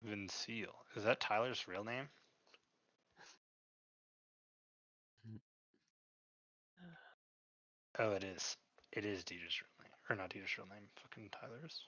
Vincile. Is that Tyler's real name? Oh, it is. It is Dieter's real name. Or not Dieter's real name. Fucking Tyler's.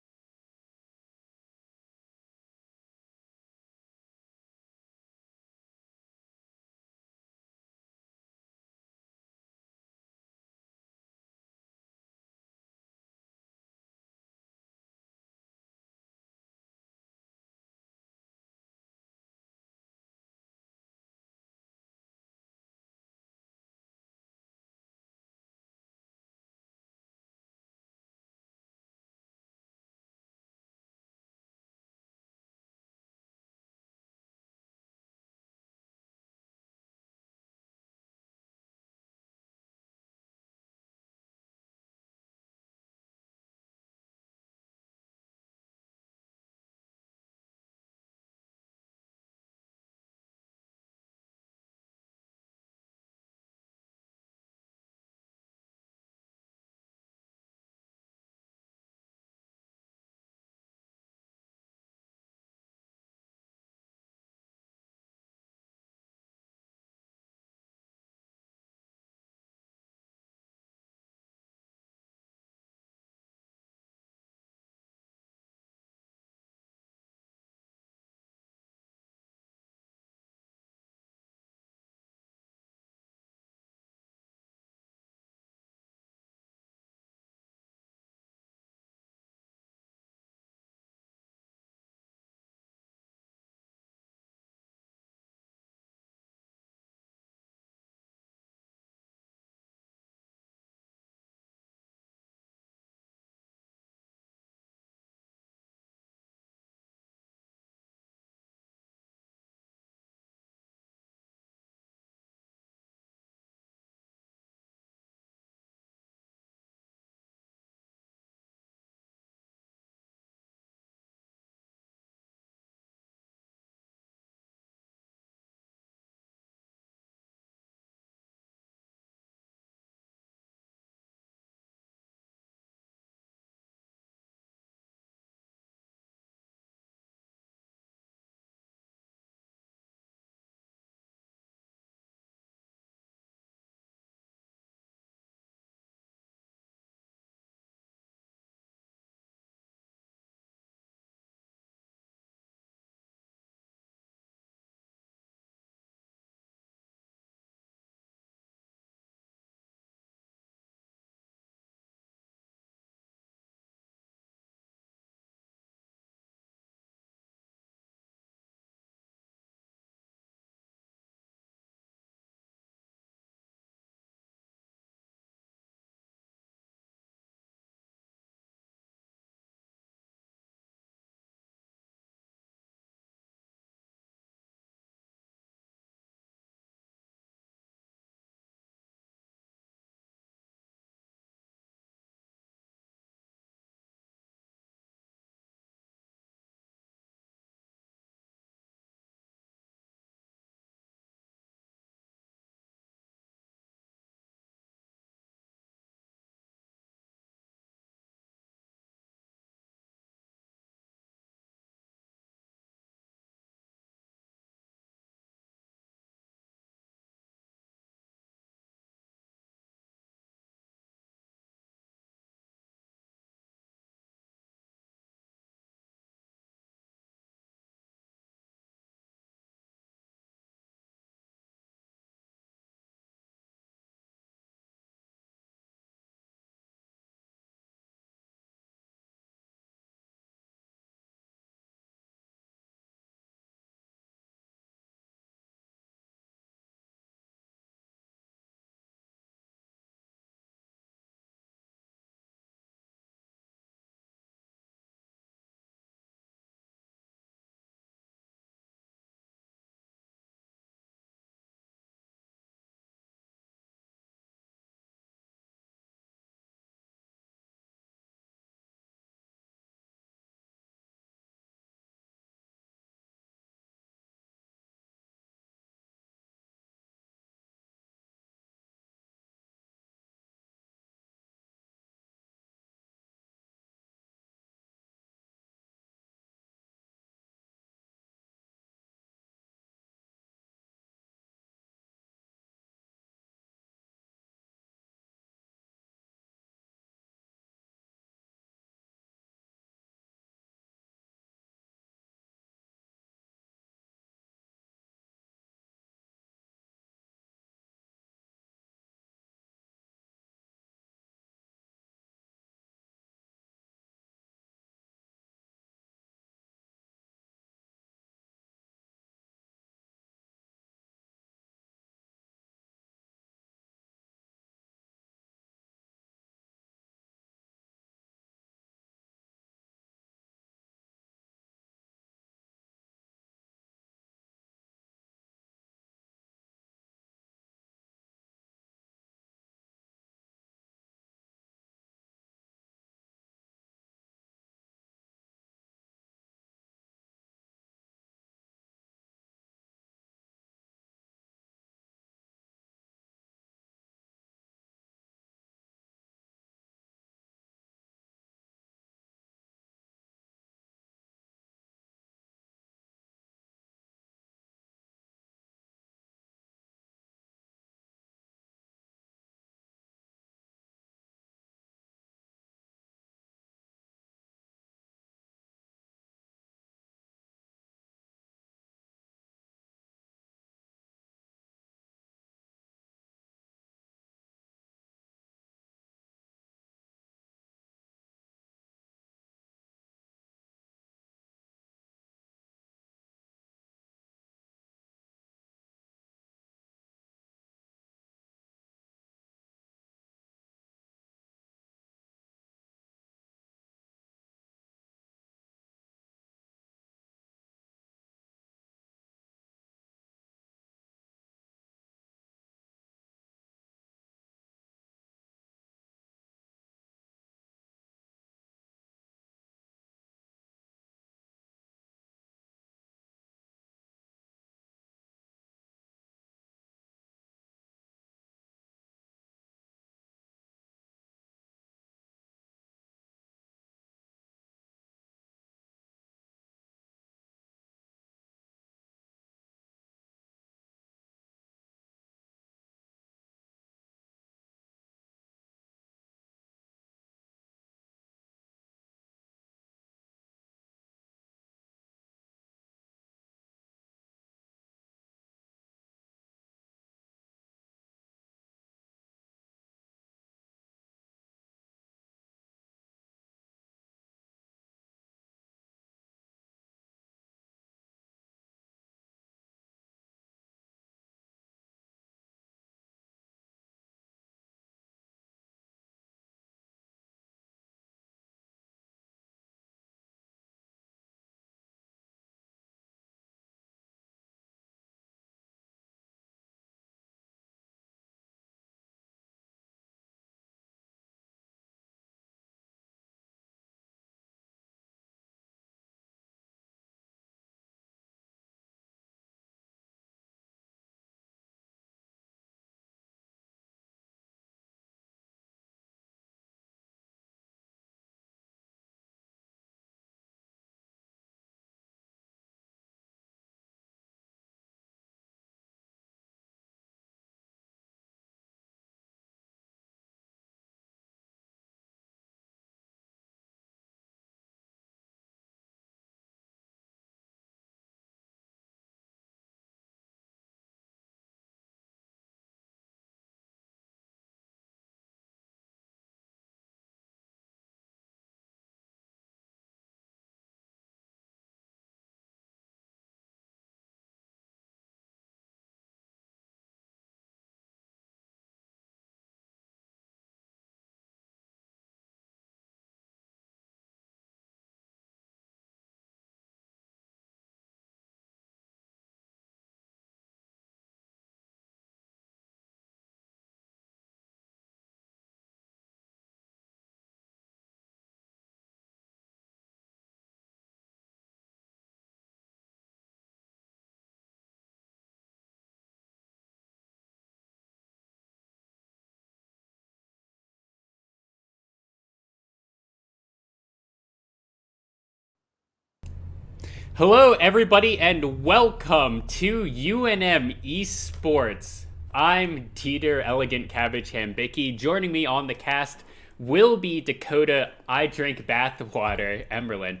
Hello, everybody, and welcome to UNM Esports. I'm Dieter Elegant Cabbage Hambicki. Joining me on the cast will be Dakota I Drink Bathwater Emberlin.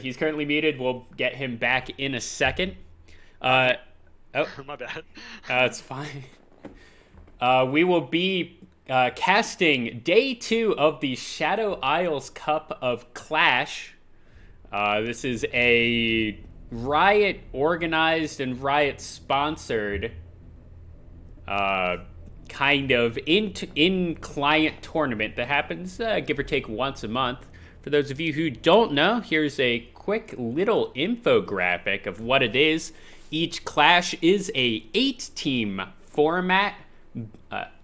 He's currently muted. We'll get him back in a second. Uh, oh, My bad. it's fine. We will be casting day 2 of the Shadow Isles Cup of Clash. This is a Riot organized and Riot sponsored kind of in client tournament that happens give or take once a month. For those of you who don't know, here's a quick little infographic of what it is. Each clash is a 8-team format.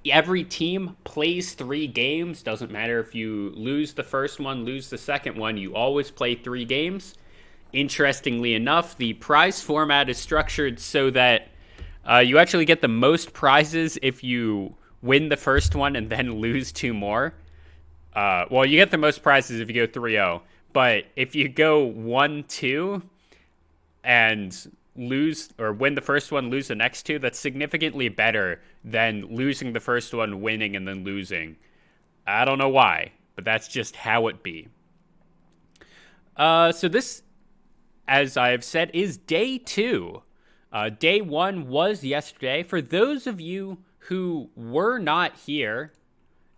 Every team plays 3 games. Doesn't matter if you lose the first one, lose the second one, you always play 3 games. Interestingly enough, the prize format is structured so that you actually get the most prizes if you win the first one and then lose 2 more. Well, you get the most prizes if you go 3-0, but if you go 1-2 and lose or win the first one, lose the next 2, that's significantly better than losing the first one, winning, and then losing. I don't know why, but that's just how it be. So this, as I've said, is day 2. Day 1 was yesterday. For those of you who were not here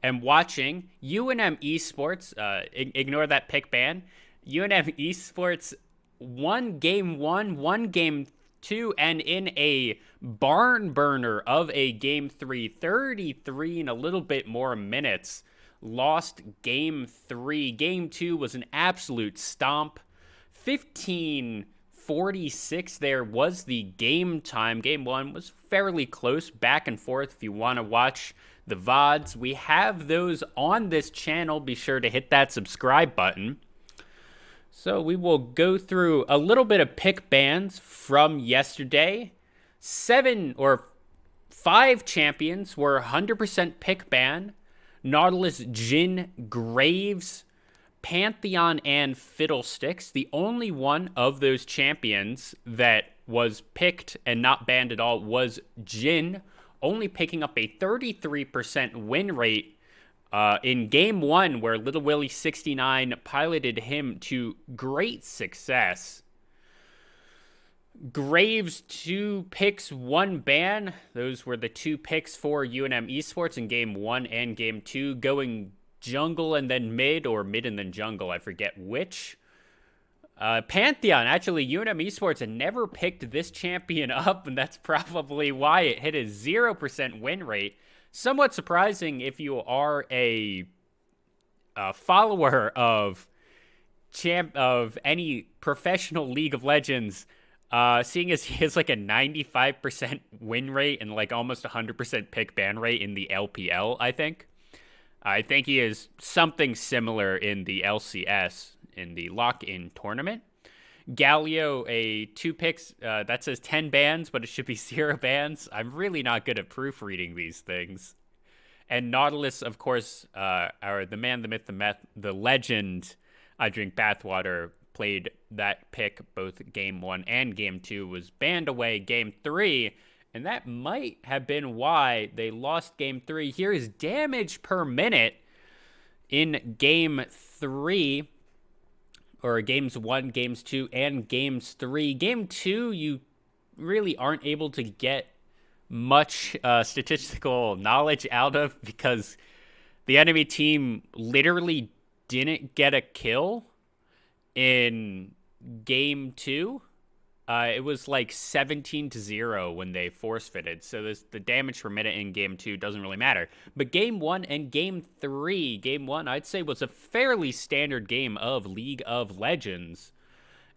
and watching, UNM Esports, ignore that pick ban, UNM Esports won game 1, won game 2, and in a barn burner of a game 3, 33 and a little bit more minutes, lost game 3. Game 2 was an absolute stomp. 15:46 there was the game time. Game 1 was fairly close, back and forth. If you want to watch the VODs, we have those on this channel. Be sure to hit that subscribe button. So we will go through a little bit of pick bans from yesterday. 5 champions were 100% pick ban. Nautilus, Jhin, Graves, Pantheon, and Fiddlesticks. The only one of those champions that was picked and not banned at all was Jhin, only picking up a 33% win rate in game 1, where Little Willie 69 piloted him to great success. Graves, 2 picks, 1 ban. Those were the 2 picks for UNM Esports in game 1 and game 2, going jungle and then mid, or mid and then jungle, I forget which. Pantheon, actually, UNM Esports had never picked this champion up, and that's probably why it hit a 0% win rate. Somewhat surprising if you are a follower of any professional League of Legends, seeing as he has like a 95% win rate and like almost 100% pick ban rate in the LPL, I think. I think he is something similar in the LCS, in the lock-in tournament. Galio, a 2 picks, that says 10 bans, but it should be 0 bans. I'm really not good at proofreading these things. And Nautilus, of course, the man, the myth, the legend, I Drink Bathwater, played that pick both game 1 and game 2, was banned away game 3, and that might have been why they lost game 3. Here is damage per minute in game 3. Or games 1, games 2, and games 3. Game 2, you really aren't able to get much statistical knowledge out of, because the enemy team literally didn't get a kill in game 2. It was like 17-0 when they force fitted. So the damage per minute in game 2 doesn't really matter. But game 1 and game 3, game 1 I'd say was a fairly standard game of League of Legends.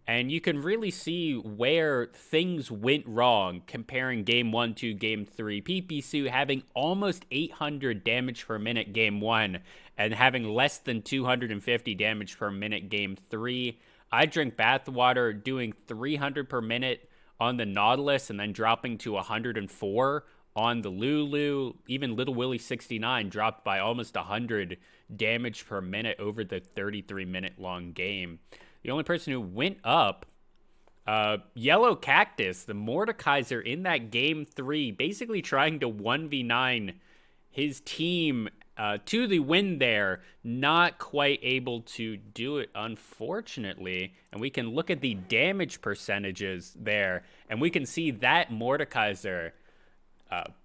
And you can really see where things went wrong comparing game 1 to game 3. PPSU having almost 800 damage per minute game 1 and having less than 250 damage per minute game 3. I Drink Bathwater doing 300 per minute on the Nautilus and then dropping to 104 on the Lulu. Even Little Willie 69 dropped by almost 100 damage per minute over the 33-minute long game. The only person who went up Yellow Cactus, the Mordekaiser in that game 3, basically trying to 1v9 his team to the win there, not quite able to do it, unfortunately. And we can look at the damage percentages there, and we can see that Mordekaiser,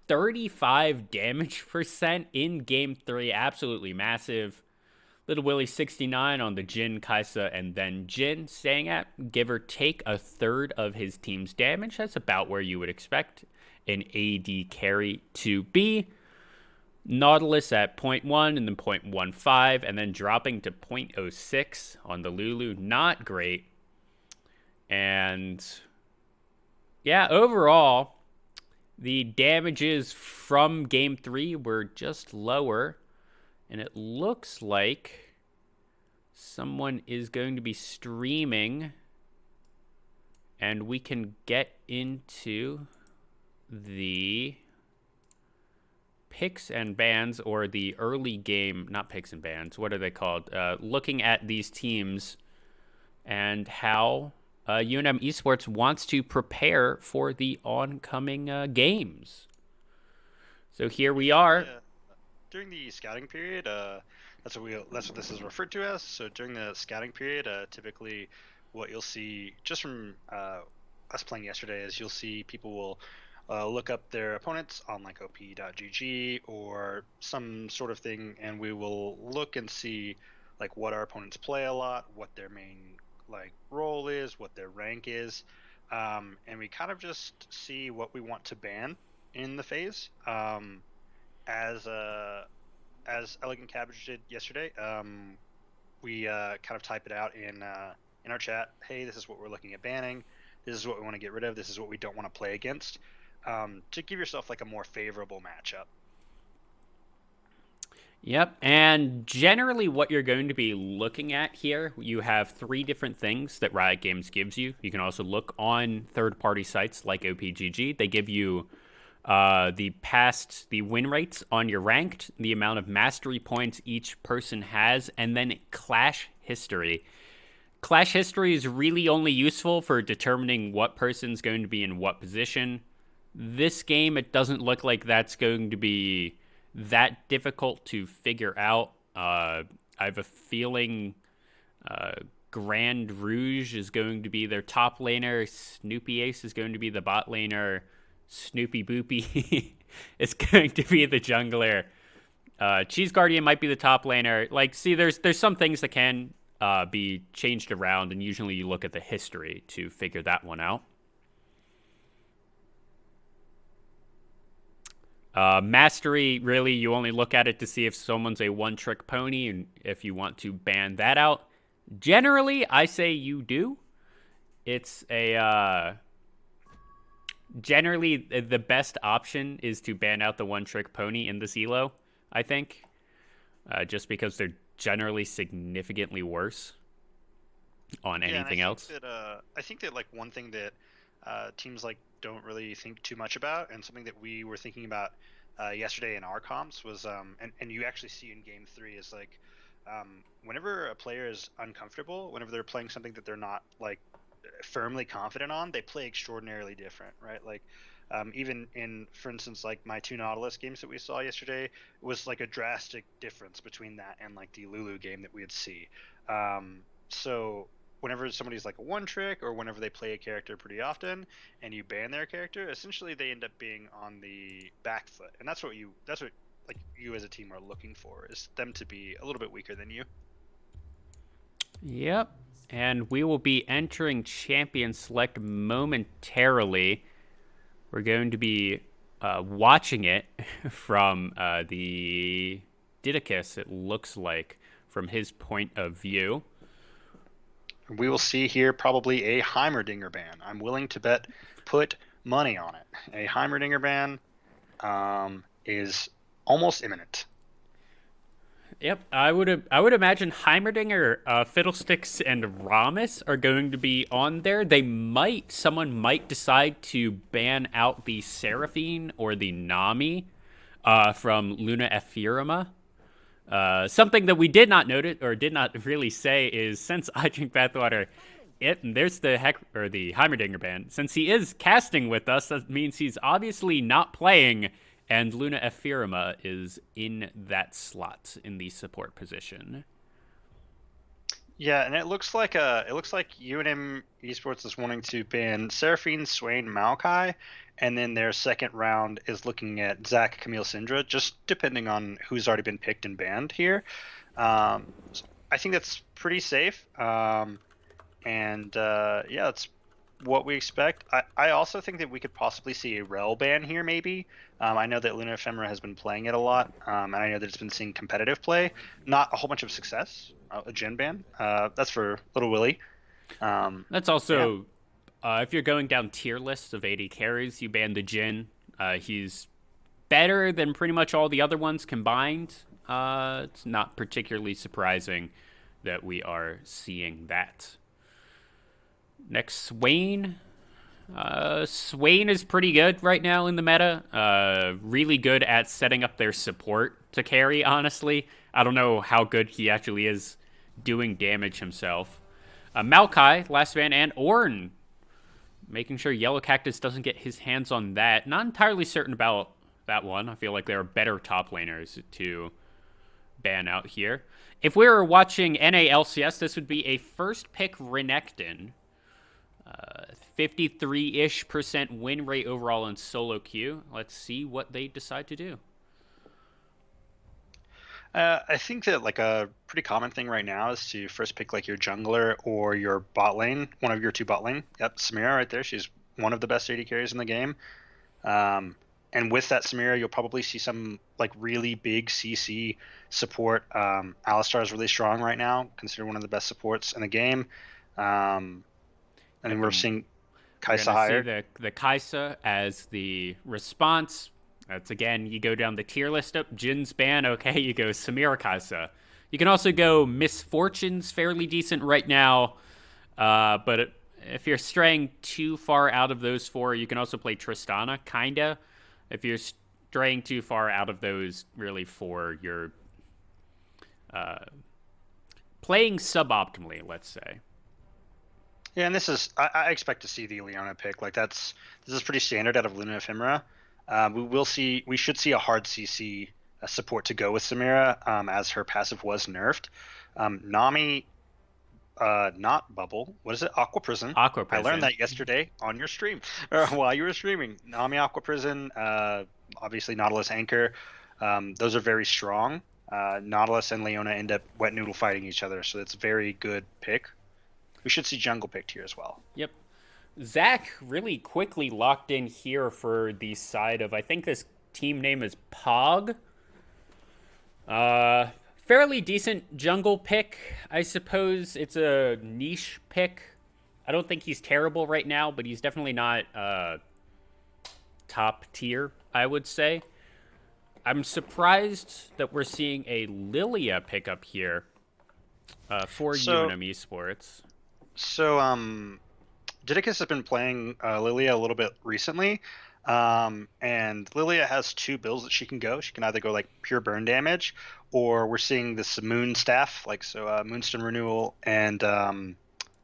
35 damage percent in game 3, absolutely massive. Little Willie 69 on the Jin, Kaisa, and then Jin, staying at give or take a third of his team's damage. That's about where you would expect an AD carry to be. Nautilus at 0.1 and then 0.15, and then dropping to 0.06 on the Lulu. Not great. And yeah, overall, the damages from game 3 were just lower. And it looks like someone is going to be streaming, and we can get into the picks and bans, or the early game, not picks and bans, what are they called? Looking at these teams and how UNM Esports wants to prepare for the oncoming games. So here we are. Yeah. During the scouting period, that's what this is referred to as. So during the scouting period, typically, what you'll see just from us playing yesterday is you'll see people will look up their opponents on like op.gg or some sort of thing, and we will look and see like what our opponents play a lot, what their main like role is, what their rank is, and we kind of just see what we want to ban in the phase. As Elegant Cabbage did yesterday, we kind of type it out in our chat. Hey, this is what we're looking at banning. This is what we want to get rid of. This is what we don't want to play against, to give yourself like a more favorable matchup. Yep, and generally what you're going to be looking at here, you have 3 different things that Riot Games gives you. You can also look on third-party sites like OPGG. They give you the win rates on your ranked, the amount of mastery points each person has, and then Clash history. Clash history is really only useful for determining what person's going to be in what position. This game, it doesn't look like that's going to be that difficult to figure out. I have a feeling Grand Rouge is going to be their top laner. Snoopy Ace is going to be the bot laner. Snoopy Boopy is going to be the jungler. Cheese Guardian might be the top laner. Like, see, there's some things that can be changed around, and usually you look at the history to figure that one out. Mastery, really, you only look at it to see if someone's a one-trick pony, and if you want to ban that out. Generally, I say you do. It's a... Generally, the best option is to ban out the one-trick pony in this elo, I think. Just because they're generally significantly worse on anything else. I think that like one thing that teams like don't really think too much about, and something that we were thinking about yesterday in our comps was, and you actually see in game 3 is like, whenever a player is uncomfortable, whenever they're playing something that they're not like firmly confident on, they play extraordinarily different, right? Like even in, for instance, like my 2 Nautilus games that we saw yesterday, was like a drastic difference between that and like the Lulu game that we'd see. So whenever somebody's like a one trick, or whenever they play a character pretty often and you ban their character, essentially they end up being on the back foot, and that's what like you as a team are looking for, is them to be a little bit weaker than you. Yep. And we will be entering Champion Select momentarily. We're going to be watching it from the Didicus, it looks like, from his point of view. We will see here probably a Heimerdinger ban. I'm willing to put money on it. A Heimerdinger ban is almost imminent. Yep, I would imagine Heimerdinger, Fiddlesticks, and Ramus are going to be on there. Someone might decide to ban out the Seraphine or the Nami from Luna Ephirima. Something that we did not notice, or did not really say, is since I Drink Bathwater it. And there's the Heimerdinger ban. Since he is casting with us, that means he's obviously not playing. And Luna Ephirima is in that slot in the support position. Yeah, and it looks like UNM Esports is wanting to ban Seraphine, Swain, Maokai, and then their second round is looking at Zach, Camille, Syndra, just depending on who's already been picked and banned here. So I think that's pretty safe, and yeah, that's what we expect. I also think that we could possibly see a rel ban here, maybe. I know that Luna Ephemera has been playing it a lot, and I know that it's been seeing competitive play, not a whole bunch of success. A gen ban. That's for Little Willie. That's also, if you're going down tier lists of AD carries, you ban the Jin. He's better than pretty much all the other ones combined. It's not particularly surprising that we are seeing that. Next, Swain. Swain is pretty good right now in the meta. Really good at setting up their support to carry, honestly. I don't know how good he actually is doing damage himself. Maokai, last ban, and Ornn. Making sure Yellow Cactus doesn't get his hands on that. Not entirely certain about that one. I feel like there are better top laners to ban out here. If we were watching NA/LCS, this would be a first pick Renekton. 53-ish% win rate overall in solo queue. Let's see what they decide to do. I think that like a pretty common thing right now is to first pick like your jungler or your bot lane, one of your two bot lane. Yep, Samira right there. She's one of the best AD carries in the game. And with that Samira, you'll probably see some like really big CC support. Alistar is really strong right now, considered one of the best supports in the game. And then we're seeing Kai'Sa higher. See the Kai'Sa as the response. That's again, you go down the tier list up. Jin's ban, okay, you go Samira Kai'Sa. You can also go Misfortune's fairly decent right now. But if you're straying too far out of those four, you can also play Tristana, kinda. If you're straying too far out of those really four, you're playing suboptimally, let's say. Yeah, and this is I expect to see the Leona pick. Like this is pretty standard out of Luna Ephemera. We should see a hard CC support to go with Samira, as her passive was nerfed. Nami, not Bubble. What is it? Aqua Prison. Aqua Prison. I learned that yesterday on your stream, or while you were streaming. Nami, Aqua Prison, obviously Nautilus Anchor. Those are very strong. Nautilus and Leona end up wet noodle fighting each other, so it's a very good pick. We should see jungle picked here as well. Yep. Zach really quickly locked in here for the side of, I think this team name is Pog. Fairly decent jungle pick. I suppose it's a niche pick. I don't think he's terrible right now, but he's definitely not top tier, I would say. I'm surprised that we're seeing a Lilia pickup here for UNM Esports. So, Didicus has been playing Lilia a little bit recently, and Lilia has two builds that she can go. She can either go like pure burn damage, or we're seeing this Moon Staff, Moonstone Renewal and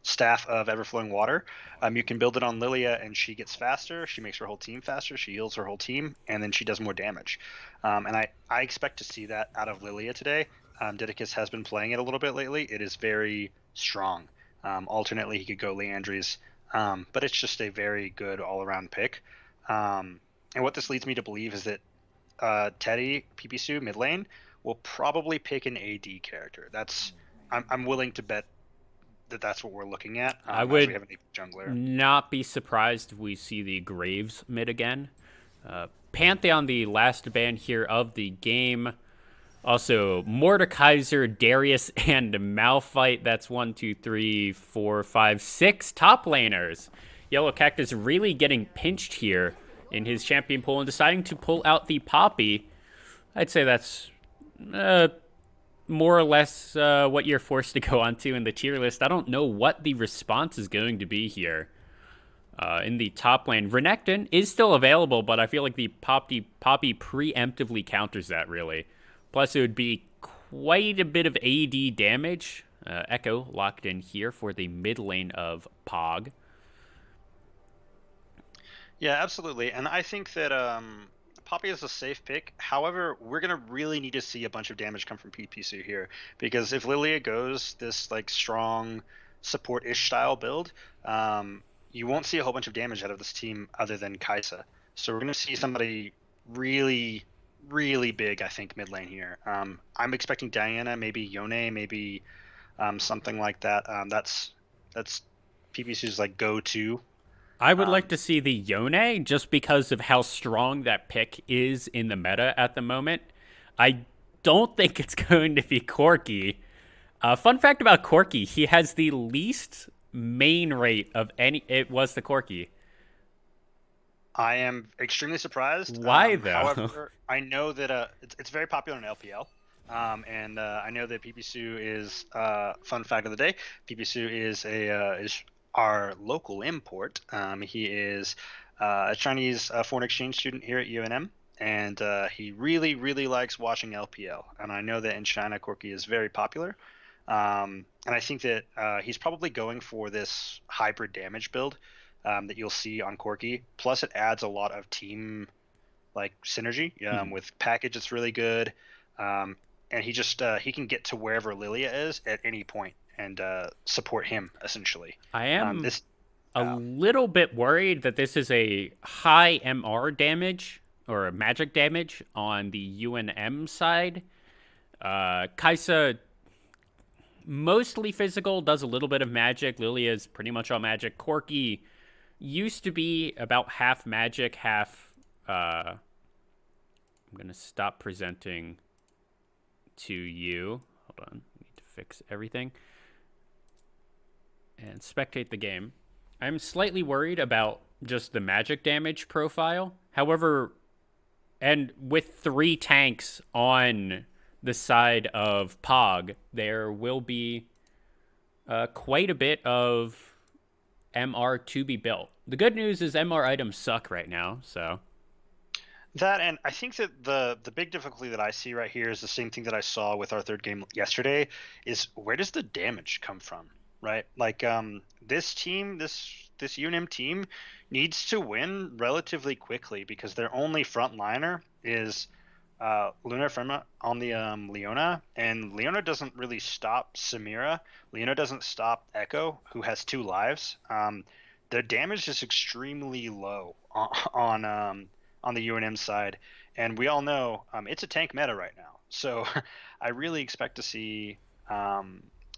Staff of Everflowing Water. You can build it on Lilia, and she gets faster. She makes her whole team faster. She heals her whole team, and then she does more damage. And I expect to see that out of Lilia today. Didicus has been playing it a little bit lately. It is very strong. Alternately, he could go Leandries, but it's just a very good all-around pick. And what this leads me to believe is that Teddy, Pipisu, mid lane, will probably pick an AD character. I'm willing to bet that's what we're looking at. I would we have an jungler. Not be surprised if we see the Graves mid again. Pantheon, the last ban here of the game. Also, Mordekaiser, Darius, and Malphite. That's 1, 2, 3, 4, 5, 6 top laners. Yellow Cactus really getting pinched here in his champion pool and deciding to pull out the Poppy. I'd say that's more or less what you're forced to go onto in the tier list. I don't know what the response is going to be here in the top lane. Renekton is still available, but I feel like the Poppy preemptively counters that, really. Plus, it would be quite a bit of AD damage. Echo locked in here for the mid lane of Pog. Yeah, absolutely. And I think that Poppy is a safe pick. However, we're gonna really need to see a bunch of damage come from PPC here because if Lilia goes this like strong support-ish style build, you won't see a whole bunch of damage out of this team other than Kaisa. So we're gonna see somebody really, really big, I think, mid lane here. I'm expecting Diana, maybe Yone, maybe something like that. That's PPC's like go-to. I would like Um, to see the Yone just because of how strong that pick is in the meta at the moment. I don't think it's going to be Corki. Fun fact about Corki, he has the least main rate of any. It was the Corki. I am extremely surprised. Why though? However, I know that it's very popular in LPL. And I know that PPSU is fun fact of the day. PPSU is our local import. He is a Chinese foreign exchange student here at UNM, and he really really likes watching LPL. And I know that in China, Corki is very popular. And I think that he's probably going for this hybrid damage build that you'll see on Corki. Plus, it adds a lot of team like synergy with package. It's really good, and he can get to wherever Lilia is at any point and support him essentially. I am This a little bit worried that this is a high MR damage or magic damage on the UNM side. Kaisa mostly physical, does a little bit of magic. Lilia is pretty much all magic. Corki used to be about half magic, half. I'm gonna stop presenting to you. Hold on, I need to fix everything and spectate the game. I'm slightly worried about just the magic damage profile. However, and with 3 tanks on the side of Pog, there will be quite a bit of MR to be built. The good news is MR items suck right now, so. That and I think that the big difficulty that I see right here is the same thing that I saw with our third game yesterday is where does the damage come from, right? Like this team, this UNM team needs to win relatively quickly because their only front liner is Luna Firma on the Leona, and Leona doesn't really stop Samira. Leona doesn't stop Echo, who has 2 lives. The damage is extremely low on the UNM side, and we all know it's a tank meta right now. So I really expect to see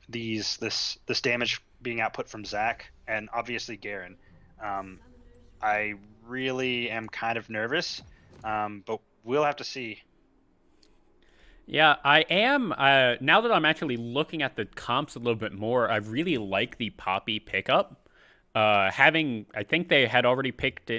this damage being output from Zach and obviously Garen. I really am kind of nervous, but we'll have to see. Yeah, I am. Now that I'm actually looking at the comps a little bit more, I really like the Poppy pickup. I think they had already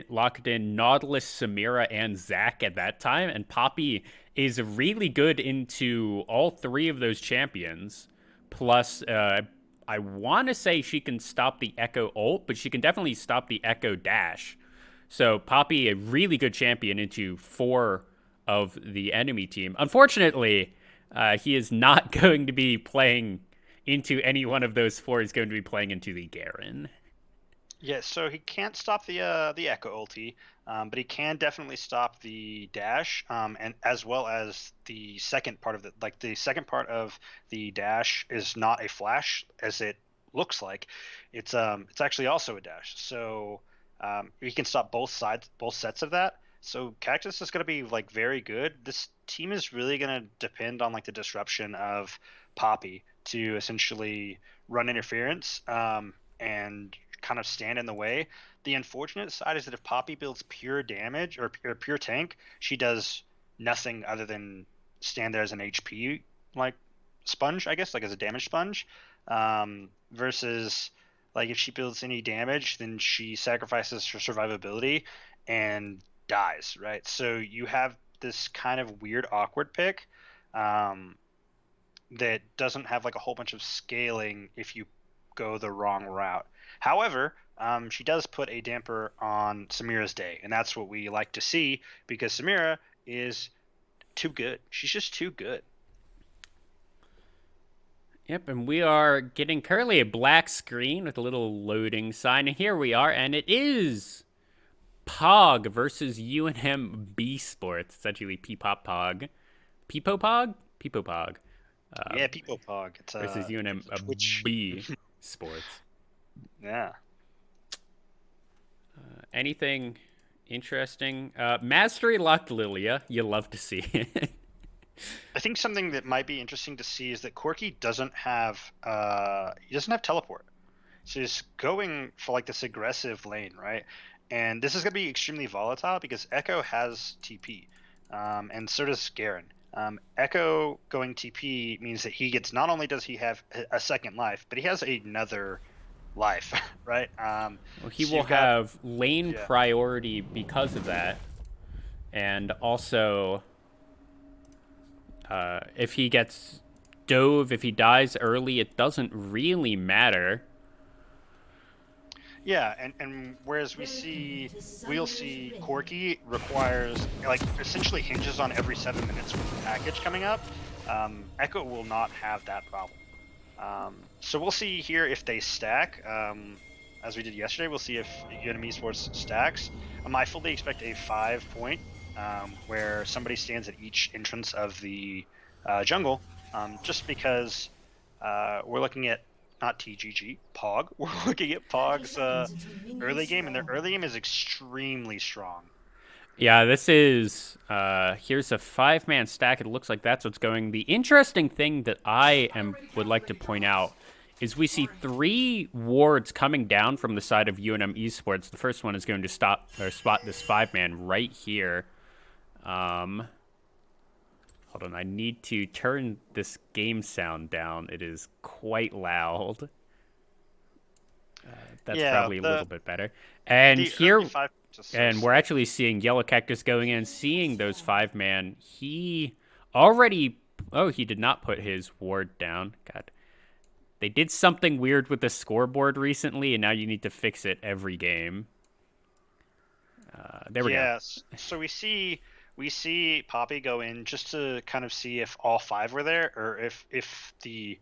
locked in Nautilus, Samira, and Zac at that time, and Poppy is really good into all 3 of those champions. Plus, I want to say she can stop the Echo ult, but she can definitely stop the Echo dash. So Poppy, a really good champion into 4 of the enemy team. Unfortunately, he is not going to be playing into any one of those 4. He's going to be playing into the Garen. Yeah, so he can't stop the Echo ulti, but he can definitely stop the dash, and as well as the second part of the second part of the dash is not a flash as it looks like. It's actually also a dash. So he can stop both sets of that. So Cactus is going to be like very good. This team is really going to depend on like the disruption of Poppy to essentially run interference and kind of stand in the way. The unfortunate side is that if Poppy builds pure damage or pure tank, she does nothing other than stand there as an HP like sponge, I guess, like as a damage sponge. Versus like if she builds any damage, then she sacrifices her survivability and dies, right? So you have this kind of weird, awkward pick that doesn't have like a whole bunch of scaling if you go the wrong route. However, she does put a damper on Samira's day, and that's what we like to see because Samira is too good. She's just too good. Yep, and we are getting currently a black screen with a little loading sign, and here we are, and it is Pog versus UNM B Sports. It's actually P-Pop Pog. Peepo Pog? Peepo Pog. Yeah, People Pog. Versus UNM it's a Twitch. B Sports. Yeah. Anything interesting? Mastery locked Lilia. You love to see it. I think something that might be interesting to see is that Corki doesn't have teleport. So he's going for like this aggressive lane, right? And this is going to be extremely volatile because Echo has TP, and so does Garen. Echo going TP means that he gets, not only does he have a second life, but he has another life, right? Well, he So will have lane priority because of that, and also if he gets dove, if he dies early, it doesn't really matter. Yeah, and whereas we'll see Corki requires, like, essentially hinges on every 7 minutes with the package coming up. Echo will not have that problem. So we'll see here if they stack. As we did yesterday, we'll see if UNM Esports stacks. I fully expect a 5-point where somebody stands at each entrance of the jungle, just because we're looking at not TGG, Pog. We're looking at Pog's early game, and their early game is extremely strong. Yeah, this is, here's a 5-man stack. It looks like that's what's going. The interesting thing that would like to point out is we see 3 wards coming down from the side of UNM Esports. The first one is going to spot this 5-man right here. Hold on, I need to turn this game sound down. It is quite loud. That's probably a little bit better. And here, and we're actually seeing Yellow Cactus going in, seeing those 5-man. He already, he did not put his ward down. God. They did something weird with the scoreboard recently, and now you need to fix it every game. There we go. Yes. So we see Poppy go in just to kind of see if all 5 were there, or if the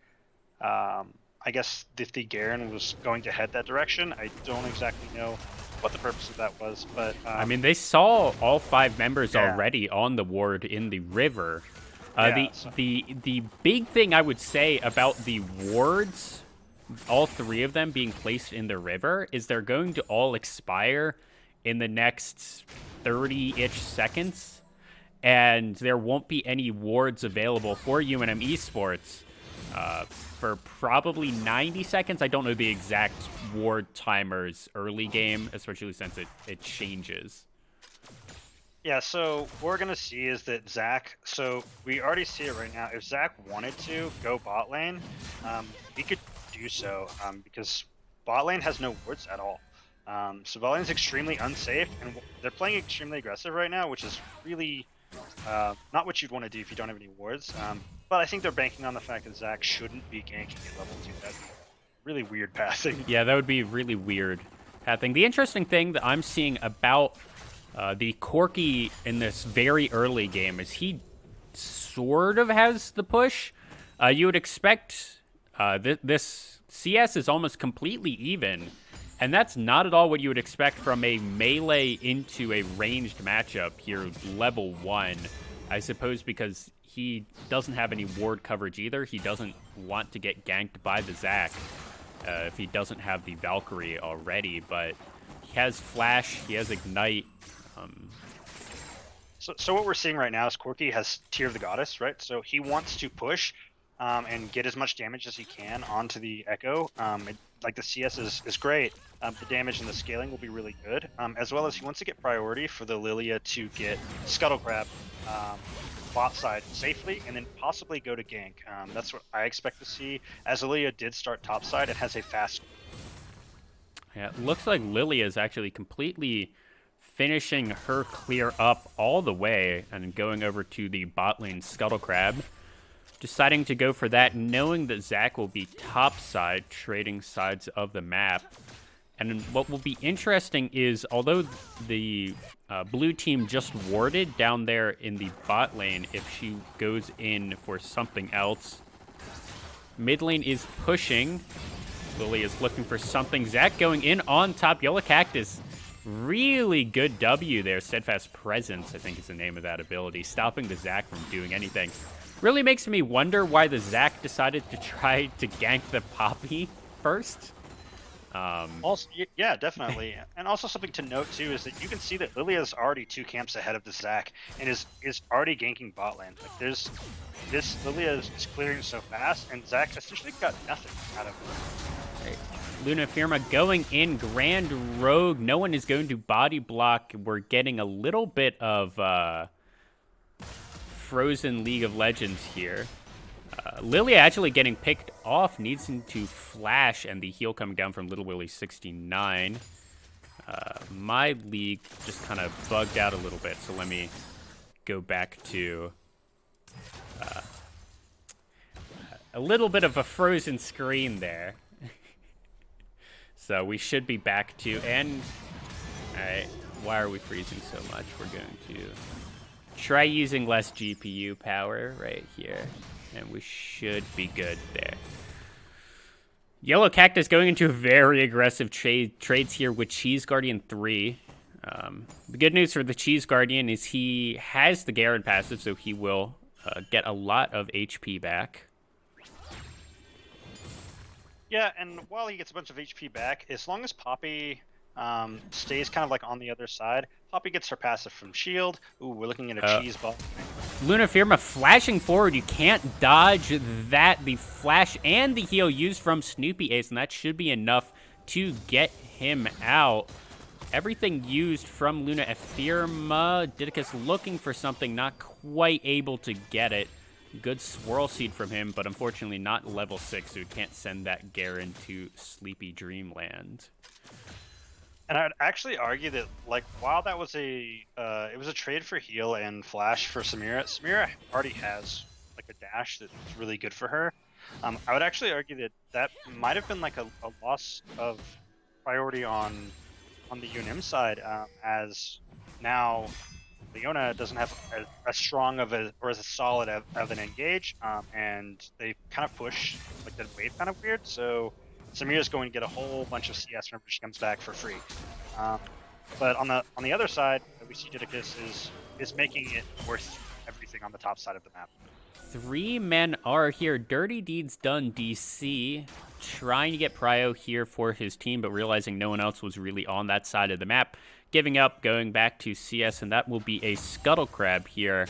I guess if the Garen was going to head that direction. I don't exactly know what the purpose of that was, but I mean, they saw all 5 members already on the ward in the river. The big thing I would say about the wards, all 3 of them being placed in the river, is they're going to all expire in the next 30-ish seconds, and there won't be any wards available for UNM Esports for probably 90 seconds. I don't know the exact ward timers early game, especially since it changes. Yeah, so what we're going to see is that Zach, so we already see it right now. If Zach wanted to go bot lane, he could do so, because bot lane has no wards at all. So bot lane is extremely unsafe, and they're playing extremely aggressive right now, which is really not what you'd want to do if you don't have any wards. But I think they're banking on the fact that Zach shouldn't be ganking at level 2. That's really weird pathing. Yeah, that would be really weird pathing. The interesting thing that I'm seeing about the Corki in this very early game is he sort of has the push. You would expect this CS is almost completely even, and that's not at all what you would expect from a melee into a ranged matchup here, level 1. I suppose because he doesn't have any ward coverage either. He doesn't want to get ganked by the Zac if he doesn't have the Valkyrie already, but he has Flash, he has Ignite. So what we're seeing right now is Corki has Tear of the Goddess, right? So he wants to push and get as much damage as he can onto the Echo. Like the CS is great. The damage and the scaling will be really good, as well as he wants to get priority for the Lilia to get Scuttle Crab bot side safely, and then possibly go to gank. That's what I expect to see, as Lilia did start top side and has a fast. Yeah, it looks like Lilia is actually completely finishing her clear up all the way and going over to the bot lane Scuttle Crab. Deciding to go for that, knowing that Zac will be top side, trading sides of the map. And what will be interesting is, although the blue team just warded down there in the bot lane, if she goes in for something else, Mid lane is pushing. Lily is looking for something. Zac going in on top. Yellow Cactus. Really good W there. Steadfast Presence, I think is the name of that ability. Stopping the Zac from doing anything. Really makes me wonder why the Zac decided to try to gank the Poppy first. Also, yeah, definitely. And also something to note too is that you can see that Lilia's already 2 camps ahead of the Zac and is already ganking bot lane. Like this Lilia is clearing so fast, and Zac essentially got nothing out of it. Right. Luna Firma going in Grand Rogue. No one is going to body block. We're getting a little bit of frozen League of Legends here. Lilia actually getting picked off, needs to flash, and the heal coming down from Little Willie 69. My league just kind of bugged out a little bit, so let me go back to a little bit of a frozen screen there. So we should be back to, and alright, why are we freezing so much? We're going to try using less GPU power right here. And we should be good there. Yellow Cactus going into very aggressive trades here with Cheese Guardian 3. The good news for the Cheese Guardian is he has the Garen passive, so he will get a lot of HP back. Yeah, and while he gets a bunch of HP back, as long as Poppy stays kind of like on the other side, Poppy gets her passive from shield. Ooh, we're looking at a cheese ball. Luna Firma flashing forward. You can't dodge that. The flash and the heal used from Snoopy Ace, and that should be enough to get him out. Everything used from Luna Firma. Didicus looking for something, not quite able to get it. Good Swirl Seed from him, but unfortunately not level 6, so he can't send that Garen to Sleepy Dreamland. And I would actually argue that, like, while that was it was a trade for heal and flash for Samira. Samira already has like a dash that's really good for her. I would actually argue that might have been like a loss of priority on the UNM side, as now Leona doesn't have as strong of or as solid of an engage, and they kind of push like the wave kind of weird. So Samira's going to get a whole bunch of CS whenever she comes back for free. But on the other side, we see Didicus is making it worth everything on the top side of the map. 3 men are here. Dirty Deeds done DC. Trying to get Prio here for his team, but realizing no one else was really on that side of the map. Giving up, going back to CS, and that will be a Scuttle Crab here.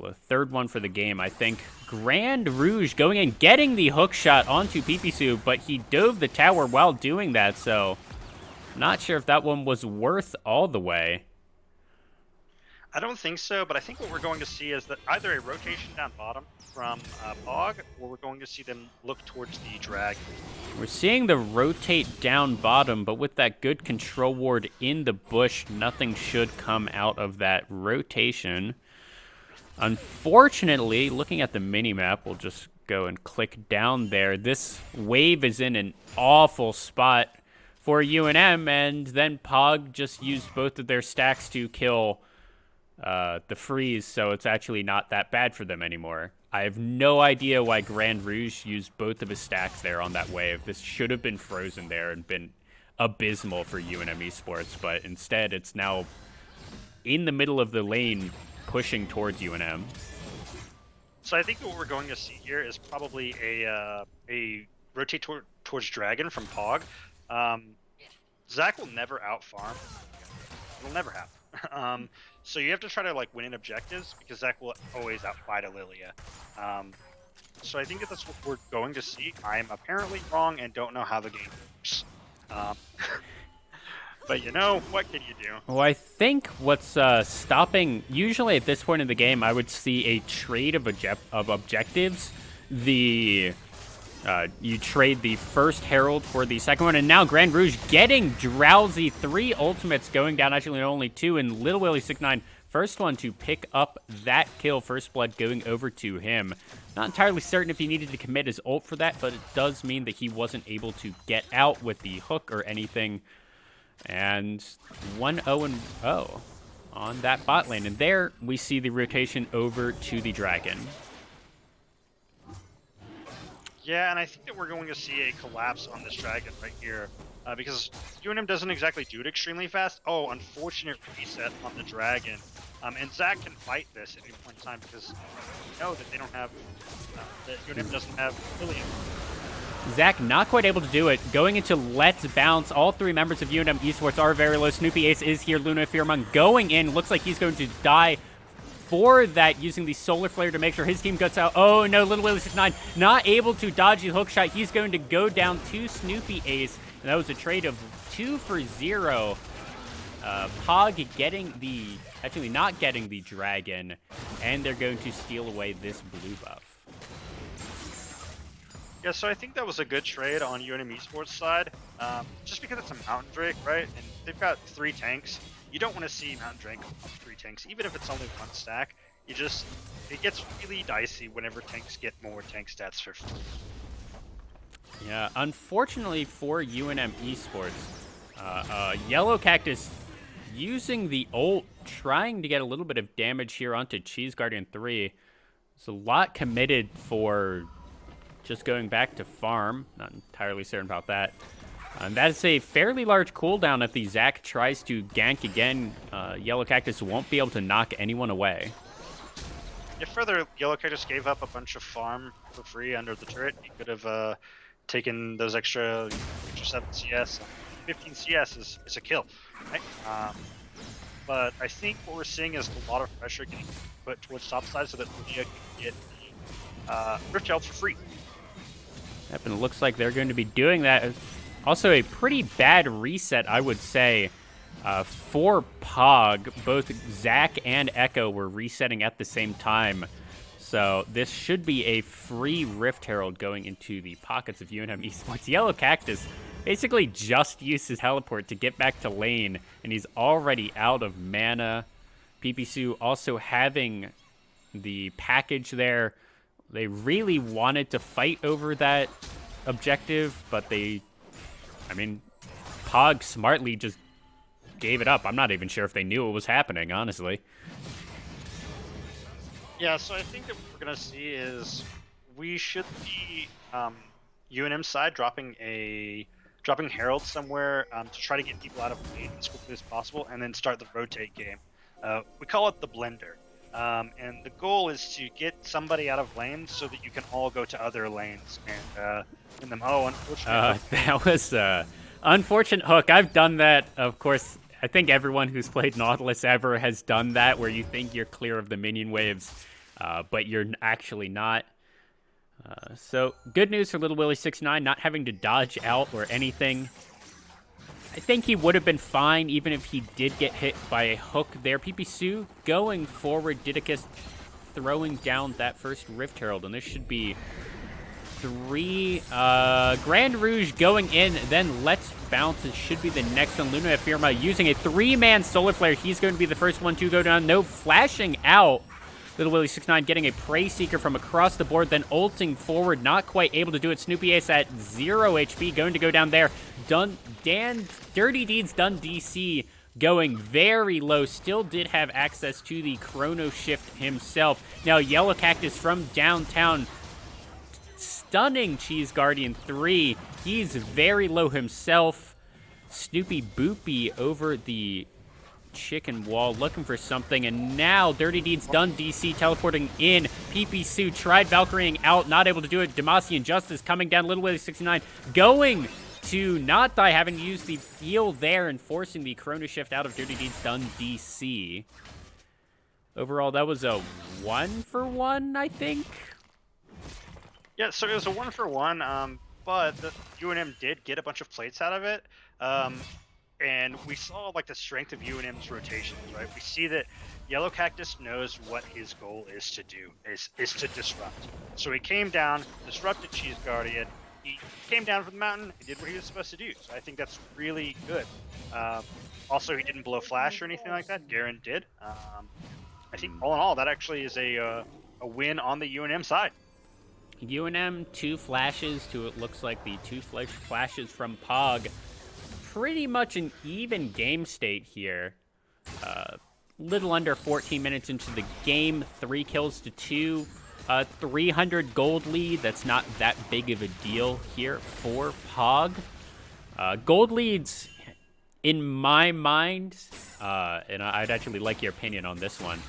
A third one for the game, I think. Grand Rouge going in, getting the hook shot onto Pipisu, but he dove the tower while doing that, so not sure if that one was worth all the way. I don't think so, but I think what we're going to see is that either a rotation down bottom from Pog, or we're going to see them look towards the Dragon. We're seeing the rotate down bottom, but with that good control ward in the bush, nothing should come out of that rotation. Unfortunately, looking at the mini-map, we'll just go and click down there. This wave is in an awful spot for UNM, and then Pog just used both of their stacks to kill the freeze, so it's actually not that bad for them anymore. I have no idea why Grand Rouge used both of his stacks there on that wave. This should have been frozen there and been abysmal for UNM Esports, but instead it's now in the middle of the lane pushing towards UNM. So I think what we're going to see here is probably a rotate towards Dragon from Pog. Zac will never outfarm. It'll never happen. So you have to try to like win in objectives because Zac will always outfight a Lilia. So I think that that's what we're going to see. I am apparently wrong and don't know how the game works. But you know, what can you do? Well, I think what's stopping, usually at this point in the game, I would see a trade of objectives. You trade the first Herald for the second one, and now Grand Rouge getting Drowsy. 3 ultimates going down, actually only 2, and Little Willie 69, first one to pick up that kill. First blood going over to him. Not entirely certain if he needed to commit his ult for that, but it does mean that he wasn't able to get out with the hook or anything. And 1-0 on that bot lane, and there we see the rotation over to the Dragon. Yeah, and I think that we're going to see a collapse on this dragon right here, because UNM doesn't exactly do it extremely fast. Oh, unfortunate reset on the dragon. And Zach can fight this at any point in time because we know that they don't have, that UNM doesn't have Lillian. Zach not quite able to do it. Going into Let's Bounce. All three members of UNM Esports are very low. Snoopy Ace is here. Luna Firmon going in. Looks like he's going to die for that, using the Solar Flare to make sure his team guts out. Oh no, Little Willie 69 not able to dodge the hook shot. He's going to go down to Snoopy Ace. And that was a trade of 2 for 0. Pog getting the, actually not getting the dragon. And they're going to steal away this blue buff. Yeah, so I think that was a good trade on UNM Esports side, just because it's a Mountain Drake, right? And they've got 3 tanks. You don't want to see Mountain Drake on 3 tanks, even if it's only 1 stack. It gets really dicey whenever tanks get more tank stats for free. Yeah, unfortunately for UNM Esports, Yellow Cactus using the ult, trying to get a little bit of damage here onto Cheese Guardian 3. It's a lot committed for just going back to farm. Not entirely certain about that. And that is a fairly large cooldown. If the Zac tries to gank again, Yellow Cactus won't be able to knock anyone away. If further, Yellow Cactus gave up a bunch of farm for free under the turret, he could have taken those extra 7 CS. 15 CS is a kill, right? But I think what we're seeing is a lot of pressure getting put towards top side so that Lydia can get Rift Herald for free. Yep, and it looks like they're going to be doing that. Also, a pretty bad reset, I would say, for Pog. Both Zac and Echo were resetting at the same time. So this should be a free Rift Herald going into the pockets of UNM Esports. Yellow Cactus basically just used his teleport to get back to lane, and he's already out of mana. PPSU also having the package there. They really wanted to fight over that objective, but Pog smartly just gave it up. I'm not even sure if they knew it was happening, honestly. Yeah, so I think that what we're going to see is we should see UNM side dropping Herald somewhere to try to get people out of lane as quickly as possible, and then start the rotate game. We call it the blender. And the goal is to get somebody out of lane so that you can all go to other lanes and win them. Oh, unfortunately. That was unfortunate hook. I've done that, of course. I think everyone who's played Nautilus ever has done that, where you think you're clear of the minion waves, but you're actually not. So good news for Little Willie 69, not having to dodge out or anything. I think he would have been fine even if he did get hit by a hook there. PPSU going forward, Didicus throwing down that first Rift Herald, and this should be 3. Grand Rouge going in, then Let's Bounce. It should be the next one. Luna Firma using a 3-man Solar Flare. He's going to be the first one to go down. No flashing out. Little Willie 69 getting a Prey Seeker from across the board, then ulting forward, not quite able to do it. Snoopy Ace at 0 HP, going to go down there. Dirty Deeds done DC going very low, still did have access to the Chrono Shift himself. Now Yellow Cactus from downtown, stunning Cheese Guardian 3. He's very low himself. Snoopy Boopy over the chicken wall looking for something, and now Dirty Deeds done DC teleporting in. PPSU tried Valkyrieing out, not able to do it. Demacian Justice coming down. Little Willie 69 going to not die, having used the heal there and forcing the Chrono Shift out of Dirty Deeds done DC. Overall, that was a 1-for-1, I think. Yeah, so it was a 1-for-1, but the UNM did get a bunch of plates out of it. And we saw like the strength of UNM's rotations, right? We see that Yellow Cactus knows what his goal is to do, is to disrupt. So he came down, disrupted Cheese Guardian. He came down from the mountain, he did what he was supposed to do. So I think that's really good. Also, he didn't blow flash or anything like that. Garen did. I think all in all, that actually is a win on the UNM side. UNM 2 flashes to, it looks like, the 2 flashes from Pog. Pretty much an even game state here. Little under 14 minutes into the game, 3 kills to 2. 300 gold lead. That's not that big of a deal here for Pog. Gold leads, in my mind, and I'd actually like your opinion on this one.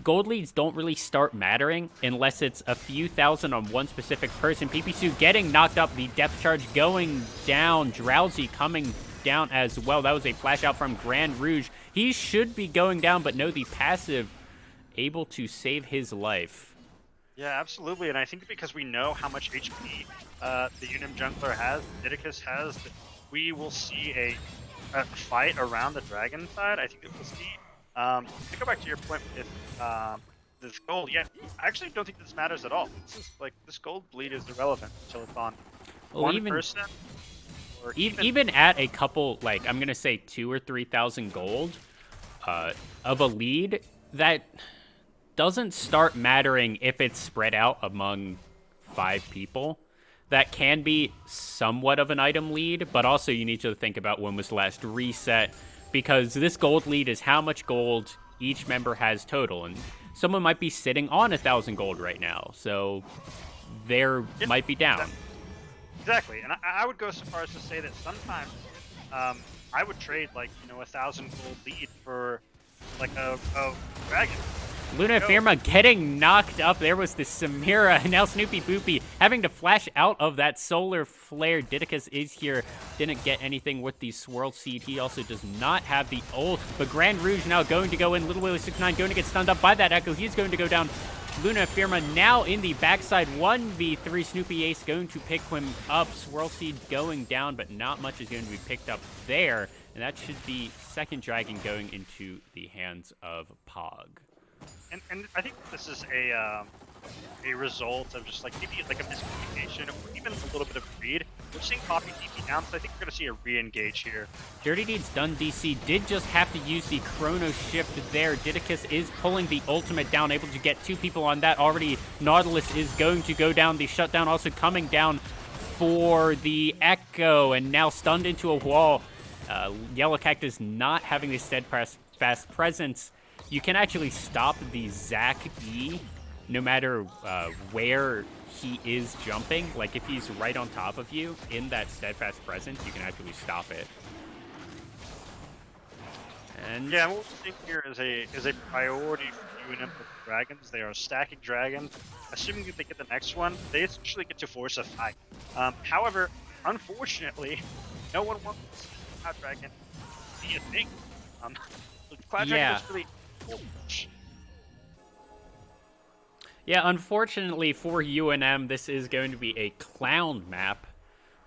Gold leads don't really start mattering unless it's a few thousand on one specific person. PPSU getting knocked up, the depth charge going down, Drowsy coming down as well. That was a flash out from Grand Rouge. He should be going down, but no, the passive able to save his life. Yeah, absolutely, and I think because we know how much HP the UNM jungler has, Didicus has, that we will see a fight around the dragon side. I think that we'll see. To go back to your point with this gold, yeah, I actually don't think this matters at all. This gold bleed is irrelevant until it's on one person. Or even at a couple, like I'm gonna say 2,000 or 3,000 gold of a lead, that doesn't start mattering if it's spread out among 5 people. That can be somewhat of an item lead, but also you need to think about when was the last reset, because this gold lead is how much gold each member has total, and someone might be sitting on 1,000 gold right now, so there might be down. Exactly, and I would go so far as to say that sometimes I would trade 1,000 gold lead for like a dragon. Luna Firma getting knocked up. There was the Samira, and now Snoopy Boopy having to flash out of that solar flare. Didicus is here. Didn't get anything with the Swirl Seed. He also does not have the ult, but Grand Rouge now going to go in. Little Willie 69 going to get stunned up by that Echo. He's going to go down. Luna Firma now in the backside 1v3. Snoopy Ace going to pick him up. Swirl Seed going down, but not much is going to be picked up there. And that should be second dragon going into the hands of Pog. And I think this is a result of just maybe a miscommunication or even a little bit of greed. We're seeing Poppy DP down, so I think we're going to see a re-engage here. Dirty Deeds done DC did just have to use the Chrono Shift there. Didicus is pulling the ultimate down, able to get 2 people on that already. Nautilus is going to go down. The shutdown also coming down for the Echo, and now stunned into a wall. Yellow Cactus not having the steadfast presence. You can actually stop the Zac E no matter where he is jumping. Like if he's right on top of you in that steadfast presence, you can actually stop it. And yeah, what we're seeing here is a priority for UNM dragons. They are stacking dragons. Assuming that they get the next one, they essentially get to force a fight. However, unfortunately, no one wants to see Cloud Dragon be a thing. Cloud Dragon is really. Yeah, unfortunately for UNM, this is going to be a clown map.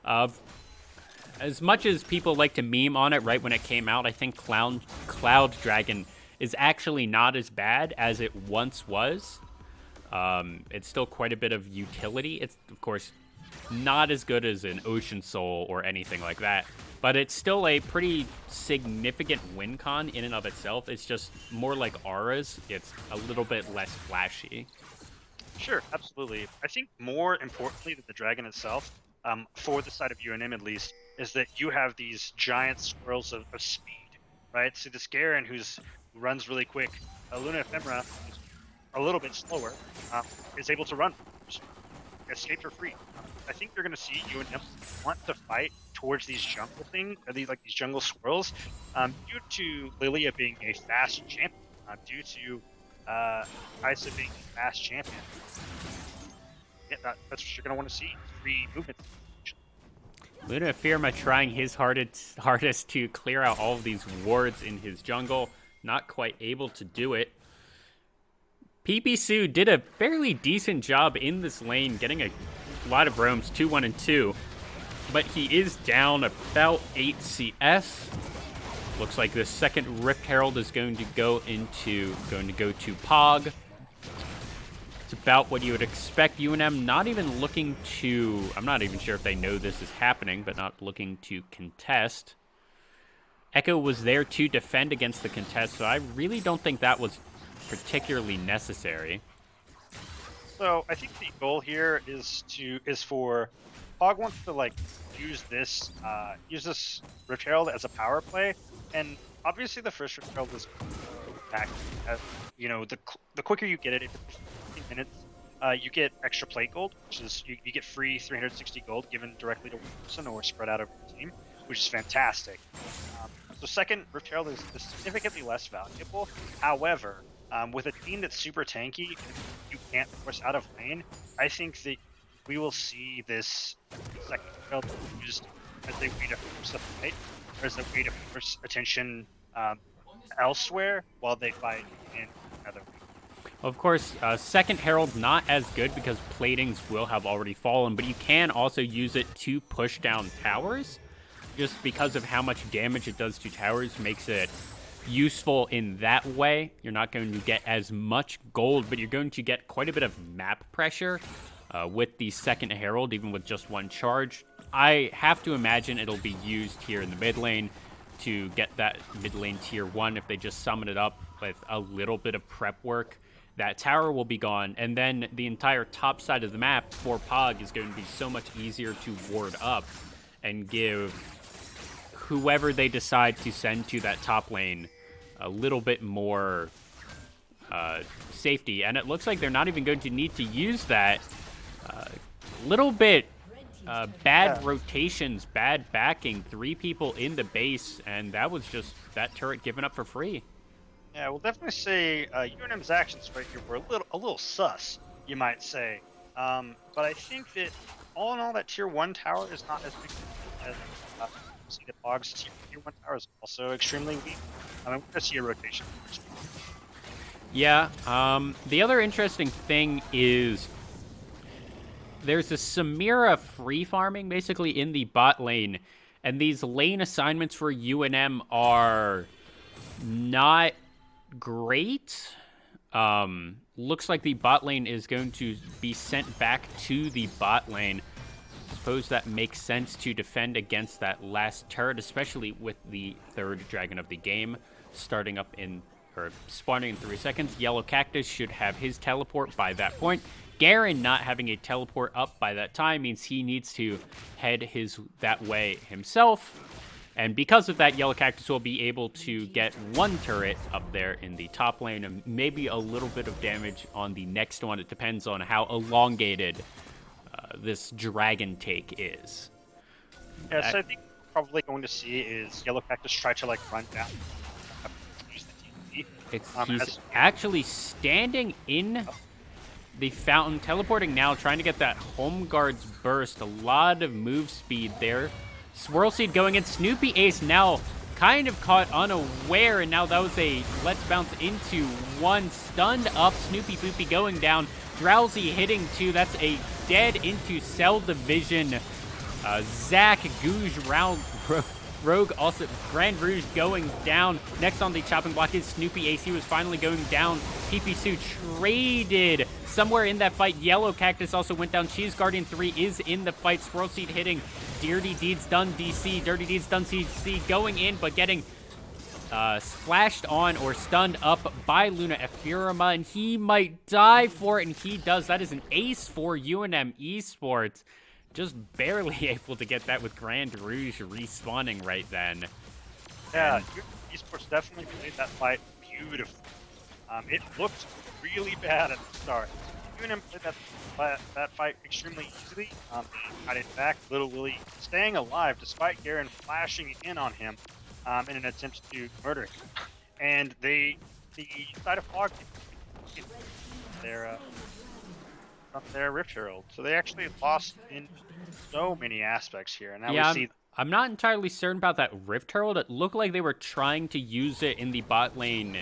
As much as people like to meme on it right when it came out, I think Cloud Dragon is actually not as bad as it once was. It's still quite a bit of utility. It's, of course, not as good as an Ocean Soul or anything like that, but it's still a pretty significant win con in and of itself. It's just more like auras. It's a little bit less flashy. Sure, absolutely. I think more importantly than the dragon itself, for the side of UNM at least, is that you have these giant swirls of speed, right? So this Garen who runs really quick, Luna Ephemera, who's a little bit slower, is able to run, escape for free. I think you're going to see UNM want to fight towards these jungle things, these jungle swirls, due to Lilia being a fast champion, due to Isa being a fast champion. Yeah, that's what you're going to want to see. Free movement. Luna Firma trying his hardest to clear out all of these wards in his jungle. Not quite able to do it. PPSU did a fairly decent job in this lane, getting a lot of roams, 2-1 and 2. But he is down about 8 CS. Looks like the second Rift Herald is going to go to Pog. It's about what you would expect. UNM not even looking to, I'm not even sure if they know this is happening, but not looking to contest. Echo was there to defend against the contest, so I really don't think that was particularly necessary. So I think the goal here is for Pog wants to use this Rift Herald as a power play, and obviously the first Rift Herald is back. The quicker you get it, it's 15 minutes you get extra plate gold, which is you get free 360 gold given directly to one person or spread out over the team, which is fantastic. So second, Rift Herald is significantly less valuable. However, with a team that's super tanky and you can't force out of lane, I think that we will see this second Herald used as a way to force the fight, or as a way to force attention elsewhere while they fight in another. Of course, second Herald not as good because platings will have already fallen, but you can also use it to push down towers. Just because of how much damage it does to towers makes it useful in that way. You're not going to get as much gold, but you're going to get quite a bit of map pressure with the second Herald, even with just one charge. I have to imagine it'll be used here in the mid lane to get that mid lane tier 1 if they just summon it up with a little bit of prep work. That tower will be gone, and then the entire top side of the map for Pog is going to be so much easier to ward up and give whoever they decide to send to that top lane a little bit more safety. And it looks like they're not even going to need to use that. Little bit bad rotations, bad backing, 3 people in the base, and that was just that turret given up for free. Yeah, we'll definitely say UNM's actions right here were a little sus, you might say. But I think that all in all, that tier 1 tower is not as big as see the Pog's tier 1 tower is also extremely weak. I mean, we're gonna see a rotation. Yeah. The other interesting thing is there's a Samira free farming basically in the bot lane, and these lane assignments for UNM are not great. Looks like the bot lane is going to be sent back to the bot lane. I suppose that makes sense to defend against that last turret, especially with the third dragon of the game starting up in, or spawning in 3 seconds. Yellow Cactus should have his teleport by that point. Garen not having a teleport up by that time means he needs to head that way himself. And because of that, Yellow Cactus will be able to get 1 turret up there in the top lane and maybe a little bit of damage on the next one. It depends on how elongated this dragon take is. Yeah, so I think we're probably going to see is Yellow Cactus try to like run down. Use the TNT. He's actually standing in the fountain, teleporting now, trying to get that Home Guard's burst. A lot of move speed there. Swirl Seed going in. Snoopy Ace now kind of caught unaware, and now that was a let's bounce into 1. Stunned up. Snoopy Boopy going down. Drowsy hitting 2. That's a dead into Cell Division. Zach, Gouge, Rogue, also Grand Rouge going down. Next on the chopping block is Snoopy Ace. He was finally going down. PP Sue traded somewhere in that fight. Yellow Cactus also went down. Cheese Guardian 3 is in the fight. Swirl Seed hitting. Dirty Deeds done DC. Dirty Deeds done CC going in, but getting splashed on or stunned up by Luna Ephirima, and he might die for it, and he does. That is an ace for UNM Esports. Just barely able to get that with Grand Rouge respawning right then. Yeah, Esports definitely played that fight beautifully. It looked really bad at the start. UNM played that fight extremely easily. They got it back. Little Willie staying alive despite Garen flashing in on him in an attempt to murder him. And the side of Fog their Rift Herald. So they actually lost in so many aspects here. And now we see. I'm not entirely certain about that Rift Herald. It looked like they were trying to use it in the bot lane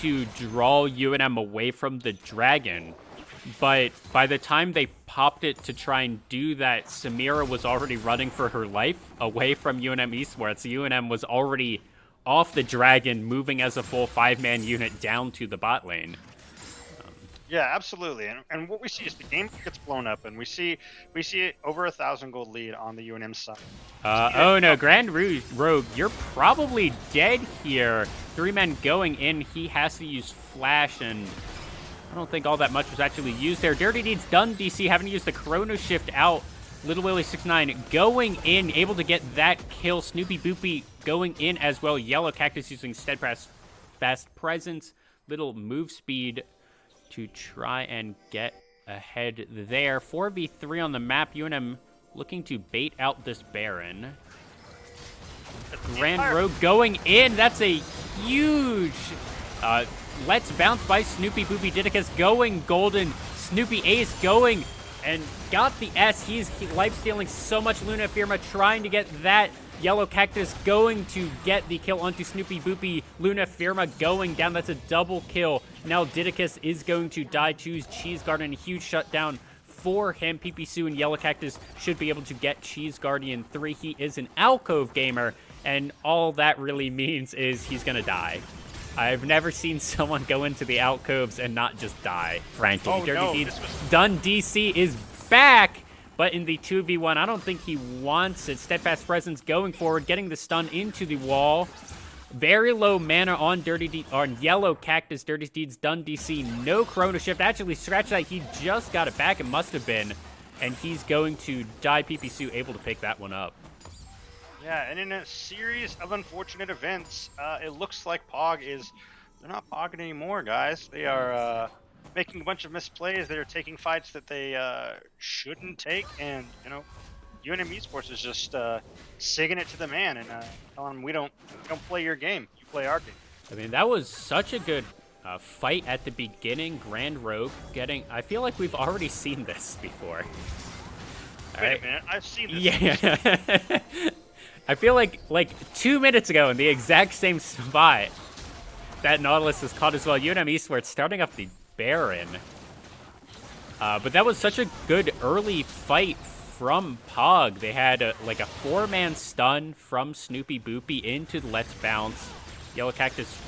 to draw UNM away from the dragon. But by the time they popped it to try and do that, Samira was already running for her life away from UNM Esports. UNM was already off the dragon, moving as a full 5-man unit down to the bot lane. Yeah, absolutely. And what we see is the game gets blown up, and we see over 1,000 gold lead on the UNM side. Oh no, Grand Rogue, you're probably dead here. 3 men going in. He has to use flash, and I don't think all that much was actually used there. Dirty Deeds done DC, having to use the Chrono Shift out. Little Willie 6'9" going in, able to get that kill. Snoopy Boopy going in as well. Yellow Cactus using Steadfast Fast Presence. Little move speed to try and get ahead there. 4v3 on the map. UNM looking to bait out this Baron. Grand Rogue going in. That's a huge... let's bounce by Snoopy Boopy Didicus going golden. Snoopy Ace going and got the S. He's life-stealing so much Luna Firma, trying to get that Yellow Cactus, going to get the kill onto Snoopy Boopy. Luna Firma going down. That's a double kill. Now Didicus is going to die. Choose Cheese Garden. A huge shutdown for him. PP Sue and Yellow Cactus should be able to get Cheese Guardian 3. He is an alcove gamer, and all that really means is he's going to die. I've never seen someone go into the alcoves and not just die, frankly. Oh, Dirty no, Deeds done. DC is back, but in the 2v1, I don't think he wants it. Steadfast Presence going forward, getting the stun into the wall. Very low mana on on Yellow Cactus. Dirty Deeds done. DC, no Chrono Shift. Actually, scratch that. He just got it back. It must have been. And he's going to die. PP Sue able to pick that one up. Yeah, and in a series of unfortunate events, it looks like they're not Pogging anymore, guys. They are making a bunch of misplays. They're taking fights that they shouldn't take, and, UNM Esports is just singing it to the man and telling him, we don't play your game, you play our game. I mean, that was such a good fight at the beginning. Grand Rogue getting... I feel like we've already seen this before. Wait a minute, I've seen this. Yeah. I feel like 2 minutes ago in the exact same spot, that Nautilus was caught as well. UNM Esports starting up the Baron. But that was such a good early fight from Pog. They had a 4-man stun from Snoopy Boopy into the Let's Bounce. Yellow Cactus,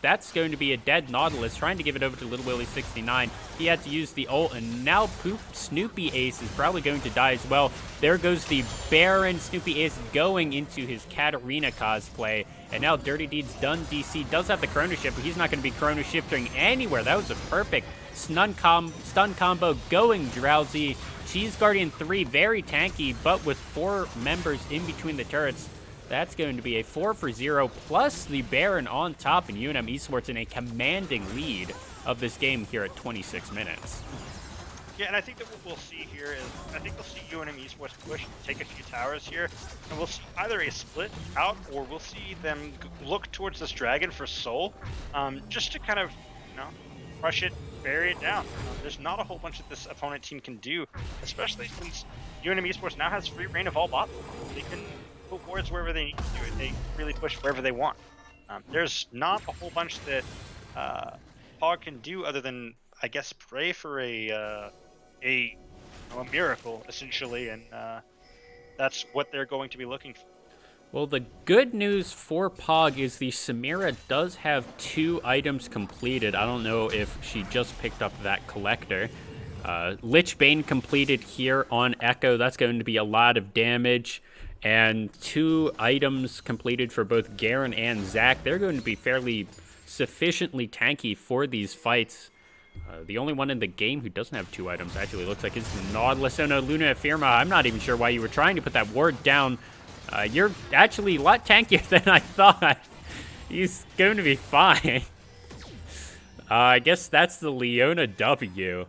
that's going to be a dead Nautilus, trying to give it over to Little Willie 69. He had to use the ult, and now Snoopy Ace is probably going to die as well. There goes the Baron. Snoopy Ace going into his Katarina cosplay, and now Dirty Deeds done. DC does have the Chrono Shift, but he's not going to be Chrono Shifting anywhere. That was a perfect stun combo going Drowsy. Cheese Guardian 3, very tanky, but with 4 members in between the turrets, that's going to be a 4-for-0, plus the Baron on top, and UNM Esports in a commanding lead of this game here at 26 minutes. Yeah, and I think that what we'll see here is, I think we'll see UNM Esports push, take a few towers here, and we'll see either a split out, or we'll see them look towards this dragon for soul, just to kind of, crush it, bury it down. There's not a whole bunch that this opponent team can do, especially since UNM Esports now has free reign of all bot. They can put wards wherever they need to do it. They really push wherever they want. There's not a whole bunch that Pog can do other than, I guess, pray for a miracle, essentially, and that's what they're going to be looking for. Well, the good news for Pog is the Samira does have 2 items completed. I don't know if she just picked up that collector. Lich Bane completed here on Echo. That's going to be a lot of damage. And 2 items completed for both Garen and Zach. They're going to be fairly sufficiently tanky for these fights. The only one in the game who doesn't have 2 items actually looks like it's Nautilus. Oh no, Luna Firma. I'm not even sure why you were trying to put that ward down. You're actually a lot tankier than I thought. He's going to be fine. I guess that's the Leona W.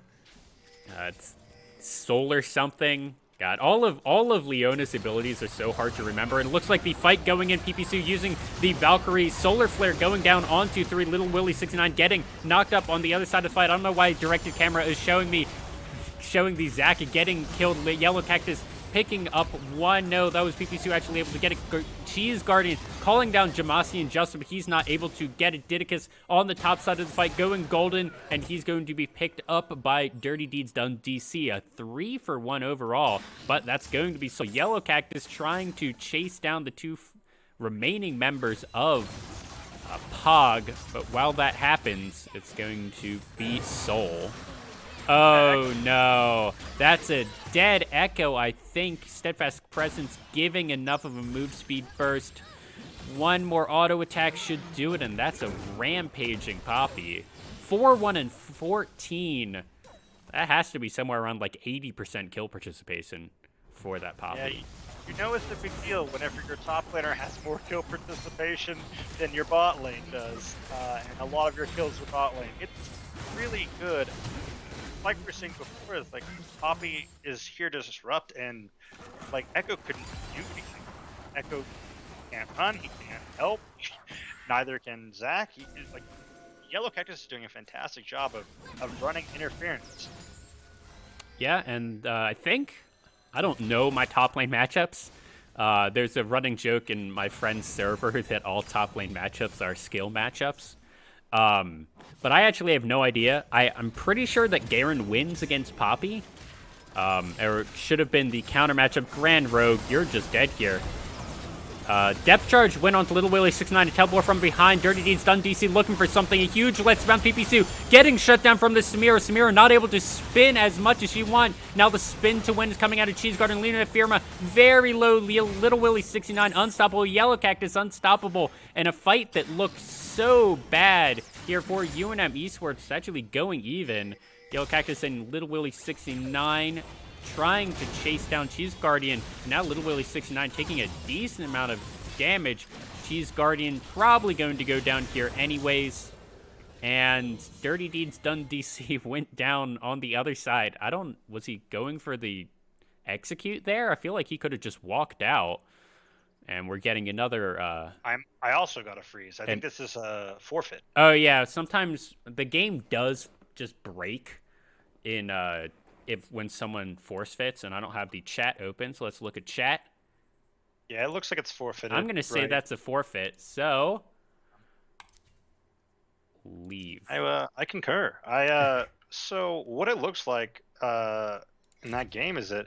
It's Solar something. God, all of Leona's abilities are so hard to remember. And it looks like the fight going in, PP Sue using the Valkyrie. Solar Flare going down onto 3. Little Willie 69 getting knocked up on the other side of the fight. I don't know why directed camera is showing the Zac getting killed. Yellow Cactus picking up 1. No, that was PP Sue actually able to get a Cheese Guardian, calling down Jamasi and Justin, but he's not able to get it. Didicus on the top side of the fight, going golden, and he's going to be picked up by Dirty Deeds done. DC, a 3-for-1 overall, but that's going to be so. Yellow Cactus trying to chase down the 2 remaining members of Pog, but while that happens, it's going to be Soul. Oh no, that's a dead Echo, I think. Steadfast Presence giving enough of a move speed burst. 1 more auto attack should do it, and that's a rampaging Poppy. 4-1 and 14. That has to be somewhere around like 80% kill participation for that Poppy. Yeah, it's a big deal whenever your top laner has more kill participation than your bot lane does, and a lot of your kills are bot lane. It's really good like we were saying before, is like Poppy is here to disrupt, and like Echo couldn't do anything. Echo can't run, he can't help. Neither can Zach. Like Yellow Cactus is doing a fantastic job of running interference. Yeah, and I don't know my top lane matchups. There's a running joke in my friend's server that all top lane matchups are skill matchups. But I actually have no idea. I'm pretty sure that Garen wins against Poppy. Or it should have been the counter matchup. Grand Rogue, you're just dead here. Depth charge went on to Little Willie 6'9" to teleport from behind. Dirty Deeds done DC looking for something. A huge let's bounce PP2 getting shut down from the Samira. Samira not able to spin as much as she wants. Now the spin to win is coming out of Cheese Garden. Lena Firma very low. Little Willie 69 unstoppable. Yellow Cactus unstoppable. And a fight that looks so bad here for UNM Esports actually going even. Yellow Cactus and Little Willie 69 trying to chase down Cheese Guardian. Now Little Willie 69 taking a decent amount of damage. Cheese Guardian probably going to go down here anyways. And Dirty Deeds done DC went down on the other side. Was he going for the execute there? I feel like he could have just walked out. And we're getting another... I also got a freeze. I think this is a forfeit. Oh, yeah. Sometimes the game does just break in... when someone force fits, and I don't have the chat open, so let's look at chat. Yeah, it looks like it's forfeited. I'm going to say that's a forfeit, so leave. I concur. So what it looks like in that game is that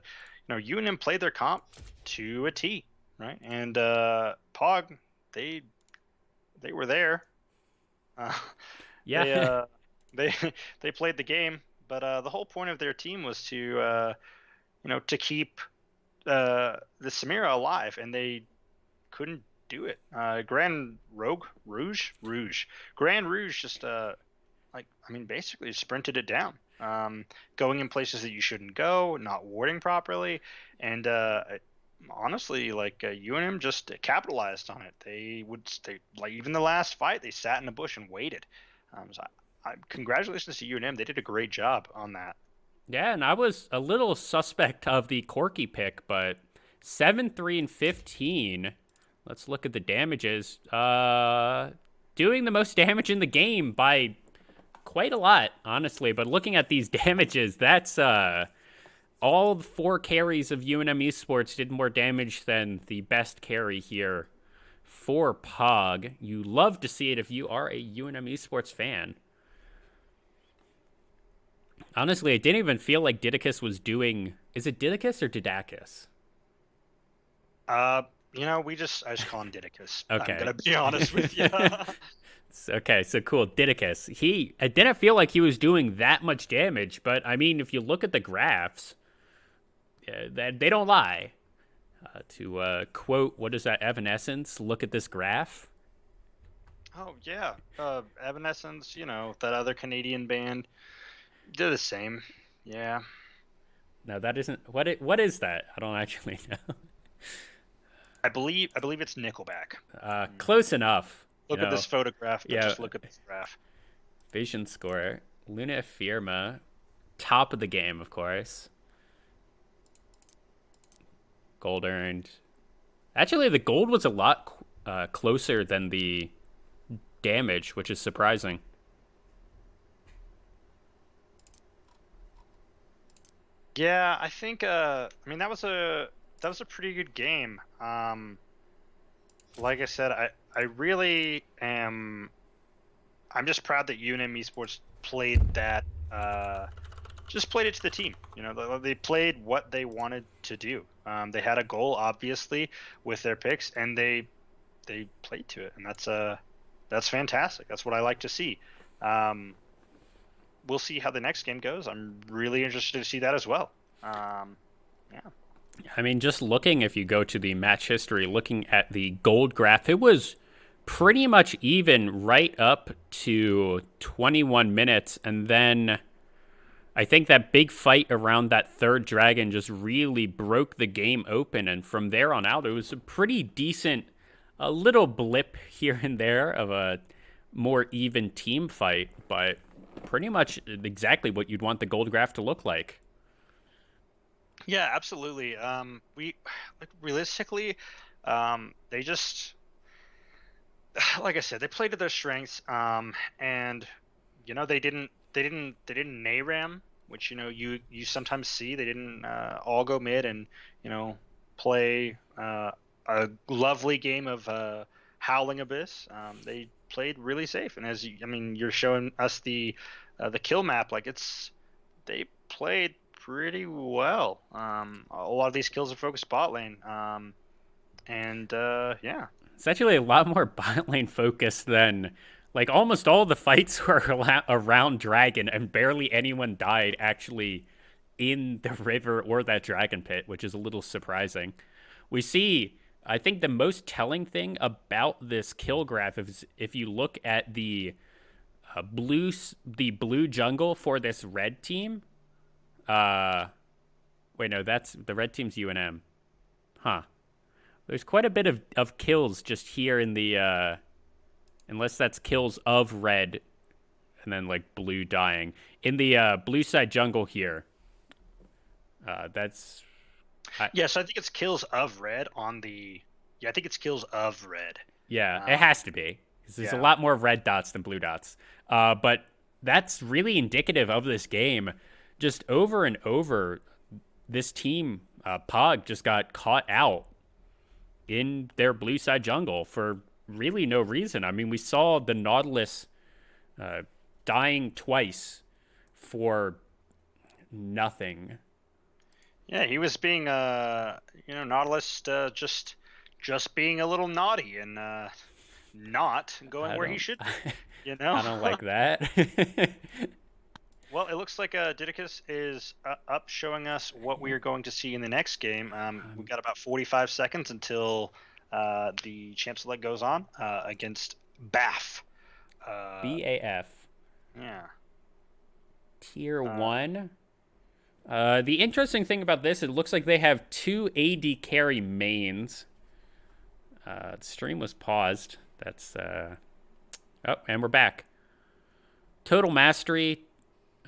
UNM played their comp to a T, right? And Pog, they were there. Yeah. They played the game. But the whole point of their team was to keep the Samira alive, and they couldn't do it. Grand Rouge, just basically sprinted it down, going in places that you shouldn't go, not warding properly, and honestly, UNM just capitalized on it. They even the last fight, they sat in a bush and waited. Congratulations to UNM. They did a great job on that. Yeah, and I was a little suspect of the Corky pick, but 7-3 and 15. Let's look at the damages. Doing the most damage in the game by quite a lot, honestly. But looking at these damages, that's all 4 carries of UNM Esports did more damage than the best carry here for Pog. You love to see it if you are a UNM Esports fan. Honestly, it didn't even feel like Didacus was doing... Is it Didacus or Didacus? I just call him Didacus. Okay. I'm going to be honest with you. Okay, so cool. Didacus. It didn't feel like he was doing that much damage, but, I mean, if you look at the graphs, they don't lie. To quote, what is that, Evanescence? Look at this graph. Oh, yeah. Evanescence, that other Canadian band. They're the same. Yeah. No, that isn't... What is that? I don't actually know. I believe it's Nickelback. Close enough. Look at this photograph. Yeah. Just look at this graph. Vision score. Luna Firma. Top of the game, of course. Gold earned. Actually, the gold was a lot closer than the damage, which is surprising. Yeah, I think that was a pretty good game. Like I said, I really am. I'm just proud that UNM Esports played that. Just played it to the team. They played what they wanted to do. They had a goal, obviously, with their picks, and they played to it, and that's fantastic. That's what I like to see. We'll see how the next game goes. I'm really interested to see that as well. Yeah. I mean, just looking, if you go to the match history, looking at the gold graph, it was pretty much even right up to 21 minutes. And then I think that big fight around that third dragon just really broke the game open. And from there on out, it was a pretty decent, a little blip here and there of a more even team fight. But pretty much exactly what you'd want the gold graph to look like. Yeah, absolutely. We like realistically, they just like I said, they played to their strengths. And they didn't NARAM, which you sometimes see. They didn't all go mid and you know play a lovely game of Howling Abyss. They played really safe, and I mean, you're showing us the kill map. Like they played pretty well. A lot of these kills are focused bot lane. And yeah. It's actually a lot more bot lane focused than like almost all the fights were around Dragon, and barely anyone died actually in the river or that Dragon pit, which is a little surprising. We see, I think the most telling thing about this kill graph is if you look at the blue jungle for this red team. Wait, no, that's the red team's UNM. Huh. There's quite a bit of kills just here in the unless that's kills of red and then like blue dying. In the blue side jungle here. That's Yeah, so I think it's kills of red on the. Yeah, I think it's kills of red. Yeah, it has to be. 'Cause there's a Yeah. lot more red dots than blue dots. But that's really indicative of this game. Just over and over, this team, Pog, just got caught out in their blue side jungle for really no reason. I mean, we saw the Nautilus dying twice for nothing. Yeah, he was being Nautilus just being a little naughty and not going where he should be. I don't like that. Well, it looks like Didicus is up showing us what we are going to see in the next game. We've got about 45 seconds until the champ select goes on against BAF. BAF. Yeah. Tier 1. The interesting thing about this, it looks like they have 2 AD carry mains. The stream was paused. That's oh, and we're back. Total mastery.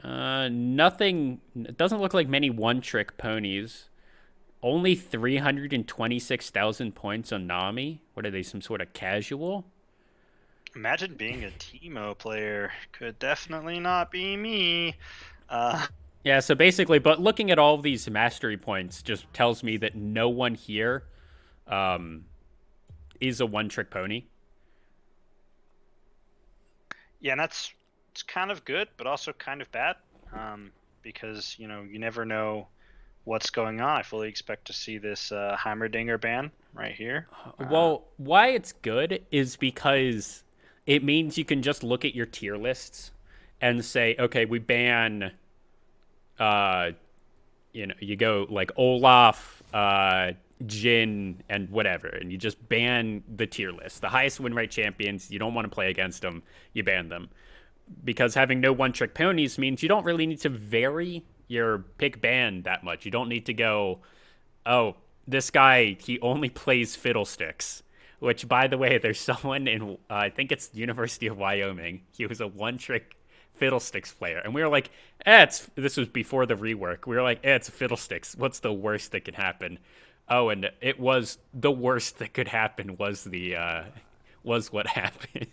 Nothing. It doesn't look like many one-trick ponies. Only 326,000 points on Nami. What are they? Some sort of casual? Imagine being a Teemo player. Could definitely not be me. Yeah, so basically, but looking at all of these mastery points just tells me that no one here is a one-trick pony. Yeah, and it's kind of good, but also kind of bad, because you never know what's going on. I fully expect to see this Heimerdinger ban right here. Well, why it's good is because it means you can just look at your tier lists and say, okay, we ban, you go like Olaf, Jin, and whatever, and you just ban the tier list. The highest win rate champions, you don't want to play against them, you ban them. Because having no one-trick ponies means you don't really need to vary your pick ban that much. You don't need to go, oh, this guy, he only plays fiddlesticks. Which, by the way, there's someone in, I think it's University of Wyoming. He was a one-trick fiddlesticks player. And we were like, this was before the rework. We were like, it's fiddlesticks. What's the worst that could happen? Oh, and it was the worst that could happen was what happened.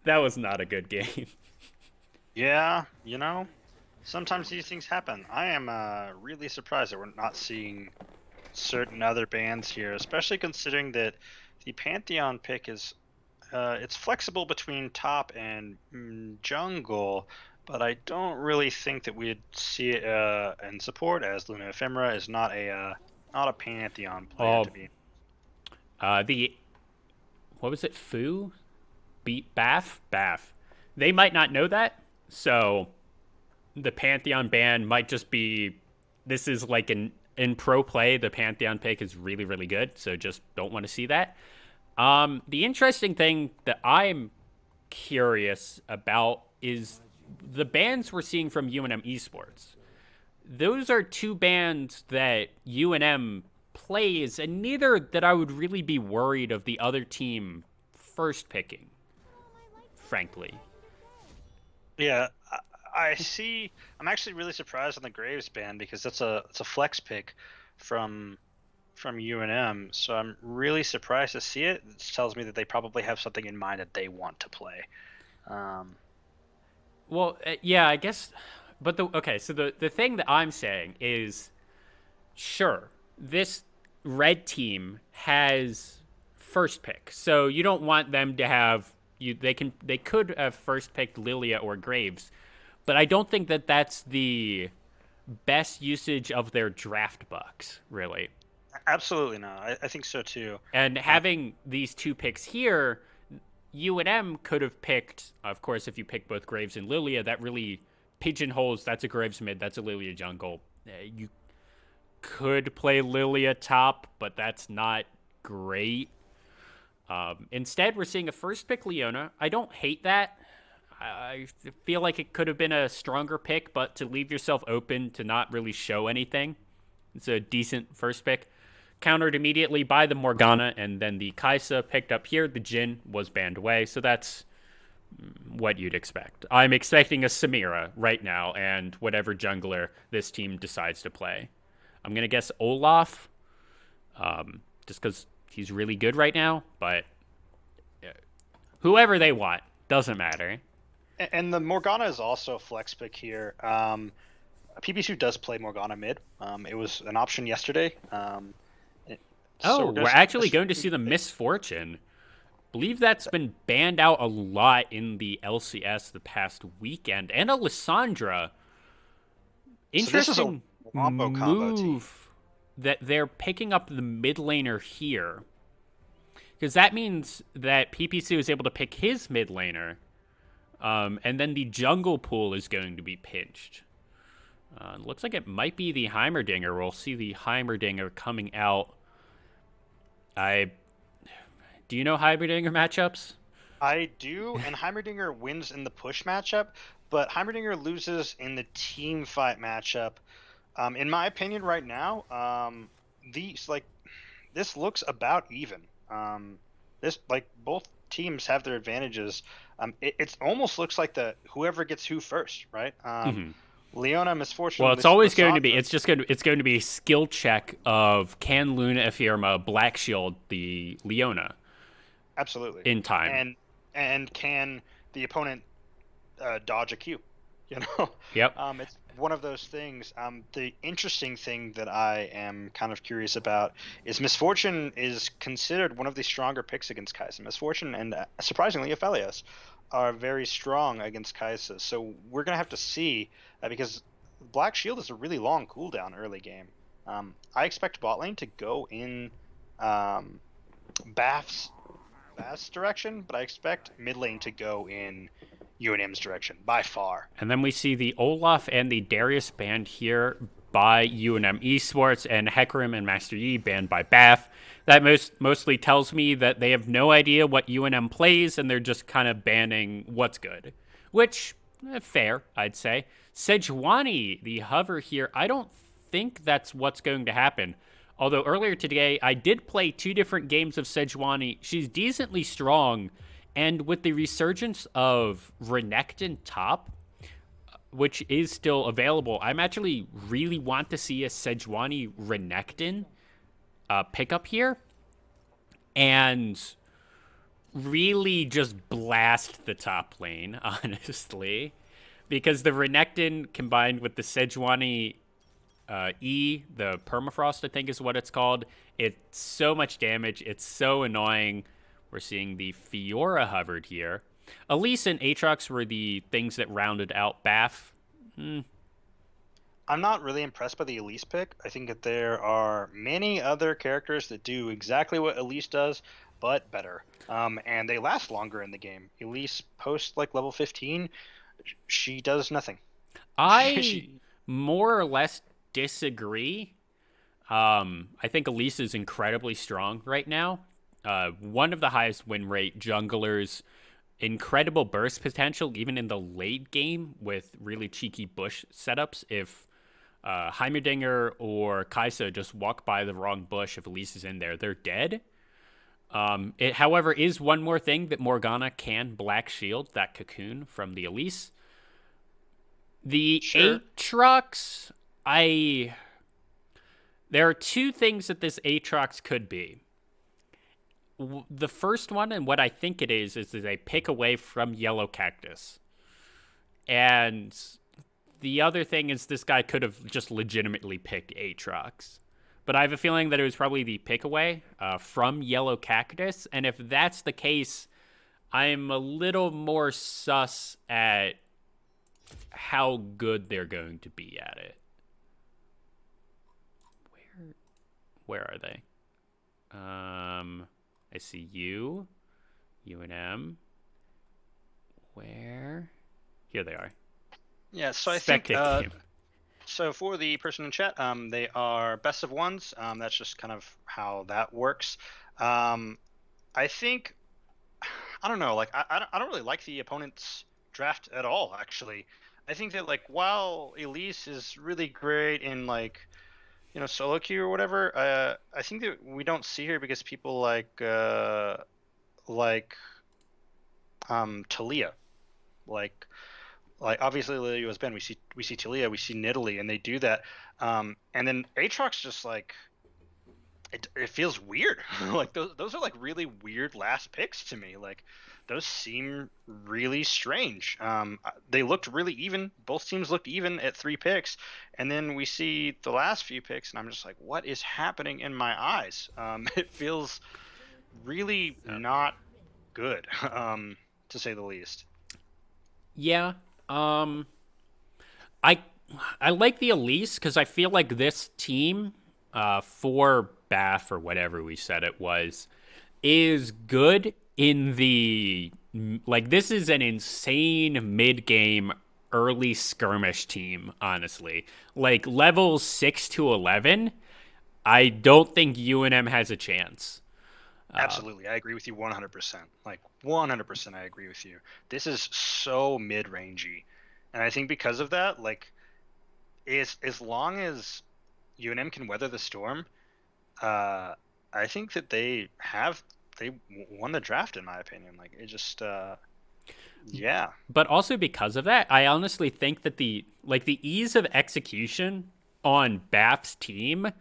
That was not a good game. Yeah, sometimes these things happen. I am really surprised that we're not seeing certain other bans here, especially considering that the Pantheon pick is it's flexible between top and jungle, but I don't really think that we'd see it in support, as Luna Ephemera is not a Pantheon player to be. What was it? Fu? Beat Bath? They might not know that, so the Pantheon ban might just be, this is like in pro play, the Pantheon pick is really, really good, so just don't want to see that. The interesting thing that I'm curious about is the bans we're seeing from UNM Esports. Those are 2 bans that UNM plays, and neither that I would really be worried of the other team first picking, frankly. Yeah, I see. I'm actually really surprised on the Graves ban because it's a flex pick from UNM. So I'm really surprised to see it. This tells me that they probably have something in mind that they want to play. Um, Well, yeah, I guess. But okay, so the thing that I'm saying is, sure, this red team has first pick, so you don't want them to have you. They could have first picked Lilia or Graves, but I don't think that that's the best usage of their draft bucks, really. Absolutely not. I think so too. And Uh, having these two picks here, UNM could have picked, of course, if you pick both Graves and Lilia, that really pigeonholes. That's a Graves mid, that's a Lilia jungle. You could play Lilia top, but that's not great. Instead, we're seeing a first pick Leona. I don't hate that. I feel like it could have been a stronger pick, but to leave yourself open to not really show anything, it's a decent first pick. Countered immediately by the Morgana, and then the Kaisa picked up here. The Jhin was banned away, so that's what you'd expect. I'm expecting a Samira right now, and whatever jungler this team decides to play. I'm going to guess Olaf, just because he's really good right now, but whoever they want, doesn't matter. and the Morgana is also a flex pick here. PBC does play Morgana mid. It was an option yesterday. So Oh, we're we're gonna actually going to see the Misfortune. Believe that's been banned out a lot in the LCS the past weekend. And Alessandra, So this is a interesting wombo combo team. move that they're picking up the mid laner here. Because that means that PPC was able to pick his mid laner. And then the jungle pool is going to be pinched. Looks like it might be the Heimerdinger. We'll see the Heimerdinger coming out. Do you know Heimerdinger matchups? I do, and Heimerdinger wins in the push matchup, but Heimerdinger loses in the team fight matchup. In my opinion, right now, these like this looks about even. This like both teams have their advantages. It almost looks like the whoever gets who first, right? Mm-hmm. Leona Misfortune. Well, it's always going to be. Lissandra. It's going to be skill check of can Luna Ephirma Black Shield the Leona Absolutely, in time. and can the opponent dodge a Q? You know, Yep. it's one of those things. The interesting thing that I am kind of curious about is Misfortune is considered one of the stronger picks against Kai'Sa. Misfortune and surprisingly Aphelios are very strong against Kai'Sa. So we're gonna have to see because Black Shield is a really long cooldown early game. I expect bot lane to go in Bath's direction, but I expect mid lane to go in UNM's direction by far. And then we see the Olaf and the Darius banned here by UNM Esports, and Hecarim and Master Yi banned by BAF. That mostly tells me that they have no idea what UNM plays, and they're just kind of banning what's good. Which, fair, I'd say. Sejuani, the hover here, I don't think that's what's going to happen. Although earlier today, I did play 2 different games of Sejuani. She's decently strong, and with the resurgence of Renekton top, which is still available, I'm actually really want to see a Sejuani Renekton pickup here and really just blast the top lane, honestly. Because the Renekton combined with the Sejuani E, the Permafrost, I think is what it's called, it's so much damage. It's so annoying. We're seeing the Fiora hovered here. Elise and Aatrox were the things that rounded out BAF. I'm not really impressed by the Elise pick. I think that there are many other characters that do exactly what Elise does, but better. And they last longer in the game. Elise post like level 15, she does nothing. I she, more or less disagree. I think Elise is incredibly strong right now. One of the highest win rate junglers, incredible burst potential, even in the late game with really cheeky bush setups. If Heimerdinger or Kaisa just walk by the wrong bush, if Elise is in there, they're dead. It, however, is one more thing that Morgana can Black Shield, that cocoon from the Elise. The Sure. Aatrox, I there are two things that this Aatrox could be. The first one, and what I think it is a pick away from Yellow Cactus. And the other thing is this guy could have just legitimately picked Aatrox. But I have a feeling that it was probably the pick away from Yellow Cactus. And if that's the case, I'm a little more sus at how good they're going to be at it. Where are they? I see you, UNM. Where? Here they are. Yeah, so I think Spectate game. so for the person in chat, they are best of ones. That's just kind of how that works. I think I don't know. Like I don't really like the opponent's draft at all. Actually, I think that like while Elise is really great in like solo queue or whatever, I think that we don't see her because people like Talia, like obviously Lilia was Ben. We see Talia, we see Nidalee, and they do that. And then Aatrox just like it feels weird. Like those are like really weird last picks to me. Like those seem really strange. They looked really even. Both teams looked even at 3 picks, and then we see the last few picks, and I'm just like, what is happening in my eyes? It feels really not good, to say the least. Yeah. I I like the Elise because I feel like this team, for Bath or whatever we said it was, is good in the like. This is an insane mid game early skirmish team. Honestly, like levels 6 to 11, I don't think UNM has a chance. Absolutely, I agree with you 100%. Like 100%, I agree with you. This is so mid-rangey, and I think because of that, like, as long as UNM can weather the storm, uh, I think that they won the draft in my opinion. Like it just, yeah, But also because of that, I honestly think that the ease of execution on Bath's team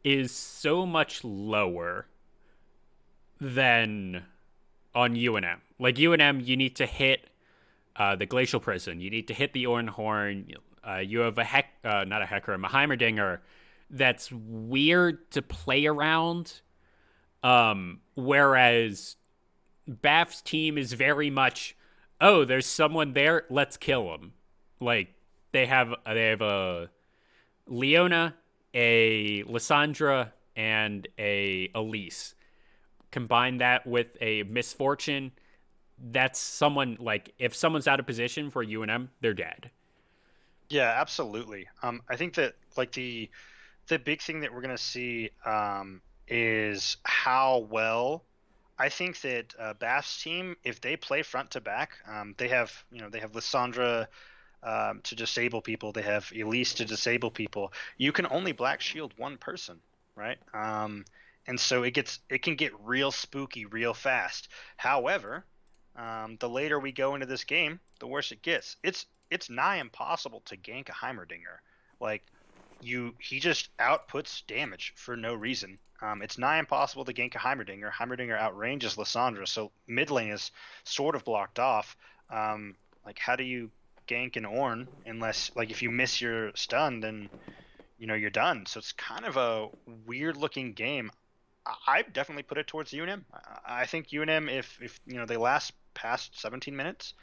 is so much lower than on UNM. Like UNM, you need to hit the Glacial Prison, you need to hit the Ornhorn. You have not a Hecker, a Heimerdinger that's weird to play around. Whereas Bath's team is very much, oh, there's someone there, let's kill him. Like they have a Leona, a Lissandra, and a Elise. Combine that with a Misfortune. That's someone like if someone's out of position for UNM, they're dead. yeah, absolutely. I think that like the big thing that we're gonna see is how well I think that Bath's team, if they play front to back, they have Lissandra to disable people, they have Elise to disable people. You can only black shield one person, right? And so it can get real spooky real fast. However, the later we go into this game, the worse it gets. It's nigh impossible to gank a Heimerdinger. Like he just outputs damage for no reason. It's nigh impossible to gank a Heimerdinger. Heimerdinger outranges Lissandra, so mid lane is sort of blocked off. Like how do you gank an Ornn unless like if you miss your stun, then you're done. So it's kind of a weird looking game. I definitely put it towards UNM. I think UNM, if they last past 17 minutes,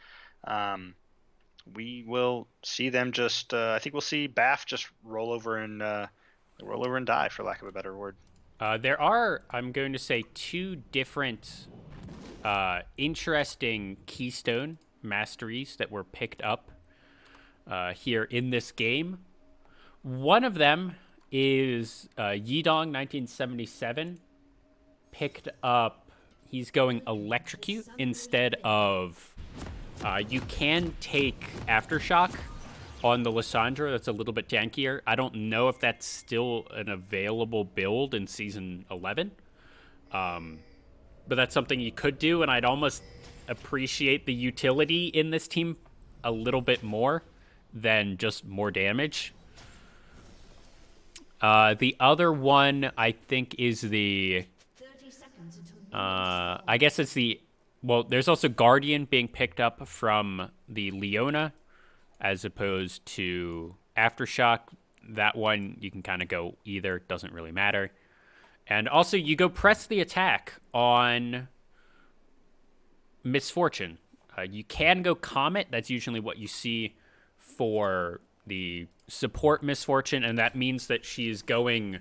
we will see them just. I think we'll see Bath just roll over and die, for lack of a better word. There are, I'm going to say, two different interesting keystone masteries that were picked up here in this game. One of them is Yidong 1977 picked up. He's going electrocute instead of. You can take aftershock on the Lissandra. That's a little bit tankier. I don't know if that's still an available build in season 11, but that's something you could do. And I'd almost appreciate the utility in this team a little bit more than just more damage. The other one, I think, is the... I guess it's the... Well, there's also Guardian being picked up from the Leona as opposed to Aftershock. That one, you can kind of go either. Doesn't really matter. And also, you go press the attack on Misfortune. You can go Comet. That's usually what you see for the support Misfortune, and that means that she's going...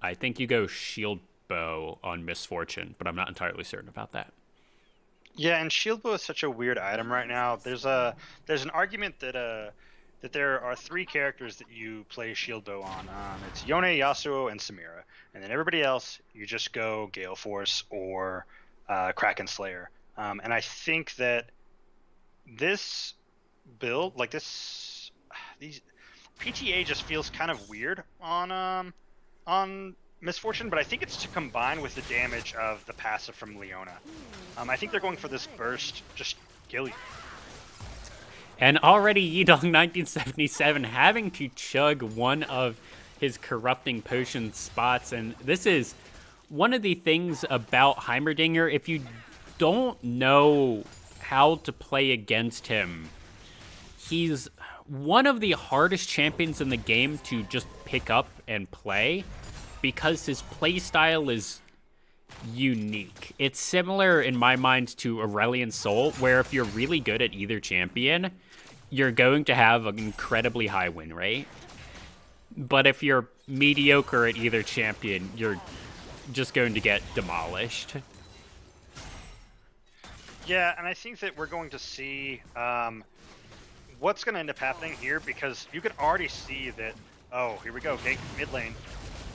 I think you go Shield Bow on Misfortune, but I'm not entirely certain about that. Yeah, and Shield Bow is such a weird item right now. There's an argument that there are 3 characters that you play Shield Bow on. It's Yone, Yasuo, and Samira, and then everybody else you just go Gale Force or Kraken Slayer. And I think that this build, like these PTA just feels kind of weird on Misfortune, but I think it's to combine with the damage of the passive from Leona. I think they're going for this burst, just kill you. And already Yidong 1977 having to chug one of his corrupting potion spots, and this is one of the things about Heimerdinger. If you don't know how to play against him, he's one of the hardest champions in the game to just pick up and play, because his playstyle is unique. It's similar in my mind to Aurelion Sol, where if you're really good at either champion, you're going to have an incredibly high win rate. But if you're mediocre at either champion, you're just going to get demolished. Yeah, and I think that we're going to see what's going to end up happening here, because you can already see that, oh, here we go, gank mid lane.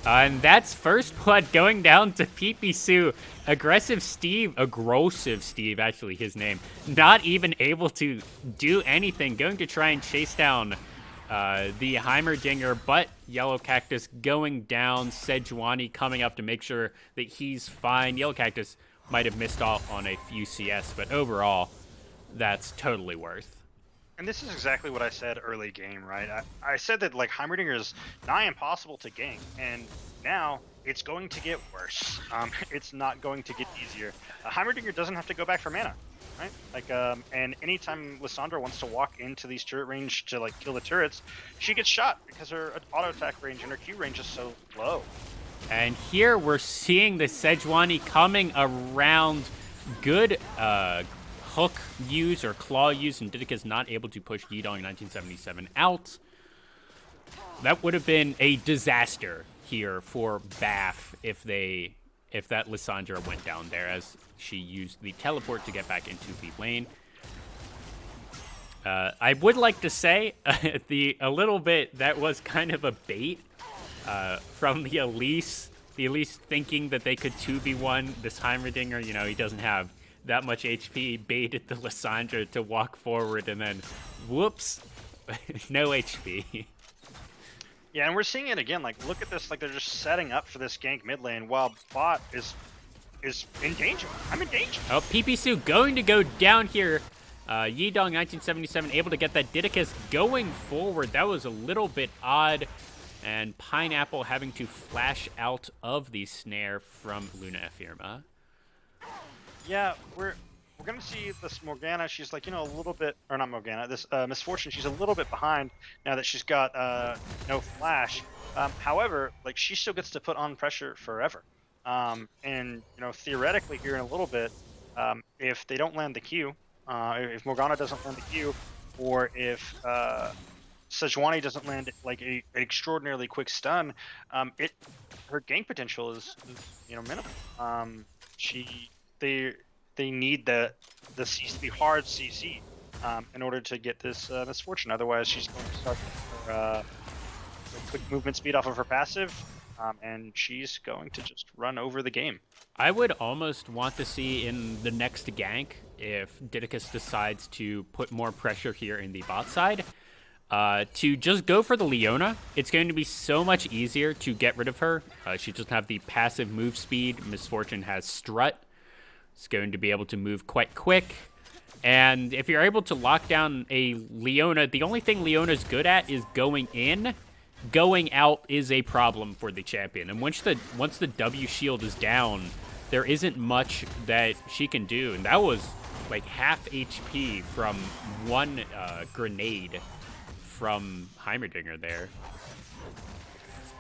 And that's first blood going down to Pipisu. Aggressive Steve, actually his name, not even able to do anything. Going to try and chase down the Heimerdinger, but Yellow Cactus going down. Sejuani coming up to make sure that he's fine. Yellow Cactus might have missed out on a few CS, but overall, that's totally worth. And this is exactly what I said early game, right? I said that like Heimerdinger is nigh impossible to gank, and now it's going to get worse. It's not going to get easier. Heimerdinger doesn't have to go back for mana, right? Like, and anytime Lissandra wants to walk into these turret range to like kill the turrets, she gets shot because her auto attack range and her Q range is so low. And here we're seeing the Sejuani coming around. Good hook use or claw use, and Didika's not able to push Yidong 1977 out. That would have been a disaster here for Bath if that Lissandra went down there, as she used the teleport to get back into the lane. I would like to say a little bit that was kind of a bait from the Elise. The Elise thinking that they could 2v1 this Heimerdinger. You know, he doesn't have that much HP, baited the Lissandra to walk forward, and then whoops, no HP. Yeah, and we're seeing it again. Like, look at this. Like, they're just setting up for this gank mid lane while bot is in danger. I'm in danger. Oh, Pipisu going to go down here. Yidong 1977 able to get that Didicus going forward. That was a little bit odd. And Pineapple having to flash out of the snare from Luna Ephirma. Yeah, we're gonna see this Morgana. She's like, you know, a little bit, or not Morgana. This Misfortune. She's a little bit behind now that she's got no flash. However, like she still gets to put on pressure forever. And you know, theoretically here in a little bit, if they don't land the Q, if Morgana doesn't land the Q, or if Sejuani doesn't land like an extraordinarily quick stun, her gank potential is you know minimal. They need the hard CC in order to get this Misfortune. Otherwise, she's going to start her quick movement speed off of her passive, and she's going to just run over the game. I would almost want to see in the next gank, if Didicus decides to put more pressure here in the bot side, to just go for the Leona. It's going to be so much easier to get rid of her. She doesn't have the passive move speed. Misfortune has Strut. It's going to be able to move quite quick. And if you're able to lock down a Leona, the only thing Leona's good at is going in. Going out is a problem for the champion. And once the W shield is down, there isn't much that she can do. And that was like half HP from one grenade from Heimerdinger there.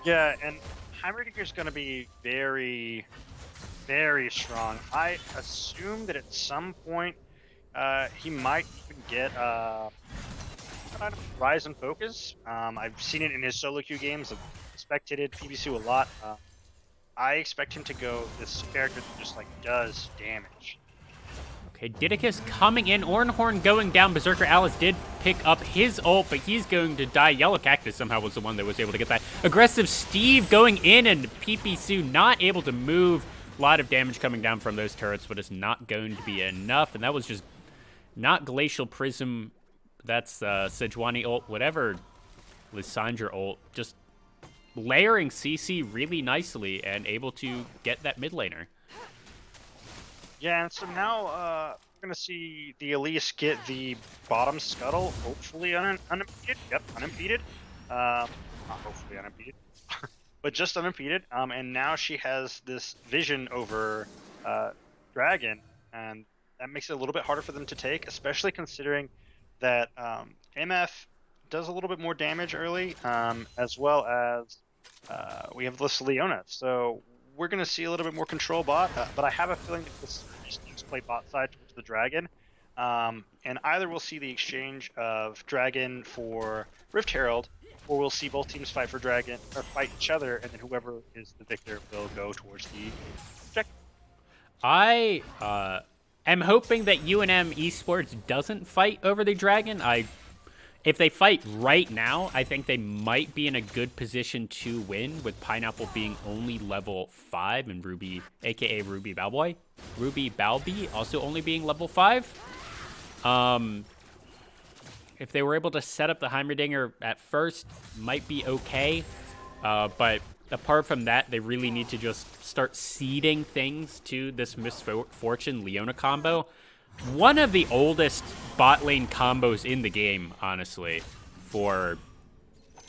Yeah, and Heimerdinger's going to be very, very strong. I assume that at some point he might even get Rise and Focus. I've seen it in his solo queue games. I've spectated PBC a lot. I expect him to go this character that just like does damage. Okay, Didicus coming in. Ornhorn going down. Berserker Alice did pick up his ult, but he's going to die. Yellow Cactus somehow was the one that was able to get that. Aggressive Steve going in, and PPSU not able to move. A lot of damage coming down from those turrets, but it's not going to be enough. And that was just not Glacial Prism. That's Sejuani ult, whatever Lissandra ult. Just layering CC really nicely and able to get that mid laner. Yeah, and so now we're going to see the Elise get the bottom scuttle, hopefully unimpeded. Yep, unimpeded. Not hopefully unimpeded, but just unimpeded. And now she has this vision over Dragon, and that makes it a little bit harder for them to take, especially considering that MF does a little bit more damage early, as well as we have this Leona. So we're going to see a little bit more control bot, but I have a feeling that these teams play bot side towards the Dragon. And either we'll see the exchange of Dragon for Rift Herald, or we'll see both teams fight for Dragon, or fight each other, and then whoever is the victor will go towards the objective. I am hoping that UNM Esports doesn't fight over the Dragon. If they fight right now, I think they might be in a good position to win, with Pineapple being only level 5 and Ruby, aka Ruby Balboy, Ruby Balby also only being level 5. If they were able to set up the Heimerdinger at first, might be okay. But apart from that, they really need to just start seeding things to this Miss Fortune Leona combo. One of the oldest bot lane combos in the game, honestly, for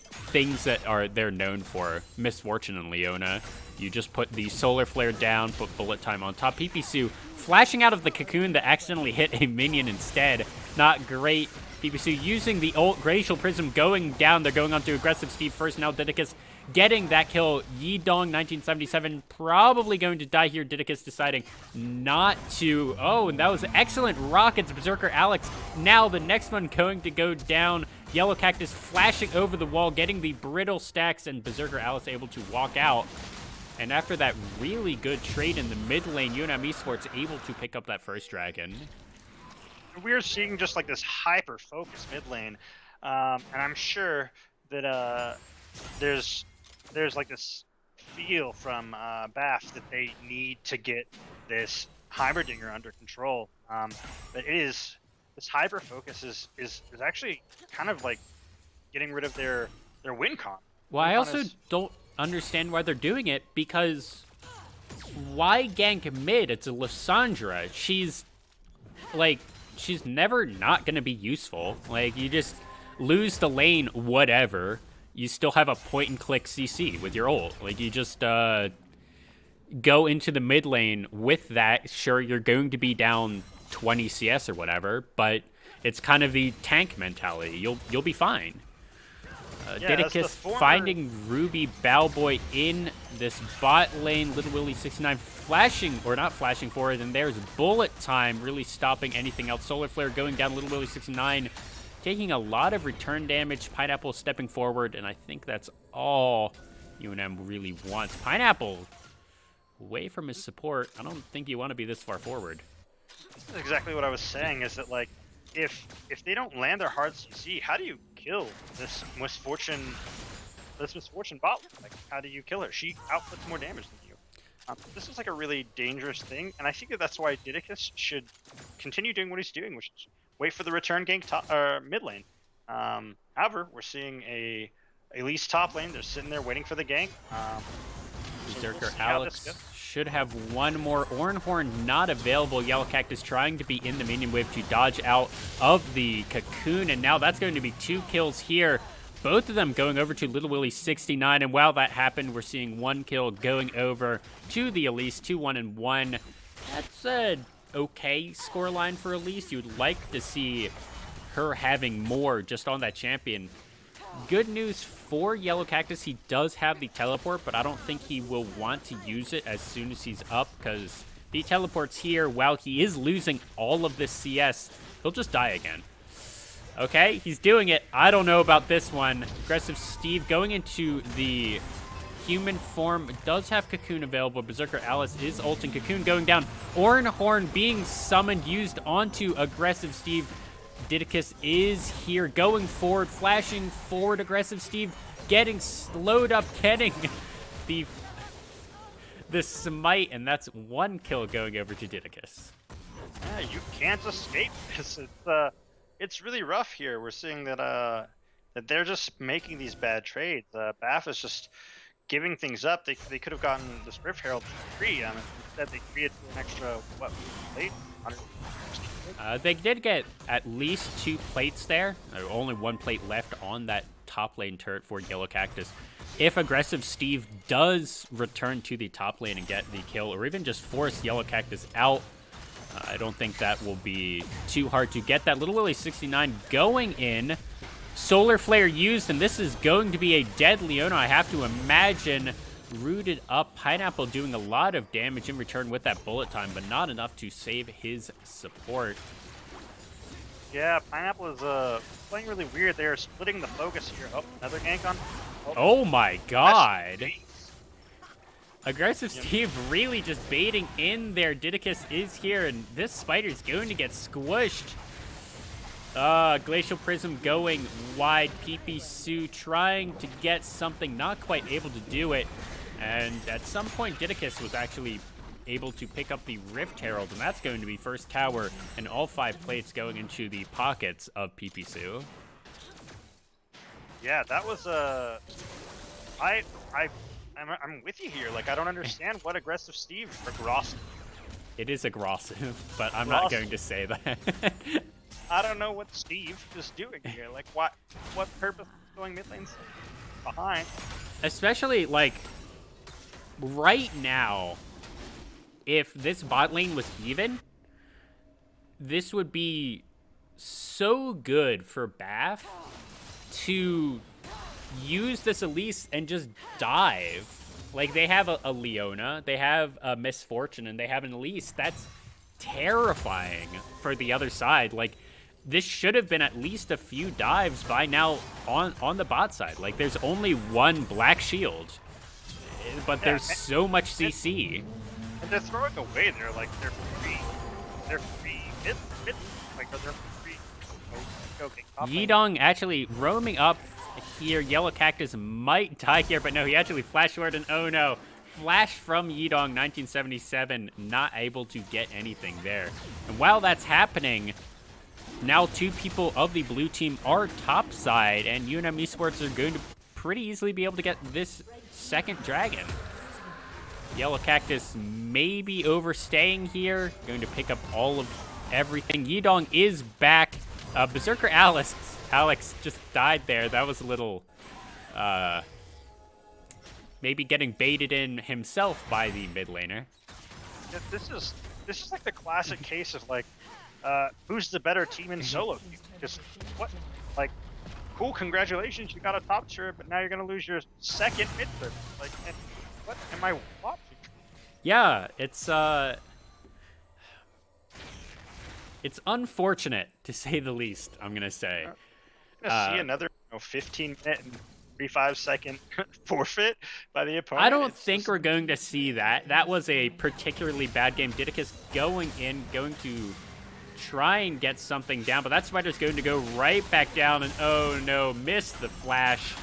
things that they're known for. Miss Fortune and Leona. You just put the Solar Flare down, put Bullet Time on top. PPSU flashing out of the cocoon that accidentally hit a minion instead. Not great. PPSU using the ult. Glacial Prism going down. They're going on to aggressive Steve first. Now Didicus getting that kill. Yidong 1977 probably going to die here. Didicus deciding not to. Oh, and that was excellent rockets. Berserker Alex. Now the next one going to go down. Yellow Cactus flashing over the wall, getting the brittle stacks, and Berserker Alice able to walk out. And after that really good trade in the mid lane, UNM Esports able to pick up that first Dragon. We're seeing just like this hyper-focused mid lane, and I'm sure that there's like this feel from BAF that they need to get this Heimerdinger under control. But this hyper-focus is actually kind of like getting rid of their win con. Well, I also don't understand why they're doing it, because why gank mid? It's a Lissandra. She's never not going to be useful. Like, you just lose the lane, whatever. You still have a point-and-click CC with your ult. Like, you just go into the mid lane with that. Sure, you're going to be down 20 CS or whatever, but it's kind of the tank mentality. You'll be fine. Didicus finding Ruby Balboy in this bot lane. Little Willie 69 flashing, or not flashing for it, and there's Bullet Time really stopping anything else. Solar Flare going down. Little Willie 69 taking a lot of return damage. Pineapple stepping forward, and I think that's all UNM really wants. Pineapple away from his support. I don't think you want to be this far forward. This is exactly what I was saying, is that like if they don't land their hard CC, how do you kill this Miss Fortune bot? Like, how do you kill her? She outputs more damage than you. This is like a really dangerous thing, and I think that's why Didicus should continue doing what he's doing, which is wait for the return gank mid lane. However, we're seeing a Elise top lane. They're sitting there waiting for the gank. Berserker we'll see how this Alex goes. should have one more. Ornhorn not available. Yellow Cactus trying to be in the minion wave to dodge out of the cocoon, and now that's going to be 2 kills here. Both of them going over to Little Willie 69, and while that happened, we're seeing 1 kill going over to the Elise, 2-1-1. That's an okay scoreline for Elise. You'd like to see her having more just on that champion. Good news for Yellow Cactus, he does have the teleport, but I don't think he will want to use it as soon as he's up, because if he teleports here while he is losing all of this CS, he'll just die again. Okay, he's doing it. I don't know about this one. Aggressive Steve going into the human form. Does have Cocoon available. Berserker Alice is ulting. Cocoon going down. Ornhorn being summoned, used onto Aggressive Steve. Didicus is here, going forward, flashing forward. Aggressive Steve getting slowed up, getting the smite, and that's 1 kill going over to Didicus. Yeah, you can't escape this. It's really rough here. We're seeing that that they're just making these bad trades. Bath is just giving things up. They could have gotten this Rift Herald for free. Instead they created an extra plate. They did get at least 2 plates there. Only 1 plate left on that top lane turret for Yellow Cactus. If Aggressive Steve does return to the top lane and get the kill, or even just force Yellow Cactus out, I don't think that will be too hard to get. That Little Willie 69 going in. Solar Flare used, and this is going to be a dead Leona, I have to imagine. Rooted up. Pineapple doing a lot of damage in return with that bullet time, but not enough to save his support. Yeah, Pineapple is playing really weird. They're splitting the focus here. Oh, another gank on. Oh my god. Aggressive Steve really just baiting in there. Didicus is here, and this spider's going to get squished. Glacial Prism going wide. PP Sue trying to get something, not quite able to do it. And at some point, Didicus was actually able to pick up the Rift Herald, and that's going to be first tower and all 5 plates going into the pockets of PP Sue. Yeah, that was I'm with you here. Like, I don't understand what Aggressive Steve aggressive. It is aggressive, but I'm not going to say that. I don't know what Steve is doing here. Like, what purpose is going mid lane behind? Especially, like, right now, if this bot lane was even, this would be so good for Bath to use this Elise and just dive. Like, they have a Leona, they have a Misfortune, and they have an Elise. That's terrifying for the other side. Like, this should have been at least a few dives by now on the bot side. Like, there's only 1 black shield, but there's so much CC. And they're throwing away there, like, they're free. They're free. Like, they're free. Yidong actually roaming up here. Yellow Cactus might die here, but no, he actually flash forward, and oh no. Flash from Yidong, 1977, not able to get anything there. And while that's happening, now 2 people of the blue team are topside, and UNM Esports are going to pretty easily be able to get this second dragon. Yellow Cactus maybe overstaying here, going to pick up all of everything. Yidong is back. Berserker Alex just died there. That was a little, maybe getting baited in himself by the mid laner. Yeah, this is like the classic case of, like, who's the better team in solo? Just what, like, cool, congratulations, you got a top tier, but now you're gonna lose your second mid tier. Like, and what am I watching? Yeah, it's unfortunate to say the least. I'm gonna say. I'm gonna see another 15-minute and 35-second forfeit by the opponent. I don't think we're going to see that. That was a particularly bad game. Didicus going to try and get something down, but that spider's going to go right back down, and oh no, missed the flash.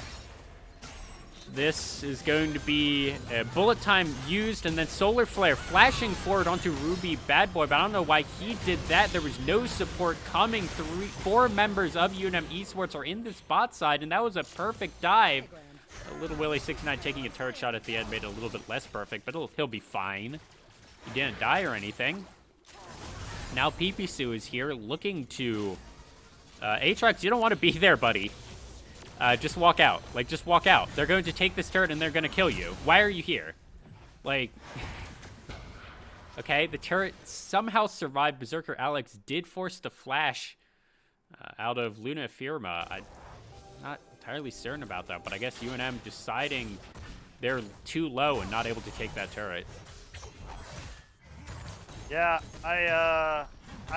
This is going to be a bullet time used, and then Solar Flare flashing forward onto Ruby Bad Boy, but I don't know why he did that. There was no support coming. 4 members of UNM Esports are in this bot side, and that was a perfect dive A little Willie 69 taking a turret shot at the end made it a little bit less perfect, but he'll be fine. He didn't die or anything. Now Pipisu is here looking to... Aatrox, you don't want to be there, buddy. Just walk out. Like, just walk out. They're going to take this turret and they're going to kill you. Why are you here? Like... Okay, the turret somehow survived. Berserker Alex did force the flash out of Luna Firma. I'm not entirely certain about that, but I guess UNM deciding they're too low and not able to take that turret. Yeah, I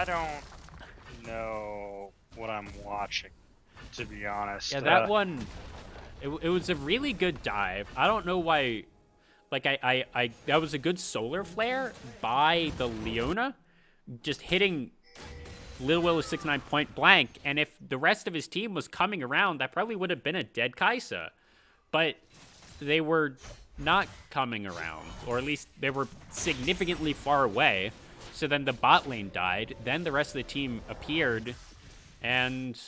don't know what I'm watching, to be honest. Yeah, that one, it was a really good dive. I don't know why... Like, that was a good solar flare by the Leona, just hitting Lil Willow 69 point blank, and if the rest of his team was coming around, that probably would have been a dead Kaisa. But they were not coming around, or at least they were significantly far away, so then the bot lane died, then the rest of the team appeared, and...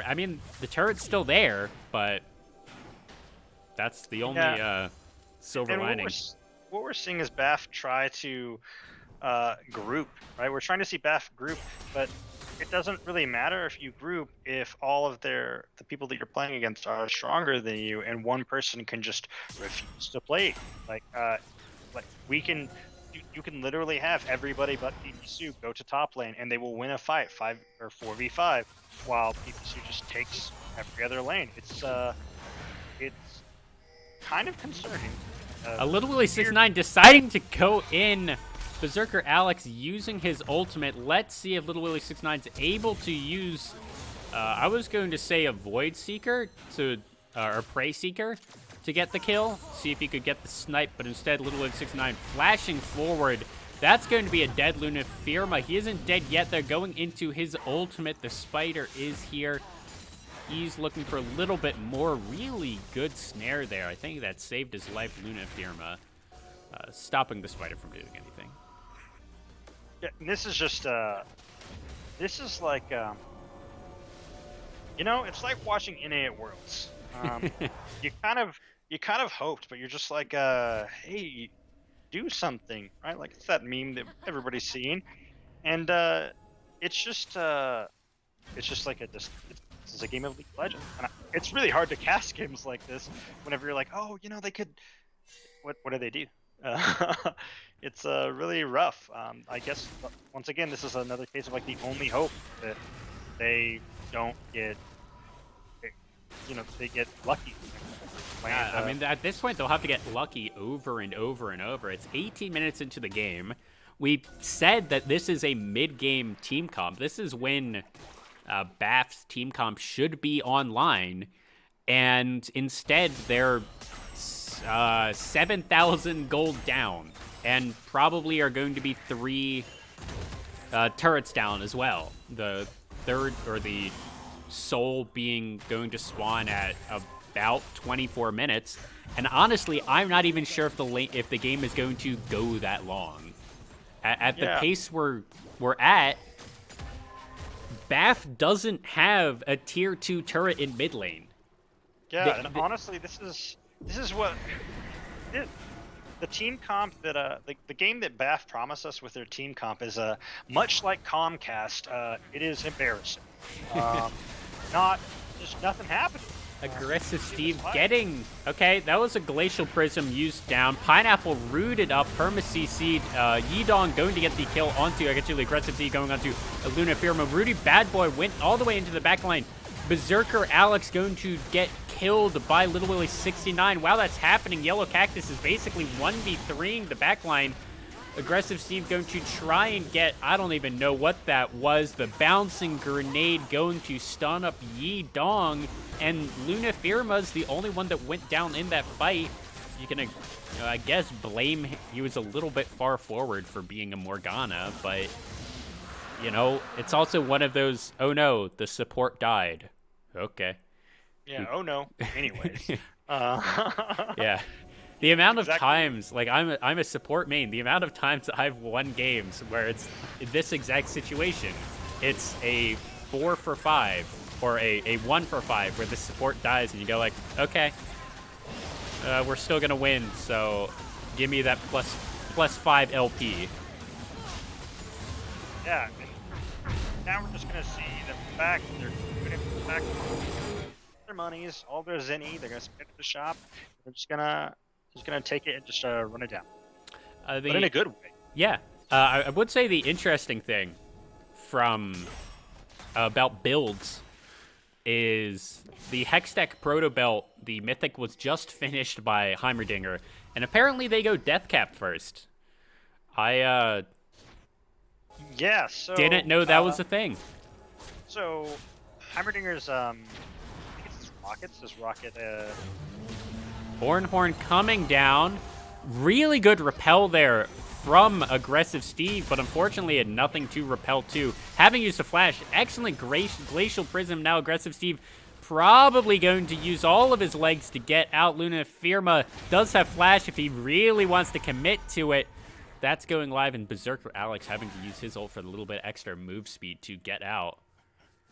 I mean, the turret's still there, but that's the only... silver lining. What we're seeing is BAF try to group, right? We're trying to see BAF group, but it doesn't really matter if you group if all of the people that you're playing against are stronger than you, and one person can just refuse to play. Like we can, you can literally have everybody but PPSU go to top lane, and they will win a fight 5 or 4v5, while PPSU just takes every other lane. It's kind of concerning. A little Willie 69 deciding to go in. Berserker Alex using his ultimate. Let's see if Little Willie 69 is able to use, I was going to say a Void Seeker to, or Prey Seeker to get the kill. See if he could get the snipe, but instead Little Willie 69 flashing forward. That's going to be a dead Luna Firma. He isn't dead yet. They're going into his ultimate. The spider is here. He's looking for a little bit more. Really good snare there. I think that saved his life, Luna Firma. Stopping the spider from doing anything. Yeah, and this is just, this is like, you know, it's like watching NA at Worlds. You kind of hoped, but you're just like, hey, do something, right? Like, it's that meme that everybody's seen. And, it's just like this is a game of League of Legends. And it's really hard to cast games like this whenever you're like, oh, you know, they could, what do they do? It's really rough. I guess, once again, this is another case of like the only hope that they don't get, you know, they get lucky. I mean, at this point, they'll have to get lucky over and over and over. It's 18 minutes into the game. We said that this is a mid-game team comp. This is when BAF's team comp should be online, and instead they're 7,000 gold down, and probably are going to be 3 turrets down as well. The third, or the soul going to spawn at about 24 minutes, and honestly, I'm not even sure if the game is going to go that long. At the pace we're at, BAF doesn't have a tier 2 turret in mid lane. Yeah, and honestly, this is what the team comp that the game that BAF promised us with their team comp is much like Comcast. It is embarrassing. Nothing happened. Aggressive Steve getting... Okay, that was a Glacial Prism used down. Pineapple rooted up. Perma CC'd. Yidong going to get the kill onto... Actually, Aggressive Steve going onto Luna Firma. Rudy Bad Boy went all the way into the backline. Berserker Alex going to get killed by Little Willie 69. While that's happening, Yellow Cactus is basically 1v3ing the backline. Aggressive Steve going to try and get, I don't even know what that was, the bouncing grenade going to stun up Yi Dong, and Luna Firma's the only one that went down in that fight. You can, I guess, blame he was a little bit far forward for being a Morgana, but, you know, it's also one of those, oh no, the support died. Okay. Yeah, oh no. Anyways. Yeah. The amount of times, like, I'm a support main, the amount of times I've won games where it's this exact situation. It's a 4 for 5 or a 1 for 5 where the support dies and you go like, okay, we're still gonna win, so give me that plus 5 LP. Yeah, and now we're just gonna see them back. They're gonna back their monies, all their zenny. They're gonna spend it at the shop. They're just gonna take it and just run it down. But in a good way. Yeah, I would say the interesting thing from about builds is the Hextech Proto Belt. The Mythic was just finished by Heimerdinger, and apparently they go Death Cap first. I Yeah, so didn't know that was a thing. So Heimerdinger's I think it's his rockets. His rocket. Horn coming down. Really good repel there from Aggressive Steve, but unfortunately had nothing to repel to. Having used a flash, excellent Glacial Prism. Now Aggressive Steve probably going to use all of his legs to get out. Luna Firma does have flash if he really wants to commit to it. That's going live, and Berserker Alex having to use his ult for a little bit extra move speed to get out.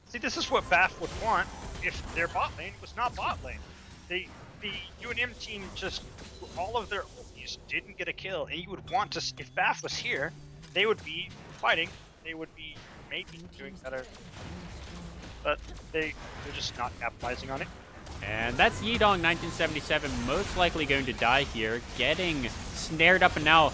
See, this is what BAF would want if their bot lane was not bot lane. The UNM team just, all of their ultis didn't get a kill, and you would want to, if BAF was here, they would be fighting, they would be maybe doing better, but they're just not capitalizing on it. And that's Yidong 1977 most likely going to die here, getting snared up, and now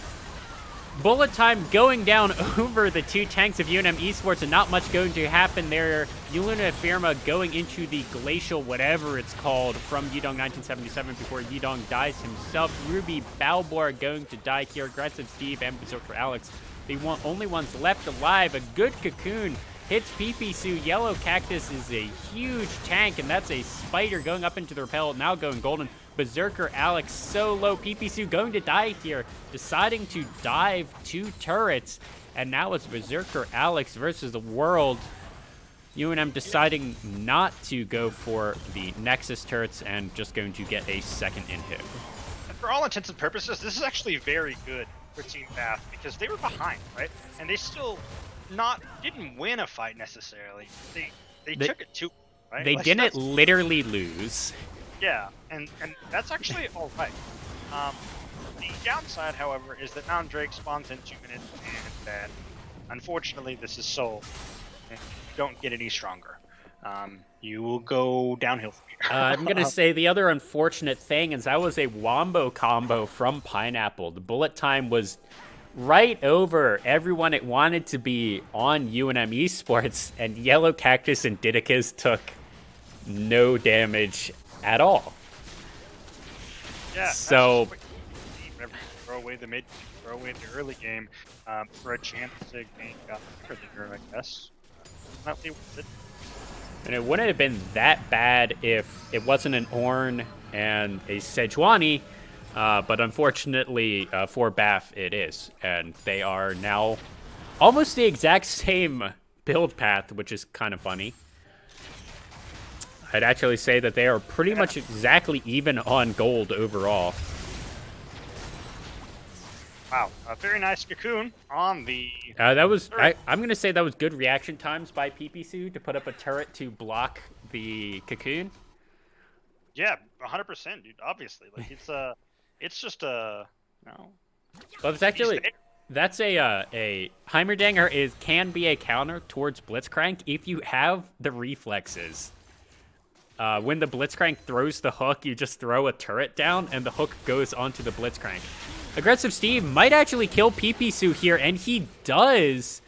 bullet time going down over the two tanks of UNM Esports, and not much going to happen there. Luna Firma going into the Glacial, whatever it's called, from Yidong 1977 before Yidong dies himself. Ruby Balboa going to die here. Aggressive Steve and Berserker Alex, the only ones left alive. A good Cocoon hits Pipisu. Yellow Cactus is a huge tank, and that's a spider going up into the repel, now going golden. Berserker Alex so low. Pipisu going to die here, deciding to dive 2 turrets, and now it's Berserker Alex versus the world. UNM deciding not to go for the Nexus turrets and just going to get a second inhib. And for all intents and purposes, this is actually very good for Team BAF because they were behind, right? And they still didn't win a fight necessarily. They took it too, right? They didn't literally lose. Yeah, and that's actually all right. The downside, however, is that Mountain Drake spawns in 2 minutes, and that unfortunately this is Soul. And you don't get any stronger. You will go downhill from here. I'm gonna say the other unfortunate thing is that was a wombo combo from Pineapple. The bullet time was right over everyone it wanted to be on UNM Esports, and Yellow Cactus and Didicus took no damage at all. Yeah. So throw away the mid, throw away the early game for a chance to gain earlier, I guess. Not worth it. And it wouldn't have been that bad if it wasn't an Ornn and a Sejuani, but unfortunately for BAF it is, and they are now almost the exact same build path, which is kind of funny. I'd actually say that they are pretty much exactly even on gold overall. Wow, a very nice Cocoon on the... that was... I'm going to say that was good reaction times by Pipisu to put up a turret to block the Cocoon. Yeah, 100%, dude, obviously. Like, it's just a... No. Well, it's actually... That's a Heimerdinger can be a counter towards Blitzcrank if you have the reflexes. When the Blitzcrank throws the hook, you just throw a turret down, and the hook goes onto the Blitzcrank. Aggressive Steve might actually kill Pipisu here, and he does.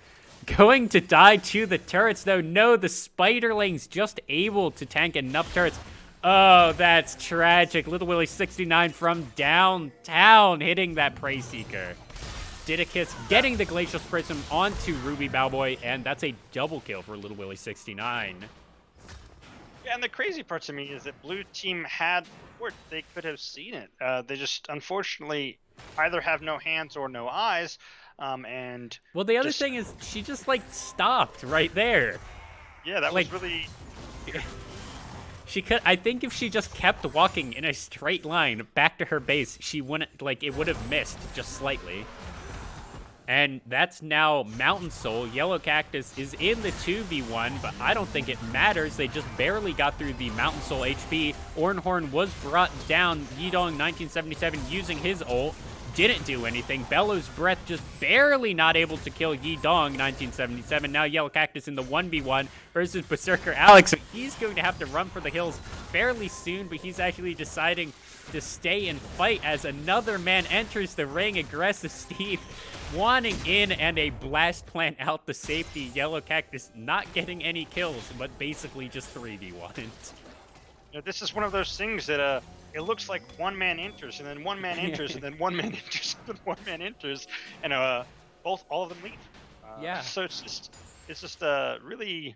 Going to die to the turrets, though. No, the Spiderling's just able to tank enough turrets. Oh, that's tragic. Little Willie 69 from downtown hitting that Prey Seeker. Didicus getting the Glacial Prism onto Ruby Balboy, and that's a double kill for Little Willie 69. Yeah, and the crazy part to me is that blue team had support. They could have seen it. They just unfortunately either have no hands or no eyes. And well, the other thing is she just like stopped right there. Yeah, that was really. She could. I think if she just kept walking in a straight line back to her base, she wouldn't it would have missed just slightly. And that's now Mountain Soul. Yellow Cactus is in the 2v1, but I don't think it matters. They just barely got through the Mountain Soul HP. Ornhorn was brought down. Yidong 1977 using his ult. Didn't do anything. Bellow's Breath just barely not able to kill Yidong 1977. Now Yellow Cactus in the 1v1 versus Berserker Alex. He's going to have to run for the hills fairly soon, but he's actually deciding to stay and fight as another man enters the ring. Aggressive Steve wanting in, and a blast plant out the safety. Yellow Cactus not getting any kills, but basically just 3v1. This is one of those things that it looks like one man enters, and then one man enters, and then one man enters, and then one man enters, and all of them leave. Yeah. So it's just really,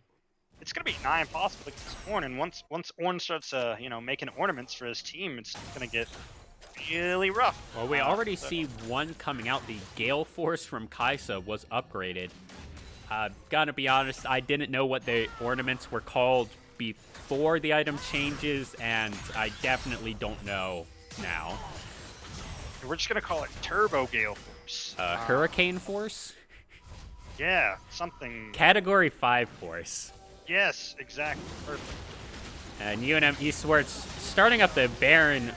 it's gonna be nigh impossible to get this Ornn, and once Ornn starts making ornaments for his team, it's gonna get really rough. Well, we already see one coming out. The Gale Force from Kaisa was upgraded. Gotta be honest, I didn't know what the ornaments were called before the item changes, and I definitely don't know now. We're just gonna call it Turbo Gale Force. Hurricane Force? Yeah, something. Category 5 Force. Yes, exactly. Perfect. And UNM Esports starting up the Baron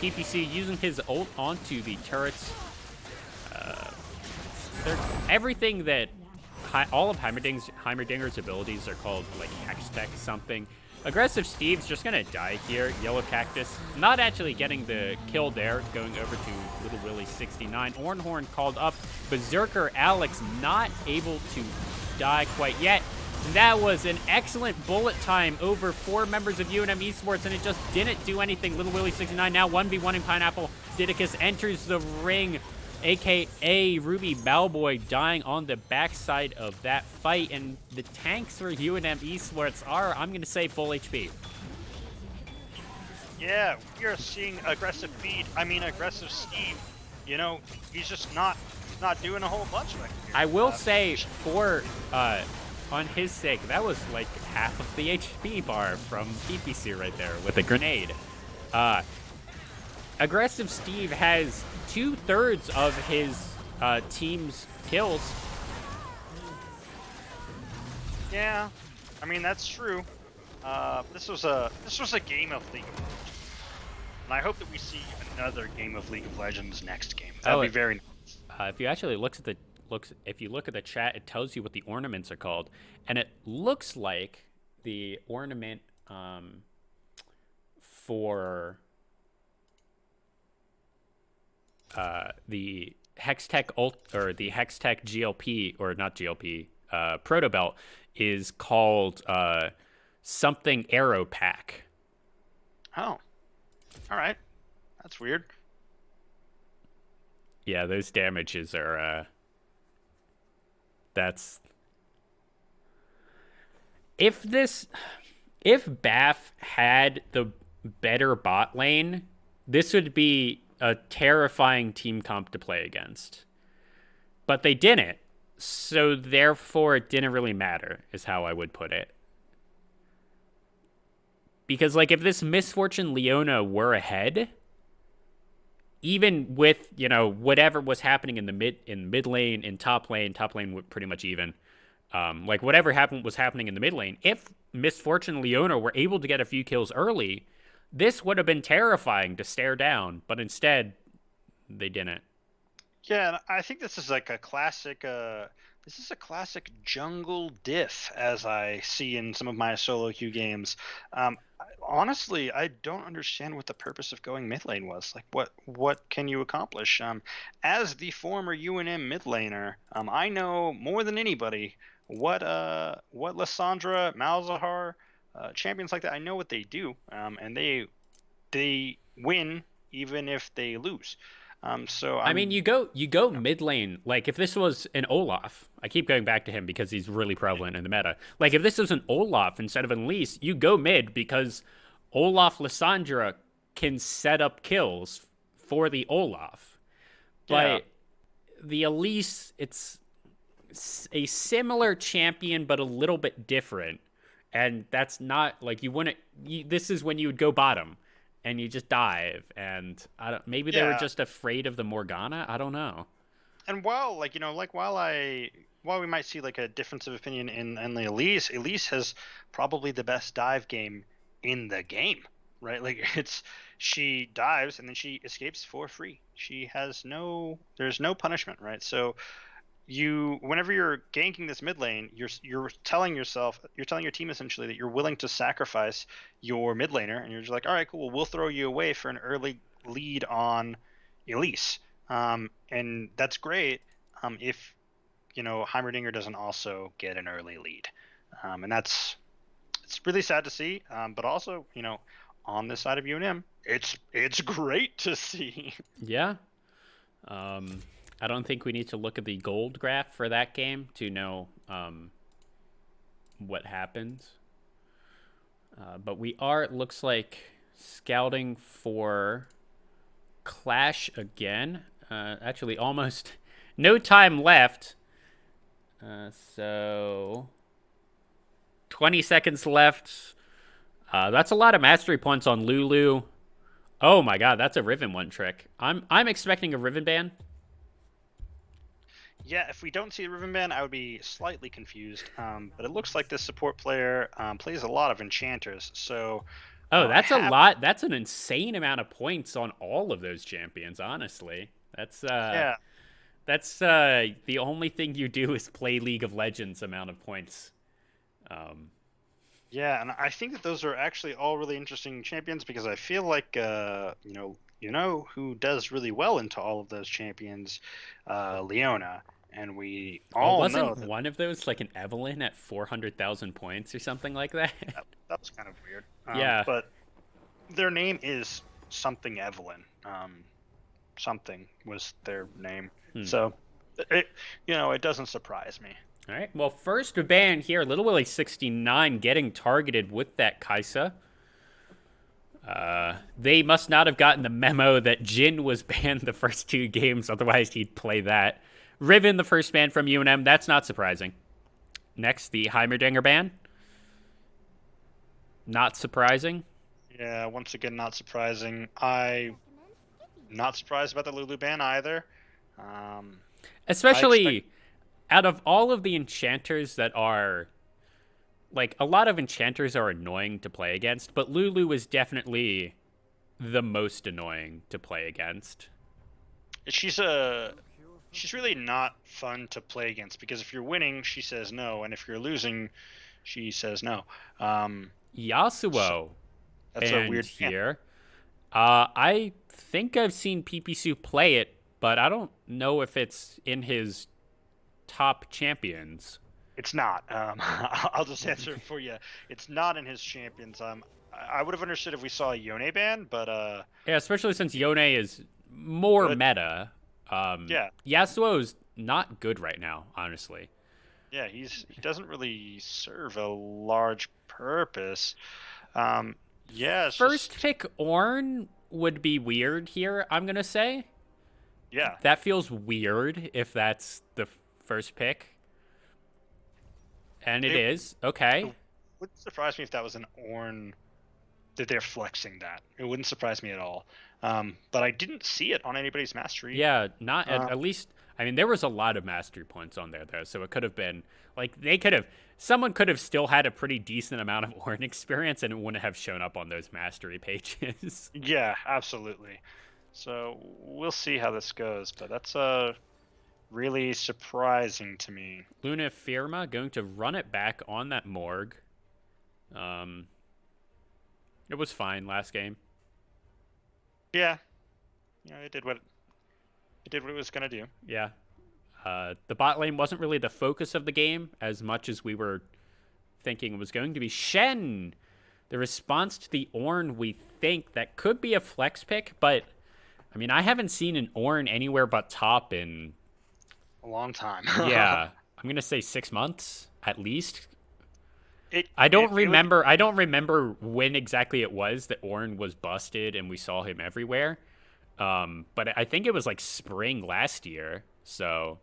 PPC using his ult onto the turrets. Everything that all of Heimerdinger's abilities are called like Hextech something. Aggressive Steve's just gonna die here. Yellow Cactus not actually getting the kill there, going over to Little Willie 69. Ornhorn called up. Berserker Alex not able to die quite yet. That was an excellent bullet time over 4 members of UNM Esports, and it just didn't do anything. Little Willie 69 now 1v1 in Pineapple. Didicus enters the ring, aka Ruby Bowboy dying on the backside of that fight, and the tanks for UNM Esports are, I'm going to say, full HP. Yeah, we are seeing aggressive Steve. He's just not doing a whole bunch right here. I will say, for on his sake, that was like half of the HP bar from PPC right there with a grenade. Aggressive Steve has 2/3 of his team's kills. Yeah, I mean that's true. This was a game of League of Legends, and I hope that we see another game of League of Legends next game. That'll be very nice. If you actually look at the chat, it tells you what the ornaments are called, and it looks like the ornament for the Hextech or the Hextech GLP, or not GLP, Proto Belt is called something Arrow Pack. Oh, all right, that's weird. Yeah, those damages are that's if BAF had the better bot lane, this would be a terrifying team comp to play against. But they didn't, so therefore it didn't really matter, is how I would put it. Because like if this Misfortune Leona were ahead, even with, whatever was happening in mid lane, in top lane would pretty much even. Like whatever was happening in the mid lane, if Misfortune Leona were able to get a few kills early, this would have been terrifying to stare down, but instead they didn't. Yeah, and I think this is like a classic jungle diff, as I see in some of my solo queue games. Honestly, I don't understand what the purpose of going mid lane was. Like, what can you accomplish? As the former UNM mid laner, I know more than anybody what Lissandra, Malzahar, champions like that. I know what they do, and they win even if they lose. So I mean, you go mid lane. Like if this was an Olaf, I keep going back to him because he's really prevalent in the meta. Like if this was an Olaf instead of an Elise, you go mid because Olaf Lissandra can set up kills for the Olaf. But the Elise, it's a similar champion but a little bit different, and that's not like this is when you would go bottom. And you just dive, and maybe they were just afraid of the Morgana. I don't know. And while like while we might see like a difference of opinion in the Elise has probably the best dive game in the game, right? Like it's she dives and then she escapes for free. She has there's no punishment, right? So you whenever you're ganking this mid lane, you're telling yourself, you're telling your team essentially that you're willing to sacrifice your mid laner, and you're just like, all right, cool, we'll throw you away for an early lead on Elise, and that's great, if Heimerdinger doesn't also get an early lead, and it's really sad to see, but also on this side of UNM, it's great to see. Yeah. I don't think we need to look at the gold graph for that game to know what happens. But we are, it looks like, scouting for Clash again. Actually, almost no time left. So 20 seconds left. That's a lot of mastery points on Lulu. Oh my god, that's a Riven one trick. I'm expecting a Riven ban. Yeah, if we don't see a Riven ban, I would be slightly confused. But it looks like this support player plays a lot of enchanters, so Oh, I that's a have lot. That's an insane amount of points on all of those champions, honestly. yeah, That's the only thing you do is play League of Legends amount of points. Um, yeah, and I think that those are actually all really interesting champions because I feel like who does really well into all of those champions, Leona, and we oh, all know wasn't that one of those like an Evelyn at 400,000 points or something like that? that was kind of weird. Yeah. But their name is something Evelyn. Something was their name. Hmm. So it doesn't surprise me. All right. Well, first ban here, Little Willie 69 getting targeted with that Kaisa. They must not have gotten the memo that Jin was banned the first two games, otherwise he'd play that. Riven, the first ban from UNM, that's not surprising. Next, the Heimerdinger ban. Not surprising. Yeah, once again, not surprising. I not surprised about the Lulu ban either. I expect. Especially out of all of the enchanters that are like a lot of enchanters are annoying to play against, but Lulu is definitely the most annoying to play against. She's really not fun to play against because if you're winning, she says no, and if you're losing, she says no. So Yasuo that's a banned weird. Yeah, here. I think I've seen PPSU play it, but I don't know if it's in his top champions. it's not. I'll just answer it for you. It's not in his champions. I would have understood if we saw a Yone ban, but Yeah, especially since Yone is more good. meta. Yeah, Yasuo is not good right now, honestly. yeah, he doesn't really serve a large purpose. Yeah, it's First just pick Ornn would be weird here, I'm going to say. yeah. That feels weird if that's the first pick. And it It, is. Okay. it wouldn't surprise me if that was an Ornn that they're flexing that. It wouldn't surprise me at all. But I didn't see it on anybody's mastery. Yeah, not Uh, at least. I mean, there was a lot of mastery points on there, though. So it could have been like they could have. Someone could have still had a pretty decent amount of Ornn experience and it wouldn't have shown up on those mastery pages. yeah, absolutely. So we'll see how this goes, but that's really surprising to me. Luna Firma going to run it back on that Morgue. Um, it was fine last game. Yeah, it did what it was gonna do. Yeah. The bot lane wasn't really the focus of the game as much as we were thinking it was going to be. Shen, the response to the Ornn, we think that could be a flex pick, but I mean, I haven't seen an Ornn anywhere but top in, A long time. yeah, I'm going to say 6 months at least. it I don't it really remember. I don't remember when exactly it was that Ornn was busted and we saw him everywhere. But I think it was like spring last year. So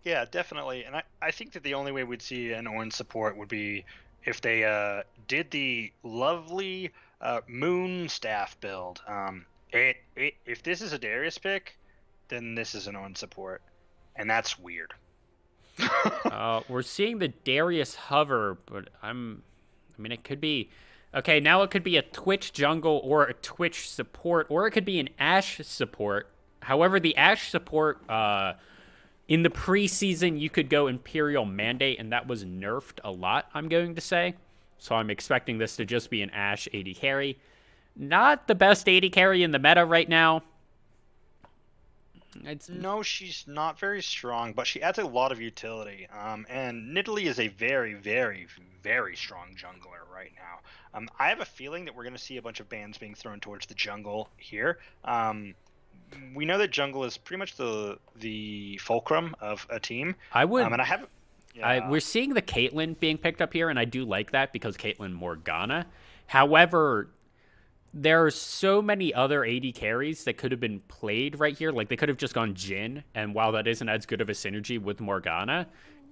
Yeah, definitely. And I think that the only way we'd see an Ornn support would be if they did the lovely Moon Staff build. If this is a Darius pick, then this is an on support, and that's weird. We're seeing the Darius hover, but I mean, it could be. Okay, now it could be a Twitch jungle or a Twitch support, or it could be an Ashe support. However, the Ashe support, in the preseason, you could go Imperial Mandate, and that was nerfed a lot, I'm going to say. So I'm expecting this to just be an Ashe AD carry. Not the best AD carry in the meta right now. No, she's not very strong, but she adds a lot of utility. And Nidalee is a very, very, very strong jungler right now. I have a feeling that we're going to see a bunch of bans being thrown towards the jungle here. We know that jungle is pretty much the fulcrum of a team. I would. And I have. Yeah. We're seeing the Caitlyn being picked up here, and I do like that because Caitlyn Morgana. However, there are so many other AD carries that could have been played right here. Like, they could have just gone Jhin, and while that isn't as good of a synergy with Morgana,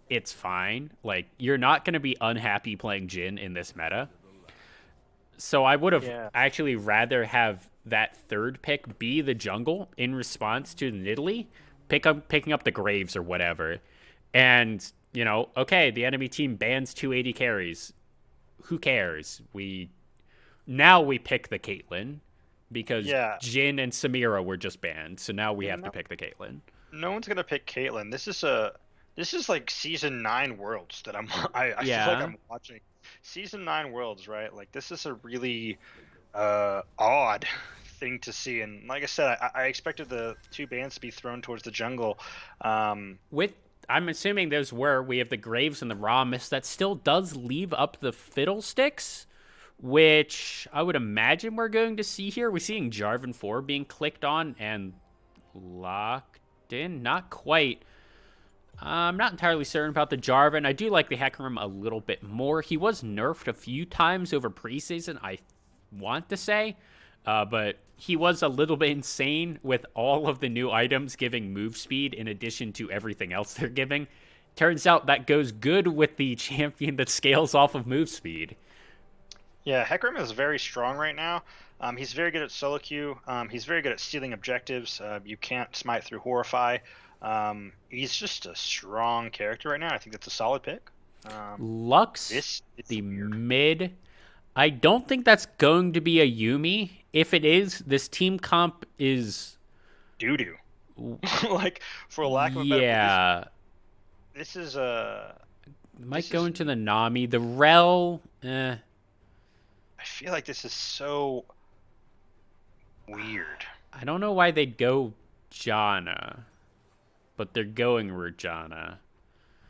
it's fine. Like, you're not going to be unhappy playing Jhin in this meta. So I would have actually rather have that third pick be the jungle in response to Nidalee, picking up the Graves or whatever. And, you know, okay, the enemy team bans 2 AD carries. Who cares? Now we pick the Caitlyn because Jhin and Samira were just banned, so now we have to pick the Caitlyn. No one's gonna pick Caitlyn. This is like season 9 Worlds that I feel like I'm watching. Season 9 Worlds, right? Like, this is a really odd thing to see, and like I said, I expected the 2 bans to be thrown towards the jungle. I'm assuming those were we have the Graves and the Ramus. That still does leave up the Fiddlesticks, which I would imagine we're going to see here. We're seeing Jarvan 4 being clicked on and locked in. Not quite. I'm not entirely certain about the Jarvan. I do like the Hecarim a little bit more. He was nerfed a few times over preseason, I want to say. But he was a little bit insane with all of the new items giving move speed in addition to everything else they're giving. Turns out that goes good with the champion that scales off of move speed. Yeah, Hecarim is very strong right now. He's very good at solo queue. He's very good at stealing objectives. You can't smite through Horrify. He's just a strong character right now. I think that's a solid pick. Lux, the mid. I don't think that's going to be a Yuumi. If it is, this team comp is doo-doo. Like, for lack of a better word. This is a... Might go into the Nami. The Rel, I feel like this is so weird. I don't know why they'd go Janna, but they're going Rajana.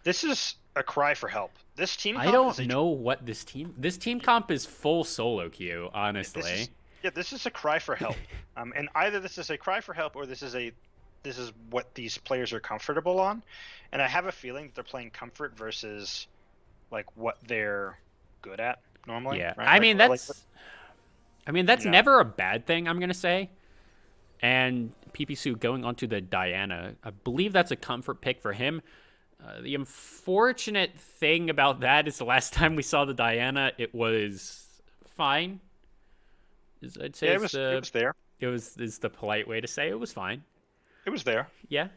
This is a cry for help. This team comp I don't know what this team comp is full solo queue, honestly. This is a cry for help. And either this is a cry for help or this is what these players are comfortable on. And I have a feeling that they're playing comfort versus like what they're good at normally. Yeah. Right? I mean that's never a bad thing, I'm going to say. And Pipisu going onto the Diana, I believe that's a comfort pick for him. The unfortunate thing about that is the last time we saw the Diana, it was fine. I'd say it was there. Is the polite way to say it was fine. It was there. Yeah.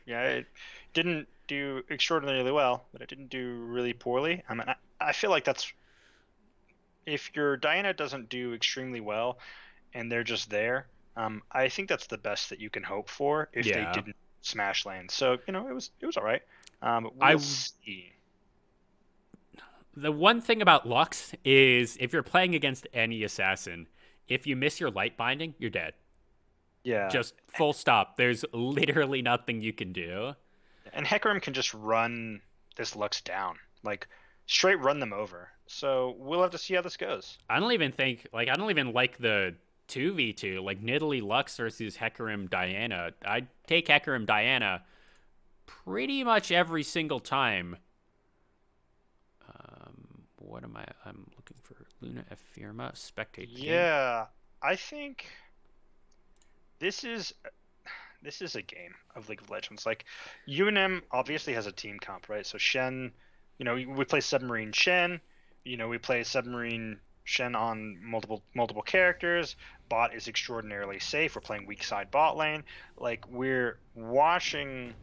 It didn't do extraordinarily well, but it didn't do really poorly. I mean, I feel like that's if your Diana doesn't do extremely well, and they're just there. I think that's the best that you can hope for if they didn't smash lanes. So it was all right. We'll see. The one thing about Lux is if you're playing against any assassin, if you miss your light binding, you're dead. Yeah. Just full stop. There's literally nothing you can do. And Hecarim can just run this Lux down. Like, straight run them over. So we'll have to see how this goes. I don't even like the 2v2, like Nidalee Lux versus Hecarim Diana. I'd take Hecarim Diana pretty much every single time. I'm looking for Luna Ephirma, spectate. Yeah, I think this is a game of League of Legends. Like, UNM obviously has a team comp, right? So Shen, we play Submarine Shen, we play Submarine Shen on multiple characters. Bot is extraordinarily safe. We're playing weak side bot lane. Like we're watching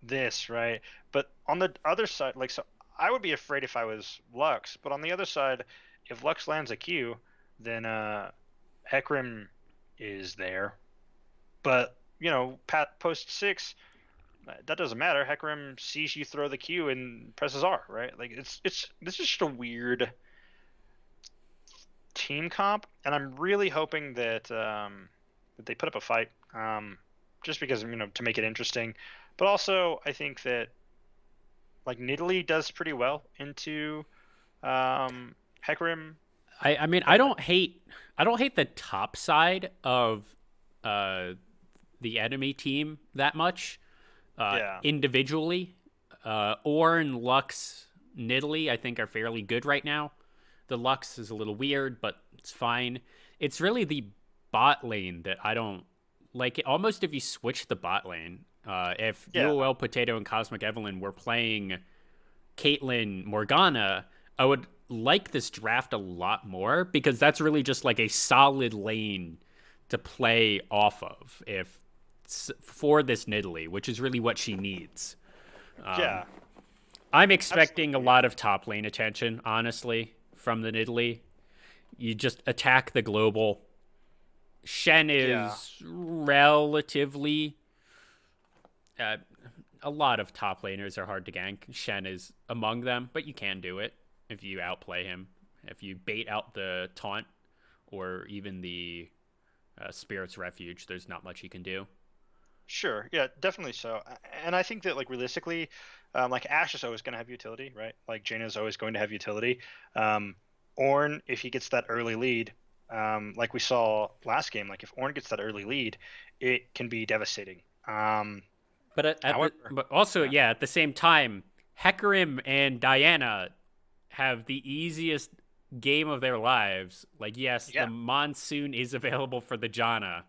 this, right? But on the other side, like so I would be afraid if I was Lux, but on the other side, if Lux lands a Q, then Hecarim is there. But Pat post 6, that doesn't matter. Hecarim sees you throw the Q and presses R, right? Like it's this is just a weird team comp, and I'm really hoping that they put up a fight, just because to make it interesting. But also, I think that like Nidalee does pretty well into Hecarim. I mean, I don't hate the top side of the enemy team that much Yeah, individually. Ornn, Lux, Nidalee, I think are fairly good right now. The Lux is a little weird, but it's fine. It's really the bot lane that I don't like. Almost if you switch the bot lane, if yeah, UOL Potato and Cosmic Evelyn were playing Caitlyn Morgana, I would like this draft a lot more because that's really just like a solid lane to play off of if for this Nidalee, which is really what she needs. yeah. I'm expecting Absolutely. a lot of top lane attention, honestly, from the Nidalee. You just attack the global. Shen Yeah, is relatively. Uh, a lot of top laners are hard to gank. Shen is among them, but you can do it if you outplay him. If you bait out the taunt or even the Spirit's Refuge, there's not much you can do. sure. Yeah, definitely so. And I think that like realistically, like Ashe is always going to have utility, right? Like Jaina is always going to have utility. Um, Ornn, if he gets that early lead, like we saw last game, like if Ornn gets that early lead, it can be devastating. However, But also, yeah, yeah, at the same time, Hecarim and Diana have the easiest game of their lives. Like, yes, the yeah, monsoon is available for the Janna.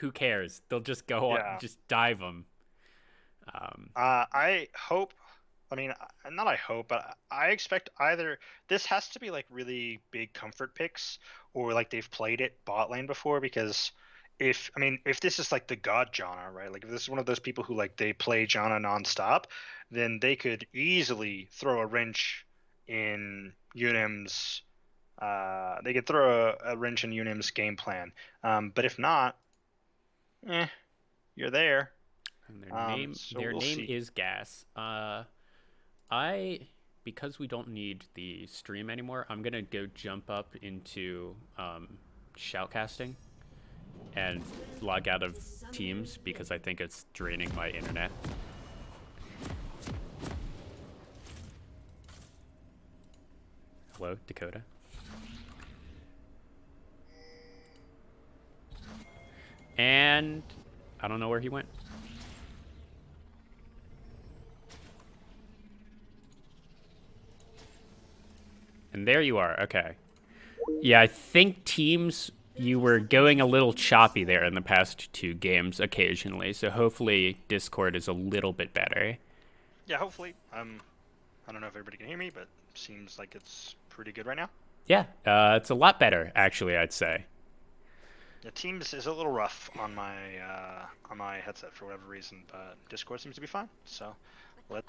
Who cares? They'll just go, yeah. just dive them. Um, I hope. I mean, not I hope, but I expect either this has to be like really big comfort picks, or like they've played it bot lane before. Because if this is like the god Janna, right? Like if this is one of those people who like they play Janna nonstop, then they could easily throw a wrench in UNM's. They could throw a wrench in UNM's game plan. But if not, you're there. and So their we'll name see. is Gas. I because we don't need the stream anymore, I'm gonna go jump up into shoutcasting and log out of Teams because I think it's draining my internet. Hello, Dakota. And I don't know where he went. And there you are. Okay. Yeah, I think Teams, you were going a little choppy there in the past two games occasionally. So hopefully Discord is a little bit better. Yeah, hopefully. I don't know if everybody can hear me, but seems like it's pretty good right now. Yeah, it's a lot better, actually, I'd say. The Teams is a little rough on my headset for whatever reason, but Discord seems to be fine. So let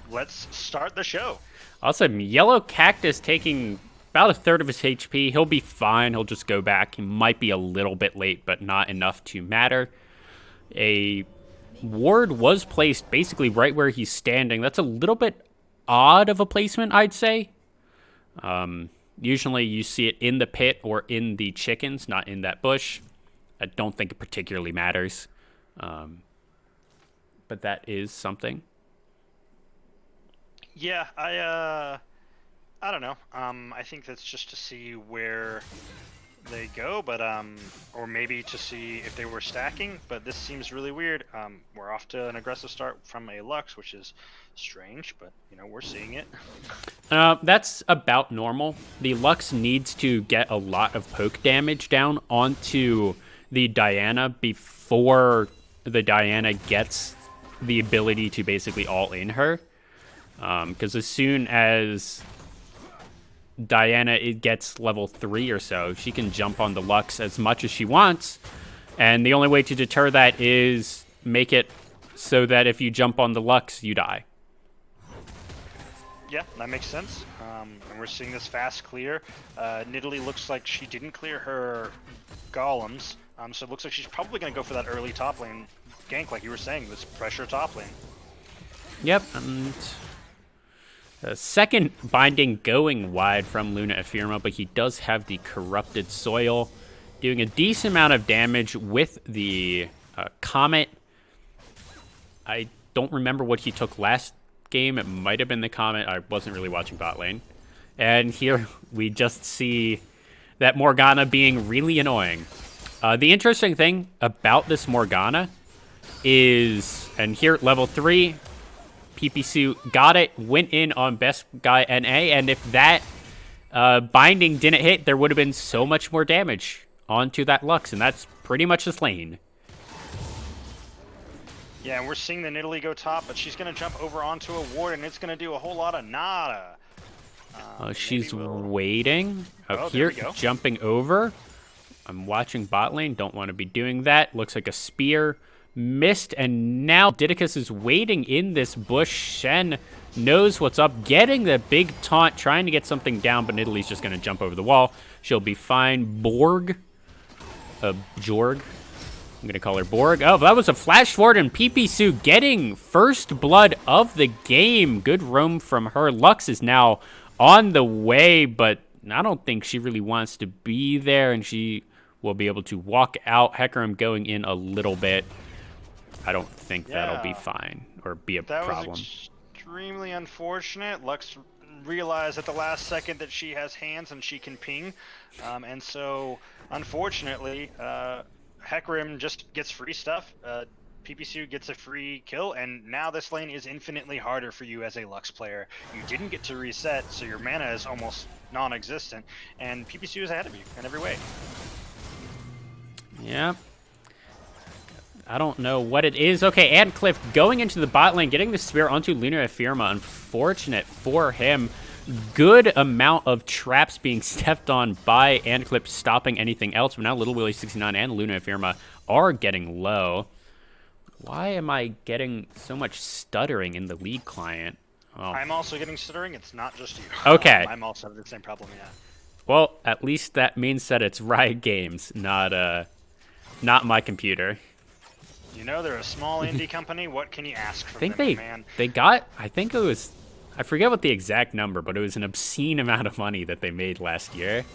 let's start the show. Also, Yellow Cactus taking about a third of his HP. He'll be fine. He'll just go back. He might be a little bit late, but not enough to matter. A ward was placed basically right where he's standing. That's a little bit odd of a placement, I'd say. Usually you see it in the pit or in the chickens, not in that bush. I don't think it particularly matters. But that is something. Yeah, I don't know. I think that's just to see where they go, but or maybe to see if they were stacking. But this seems really weird. We're off to an aggressive start from a Lux, which is strange, but we're seeing it. That's about normal. The Lux needs to get a lot of poke damage down onto the Diana before the Diana gets the ability to basically all in her. Because as soon as Diana it gets level 3 or so, she can jump on the Lux as much as she wants. And the only way to deter that is make it so that if you jump on the Lux, you die. Yeah, that makes sense. And we're seeing this fast clear. Nidalee looks like she didn't clear her golems, so it looks like she's probably going to go for that early top lane gank, like you were saying, this pressure top lane. Yep, and the second binding going wide from Luna Ephemerma, but he does have the Corrupted Soil, doing a decent amount of damage with the Comet. I don't remember what he took last game. It might have been the Comet. I wasn't really watching bot lane. And here we just see that Morgana being really annoying. The interesting thing about this Morgana is, and here at level 3, PPSU got it, went in on best guy NA, and if that binding didn't hit, there would have been so much more damage onto that Lux, and that's pretty much this lane. Yeah, and we're seeing the Nidalee go top, but she's going to jump over onto a ward, and it's going to do a whole lot of nada. She's waiting. Oh, Here, jumping over. I'm watching bot lane. Don't want to be doing that. Looks like a spear. Missed, and now Didicus is waiting in this bush. Shen knows what's up, getting the big taunt, trying to get something down, but Nidalee's just going to jump over the wall. She'll be fine. Jorg. I'm going to call her Borg. Oh, that was a flash forward, and PPSU getting first blood of the game. Good roam from her. Lux is now on the way, but I don't think she really wants to be there, and she will be able to walk out. Hecarim going in a little bit. I don't think that'll be fine or be a problem. That was extremely unfortunate. Lux realized at the last second that she has hands and she can ping, and so unfortunately Hecarim just gets free stuff. PPSU gets a free kill, and now this lane is infinitely harder for you as a Lux player. You didn't get to reset, so your mana is almost non-existent, and PPSU is ahead of you in every way. Yeah. I don't know what it is. Okay, Antcliff going into the bot lane, getting the spear onto Luna Ephemerma. Unfortunate for him. Good amount of traps being stepped on by Antcliff, stopping anything else. But now Little Willie 69 and Luna Ephemerma are getting low. Why am I getting so much stuttering in the League client? Oh. I'm also getting stuttering. It's not just you. Okay. I'm also having the same problem, yeah. Well, at least that means that it's Riot Games, not my computer. You know, they're a small indie company. What can you ask from them, man? They got, I think it was, I forget what the exact number, but it was an obscene amount of money that they made last year.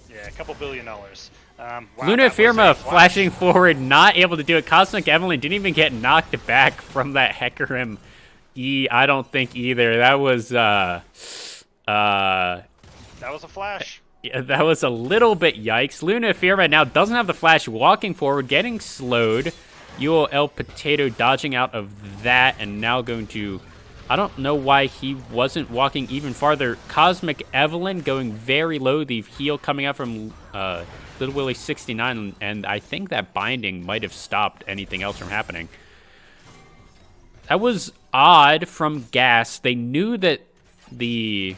Yeah, a couple $2 billion. Wow, Luna Ephemerma flashing forward, not able to do it. Cosmic Evelyn didn't even get knocked back from that Hecarim E. I don't think either. That was that was a flash. Yeah, that was a little bit yikes. Luna Ephemerma now doesn't have the flash, walking forward, getting slowed. Yuo El Potato dodging out of that, and now going to, I don't know why he wasn't walking even farther. Cosmic Evelyn going very low, the heal coming out from Little Willie 69, and I think that binding might have stopped anything else from happening. That was odd from Gas. They knew that the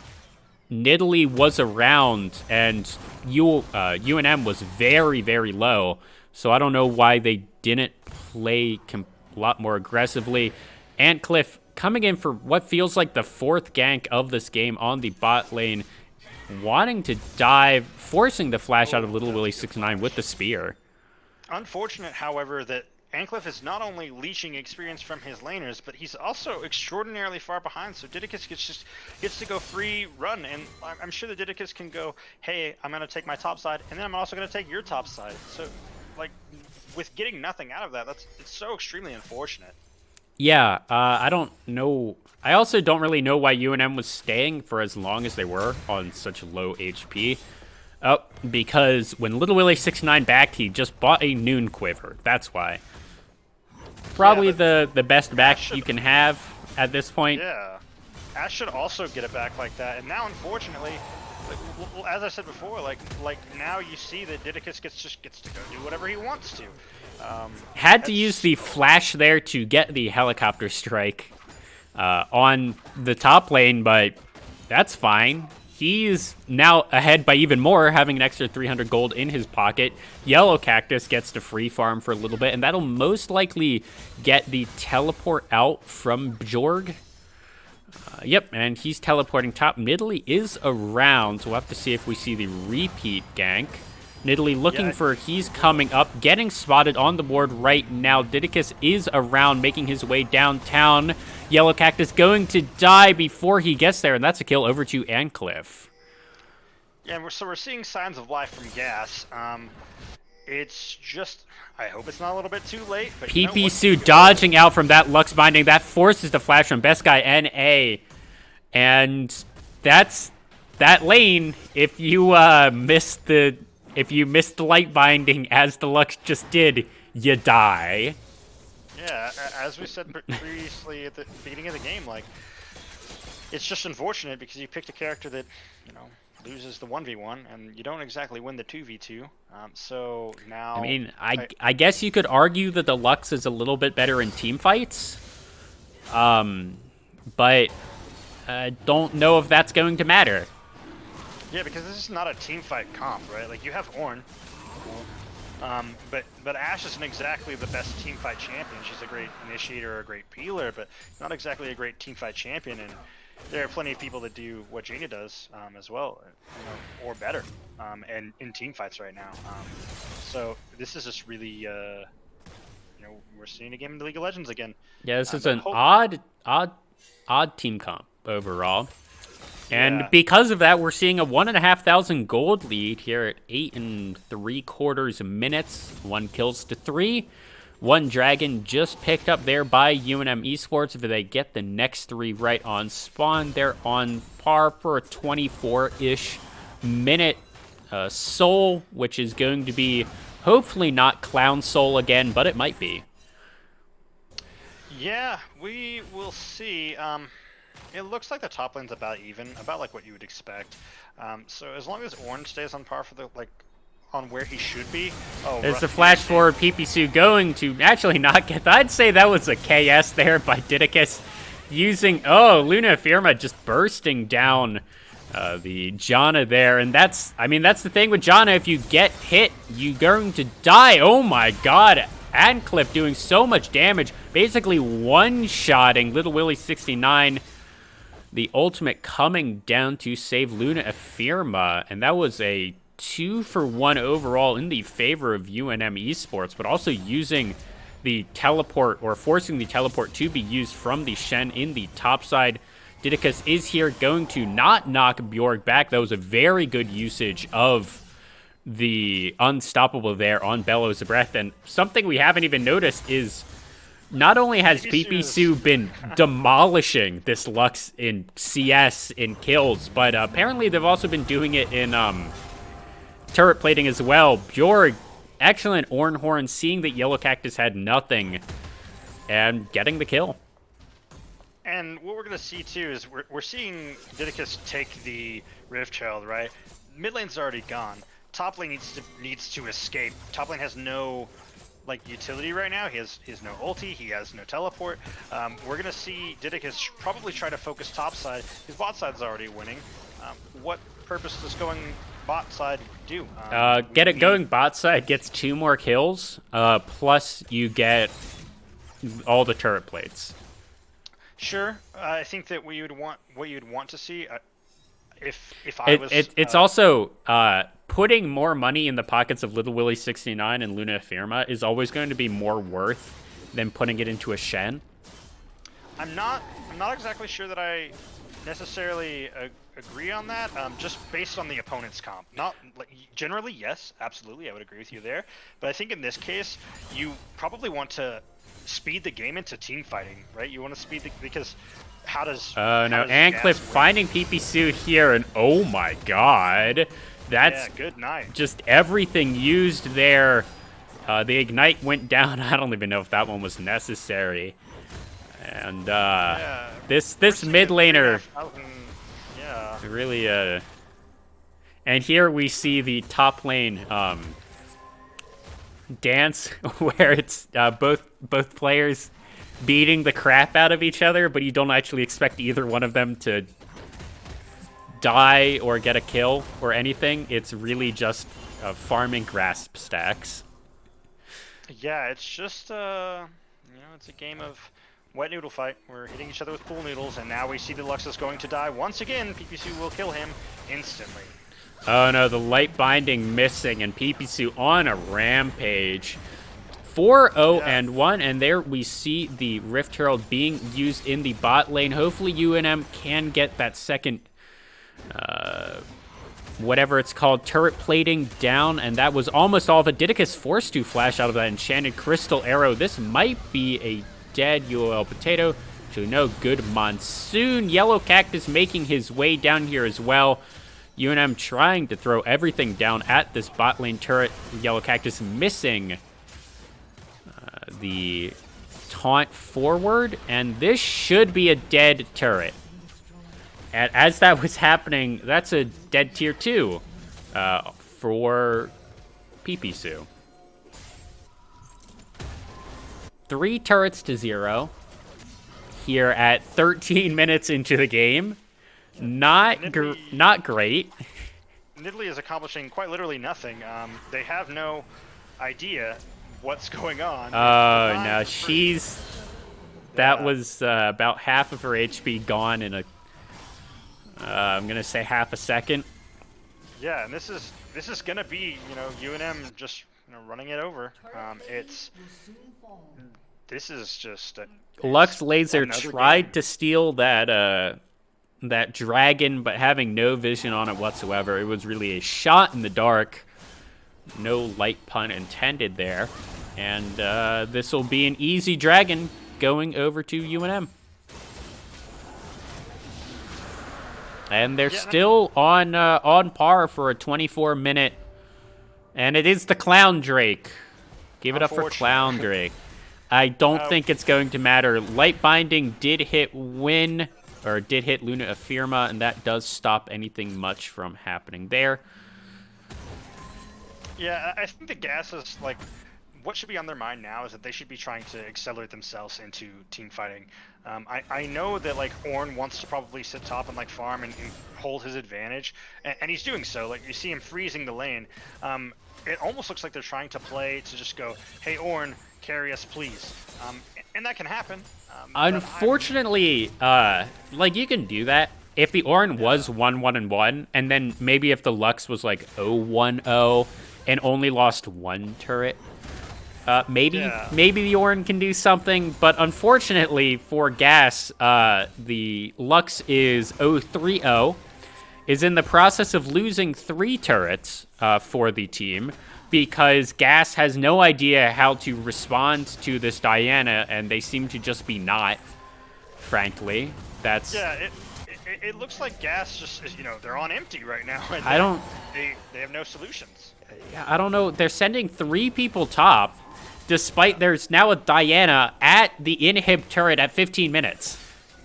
Nidalee was around, and UNM was very, very low, so I don't know why they didn't play a lot more aggressively. Antcliff coming in for what feels like the fourth gank of this game on the bot lane, wanting to dive, forcing the flash out of Little Willie 69 with the spear. Unfortunate, however, that Antcliff is not only leeching experience from his laners, but he's also extraordinarily far behind, so Didicus gets to go free run, and I'm sure the Didicus can go, hey, I'm going to take my top side, and then I'm also going to take your top side. So, like, with getting nothing out of that, it's so extremely unfortunate. Yeah, I don't know. I also don't really know why UNM was staying for as long as they were on such low HP. Oh, because when Little Willie 69 backed, he just bought a Noon Quiver. That's why. Probably the best back you can have at this point. Yeah. Ash should also get it back like that. And now, unfortunately, like, as I said before, like now you see that Didicus gets to go do whatever he wants to. Had to use the flash there to get the helicopter strike on the top lane, but that's fine. he's now ahead by even more, having an extra 300 gold in his pocket. Yellow Cactus gets to free farm for a little bit, and that'll most likely get the teleport out from Bjorg. Yep, and he's teleporting top. Nidalee is around, so we'll have to see if we see the repeat gank. Nidalee looking for, he's coming up, getting spotted on the board right now. Didicus is around, making his way downtown. Yellow Cactus going to die before he gets there, and that's a kill over to Ancliff. Yeah, we're seeing signs of life from Gas. It's just, I hope it's not a little bit too late. But PP Sue dodging out from that Lux Binding. That forces the flash from Best Guy NA. And that's that lane. If you missed the light binding as the Lux just did, you die. Yeah, as we said previously at the beginning of the game, like, it's just unfortunate because you picked a character that, loses the 1v1, and you don't exactly win the 2v2. So now... I mean, I guess you could argue that the Lux is a little bit better in team fights. But I don't know if that's going to matter. Yeah, because this is not a team fight comp, right? Like, you have Ornn, but Ashe isn't exactly the best team fight champion. She's a great initiator or a great peeler, but not exactly a great team fight champion. And there are plenty of people that do what Jaina does as well, or better, and in team fights right now. So this is just really, we're seeing a game in the League of Legends again. Yeah, this is an odd team comp overall. And because of that, we're seeing a 1,500 gold lead here at 8 3/4 minutes. 1 kills to 3. 1 dragon just picked up there by UNM Esports. If they get the next 3 right on spawn, they're on par for a 24-ish minute soul, which is going to be hopefully not Clown Soul again, but it might be. Yeah, we will see. It looks like the top lane's about even, about like what you would expect. So as long as Ornn stays on par for the on where he should be. Oh, there's the flash forward. PP Sue going to actually not get that. I'd say that was a KS there by Didicus using. Oh, Luna Firma just bursting down the Janna there, and that's the thing with Janna. If you get hit, you're going to die. Oh my God. Ancliff doing so much damage, basically one-shotting Little Willie 69. The ultimate coming down to save Luna Firma, and that was a 2-for-1 overall in the favor of UNM Esports, but also using the teleport, or forcing the teleport to be used from the Shen in the top side. Didicus is here going to not knock Bjorg back. That was a very good usage of the Unstoppable there on Bellows of Breath, and something we haven't even noticed is not only has PP Sue been demolishing this Lux in CS in kills, but apparently they've also been doing it in turret plating as well. Bjorg, excellent Ornn Horn, seeing that Yellow Cactus had nothing and getting the kill. And what we're going to see too is we're seeing Didicus take the Rift Child, right? Mid lane's already gone. Top lane needs to escape. Top lane has no utility right now. He has no ulti, he has no teleport. We're gonna see Didicus probably try to focus top side. His bot side's already winning. What purpose does going bot side do? Going bot side gets 2 more kills, plus you get all the turret plates. Sure, I think that what you'd want to see. If I was, it's also putting more money in the pockets of Little Willie 69 and Luna Firma is always going to be more worth than putting it into a Shen. I'm not exactly sure that I necessarily agree on that. Just based on the opponent's comp. Not generally, yes, absolutely, I would agree with you there. But I think in this case, you probably want to speed the game into team fighting, right? You want to speed because. How does Ancliff finding PP Sue here, and oh my God, that's good night. Just everything used there. The ignite went down. I don't even know if that one was necessary. And this mid laner really and here we see the top lane dance where it's both players beating the crap out of each other, but you don't actually expect either one of them to die or get a kill or anything. It's really just farming grasp stacks. Yeah, it's just it's a game of wet noodle fight. We're hitting each other with pool noodles, and now we see the Lux is going to die once again. PPC will kill him instantly. Oh no, the light binding missing, and Pipisu on a rampage. 4-0 and 1, and there we see the Rift Herald being used in the bot lane. Hopefully UNM can get that second, whatever it's called, turret plating down, and that was almost all of it. Didicus forced to flash out of that enchanted crystal arrow. This might be a dead UOL potato. So no good Monsoon. Yellow Cactus making his way down here as well. UNM trying to throw everything down at this bot lane turret. Yellow Cactus missing the taunt forward, and this should be a dead turret. And as that was happening, that's a dead tier 2 for Pipisu. 3 turrets to 0 here at 13 minutes into the game. Not great. Nidalee is accomplishing quite literally nothing. They have no idea what's going on. Oh no, that was about half of her HP gone in a I'm gonna say half a second. Yeah, and this is gonna be UNM just running it over. This is just Lux Laser tried to steal that that dragon, but having no vision on it whatsoever. It was really a shot in the dark. No light pun intended there. And this will be an easy dragon going over to UNM. And they're still on par for a 24-minute. And it is the Clown Drake. Give it up for Clown Drake. I don't think it's going to matter. Light Binding did hit Luna Affirma, and that does stop anything much from happening there. Yeah, I think the gas is like, what should be on their mind now is that they should be trying to accelerate themselves into team fighting. I know that like Ornn wants to probably sit top and like farm and hold his advantage, and he's doing so. Like you see him freezing the lane. It almost looks like they're trying to play to just go, hey Ornn, carry us please, and that can happen. Unfortunately, like you can do that if the Ornn was 1-1-1, and then maybe if the Lux was like 0-1-0 and only lost 1 turret. Maybe the Ornn can do something, but unfortunately for Gas, the Lux is 0-3-0, is in the process of losing 3 turrets for the team, because Gas has no idea how to respond to this Diana, and they seem to just be not, frankly. That's... Yeah, it looks like Gas just, they're on empty right now. And they have no solutions. I don't know. They're sending 3 people top, despite there's now a Diana at the inhib turret at 15 minutes.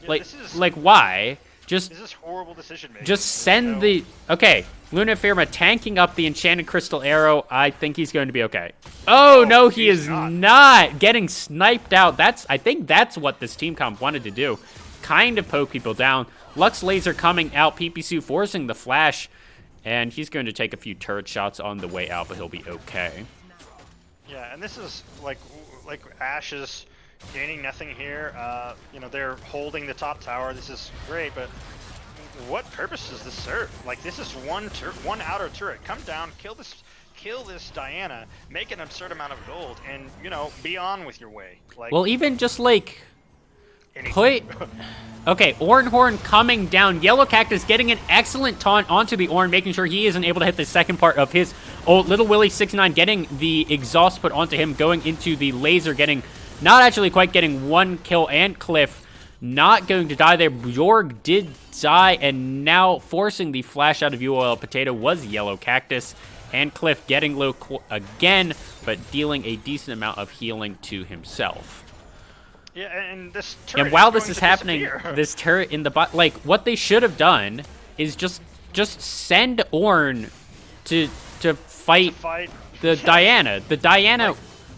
Yeah, like why? This is horrible decision making. Just send the... Okay, Luna Affirma tanking up the enchanted crystal arrow. I think he's going to be okay. Oh no, he is not getting sniped out. I think that's what this team comp wanted to do. Kind of poke people down. Lux Laser coming out. Pipisu forcing the flash. And he's going to take a few turret shots on the way out, but he'll be okay. Yeah, and this is like Ashe is gaining nothing here. They're holding the top tower. This is great, but what purpose does this serve? Like, this is one outer turret. Come down, kill this Diana, make an absurd amount of gold, and be on with your way. Like, well, even just like put. Okay, Horn coming down. Yellow Cactus getting an excellent taunt onto the Ornn, making sure he isn't able to hit the second part of his Little Willie 69, getting the exhaust put onto him, going into the laser, not actually quite getting 1 kill, and Cliff not going to die there. Bjorg did die, and now forcing the flash out of UOL Potato was Yellow Cactus, and Cliff getting low again, but dealing a decent amount of healing to himself. Yeah, and this turret. And while this is happening, this turret in the bot, like what they should have done is just send Ornn to fight the Diana. The Diana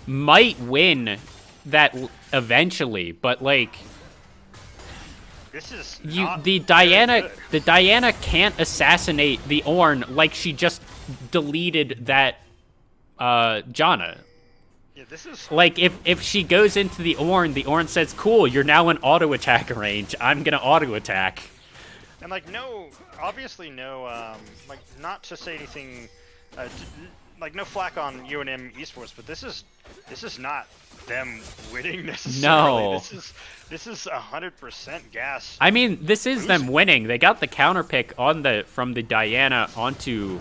might win that eventually, but like This is You not the very Diana good. the Diana can't assassinate the Ornn like she just deleted that Janna. Yeah, this is Like if she goes into the Ornn says, "Cool, you're now in auto attack range. I'm gonna auto attack." and like no, obviously no, like not to say anything, like no flack on UNM esports, but this is not them winning necessarily. No. This is 100% gas. I mean, this is them Losing. winning. They got the counter pick on from the Diana onto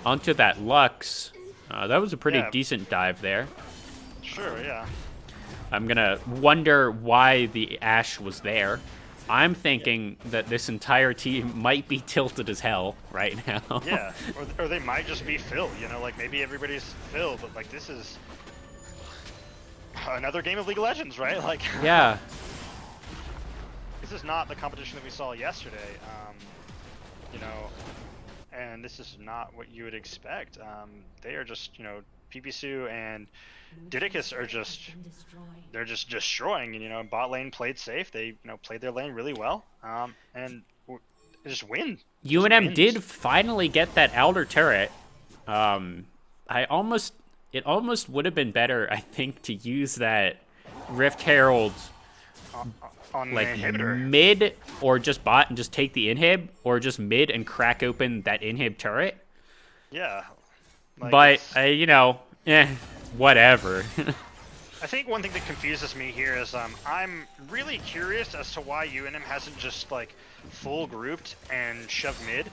that Lux. That was a pretty Yeah. decent dive there. Sure, yeah. I'm gonna wonder why the Ashe was there. I'm thinking that this entire team might be tilted as hell right now. Yeah, or they might just be Phil, you know, like maybe everybody's Phil, but like this is another game of League of Legends, right? Like, Yeah. this is not the competition that we saw yesterday, you know, and this is not what you would expect. They are just, you know, PPSU and Didicus are they're just destroying, and you know, bot lane played safe. They, you know, played their lane really well, and just win. UNM did finally get that outer turret. It almost would have been better, I think, to use that Rift Herald on like the inhibitor. mid or just bot and just take the inhib, or just mid and crack open that inhib turret. Yeah. Like But you know, whatever. I think one thing that confuses me here is I'm really curious as to why UNM hasn't just like full grouped and shoved mid.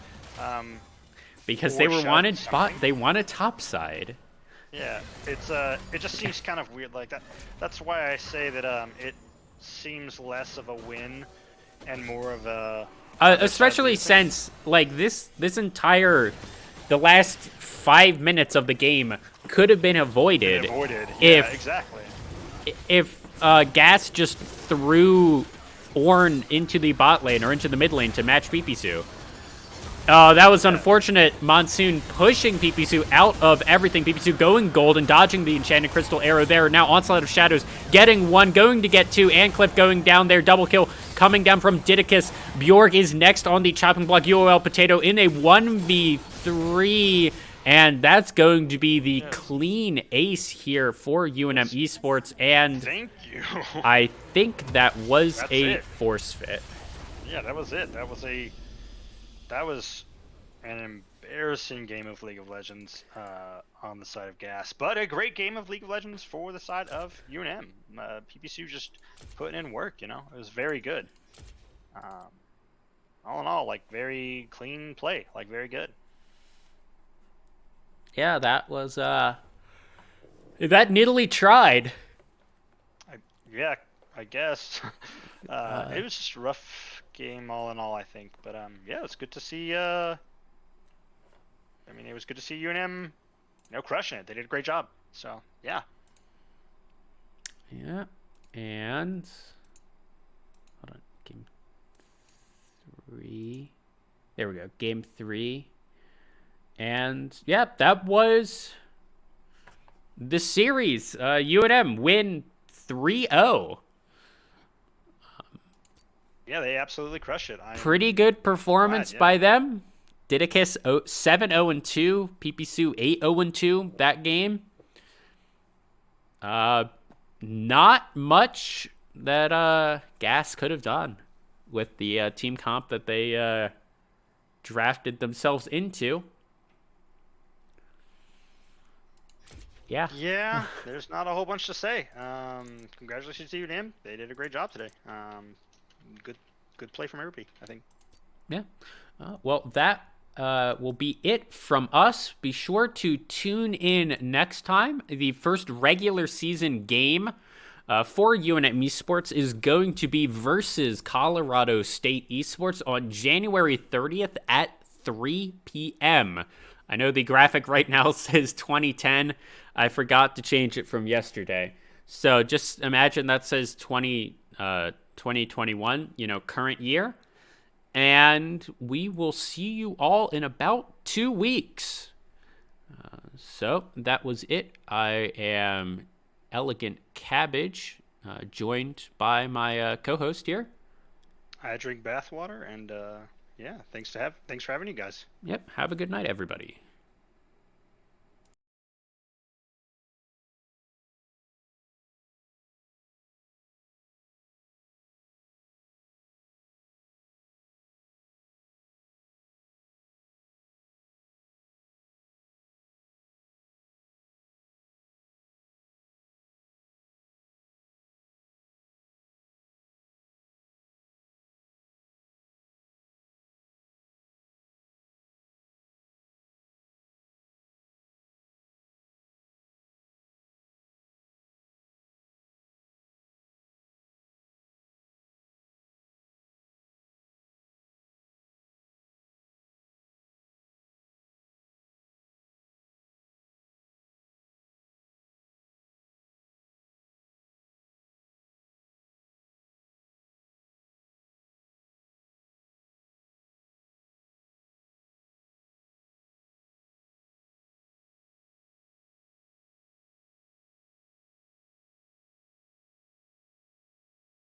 Because or they were shoved wanted spot. something. They wanted top side. Yeah, it just seems kind of weird like that. That's why I say that it seems less of a win and more of a Especially since like this entire the last 5 minutes of the game could have been avoided Yeah, exactly. if Gas just threw Ornn into the bot lane or into the mid lane to match Pipisu. That was unfortunate. Monsoon pushing Pipisu out of everything. Pipisu going gold and dodging the Enchanted Crystal arrow there. Now Onslaught of Shadows getting one, going to get two. Ancliff going down there. Double kill coming down from Didicus. Bjorg is next on the chopping block. UOL Potato in a 1v3. And that's going to be the clean ace here for UNM Esports. And Thank you. I think that was That's a it. force fit. Yeah, that was it. That was an embarrassing game of League of Legends on the side of Gas, but a great game of League of Legends for the side of UNM. PPSU just putting in work, you know. It was very good. All in all, like very clean play, like very good. Yeah, that was that Nidalee tried. Yeah, I guess. It was just a rough game all in all, I think. But yeah, it's good to see. I mean, it was good to see UNM, you know, crushing it. They did a great job. So yeah. Yeah, and hold on, game 3. There we go, game 3, and yeah, that was the series. UNM win 3-0. Yeah, they absolutely crushed it. Pretty good performance by them. Didicus 7-0-2, Pipisu 8-0-2 that game. Not much that Gas could have done with the team comp that they drafted themselves into. Yeah. Yeah, there's not a whole bunch to say. Congratulations to UNM. They did a great job today. Good play from everybody, I think. Yeah. Well, that will be it from us. Be sure to tune in next time. The first regular season game for UNM Esports is going to be versus Colorado State Esports on January 30th at 3 p.m. I know the graphic right now says 2010. I forgot to change it from yesterday. So just imagine that says 2021, you know, current year. And we will see you all in about 2 weeks. So that was it. I am Elegant Cabbage, joined by my co-host here. I drink bathwater, and yeah, thanks for having you guys. Yep. Have a good night, everybody.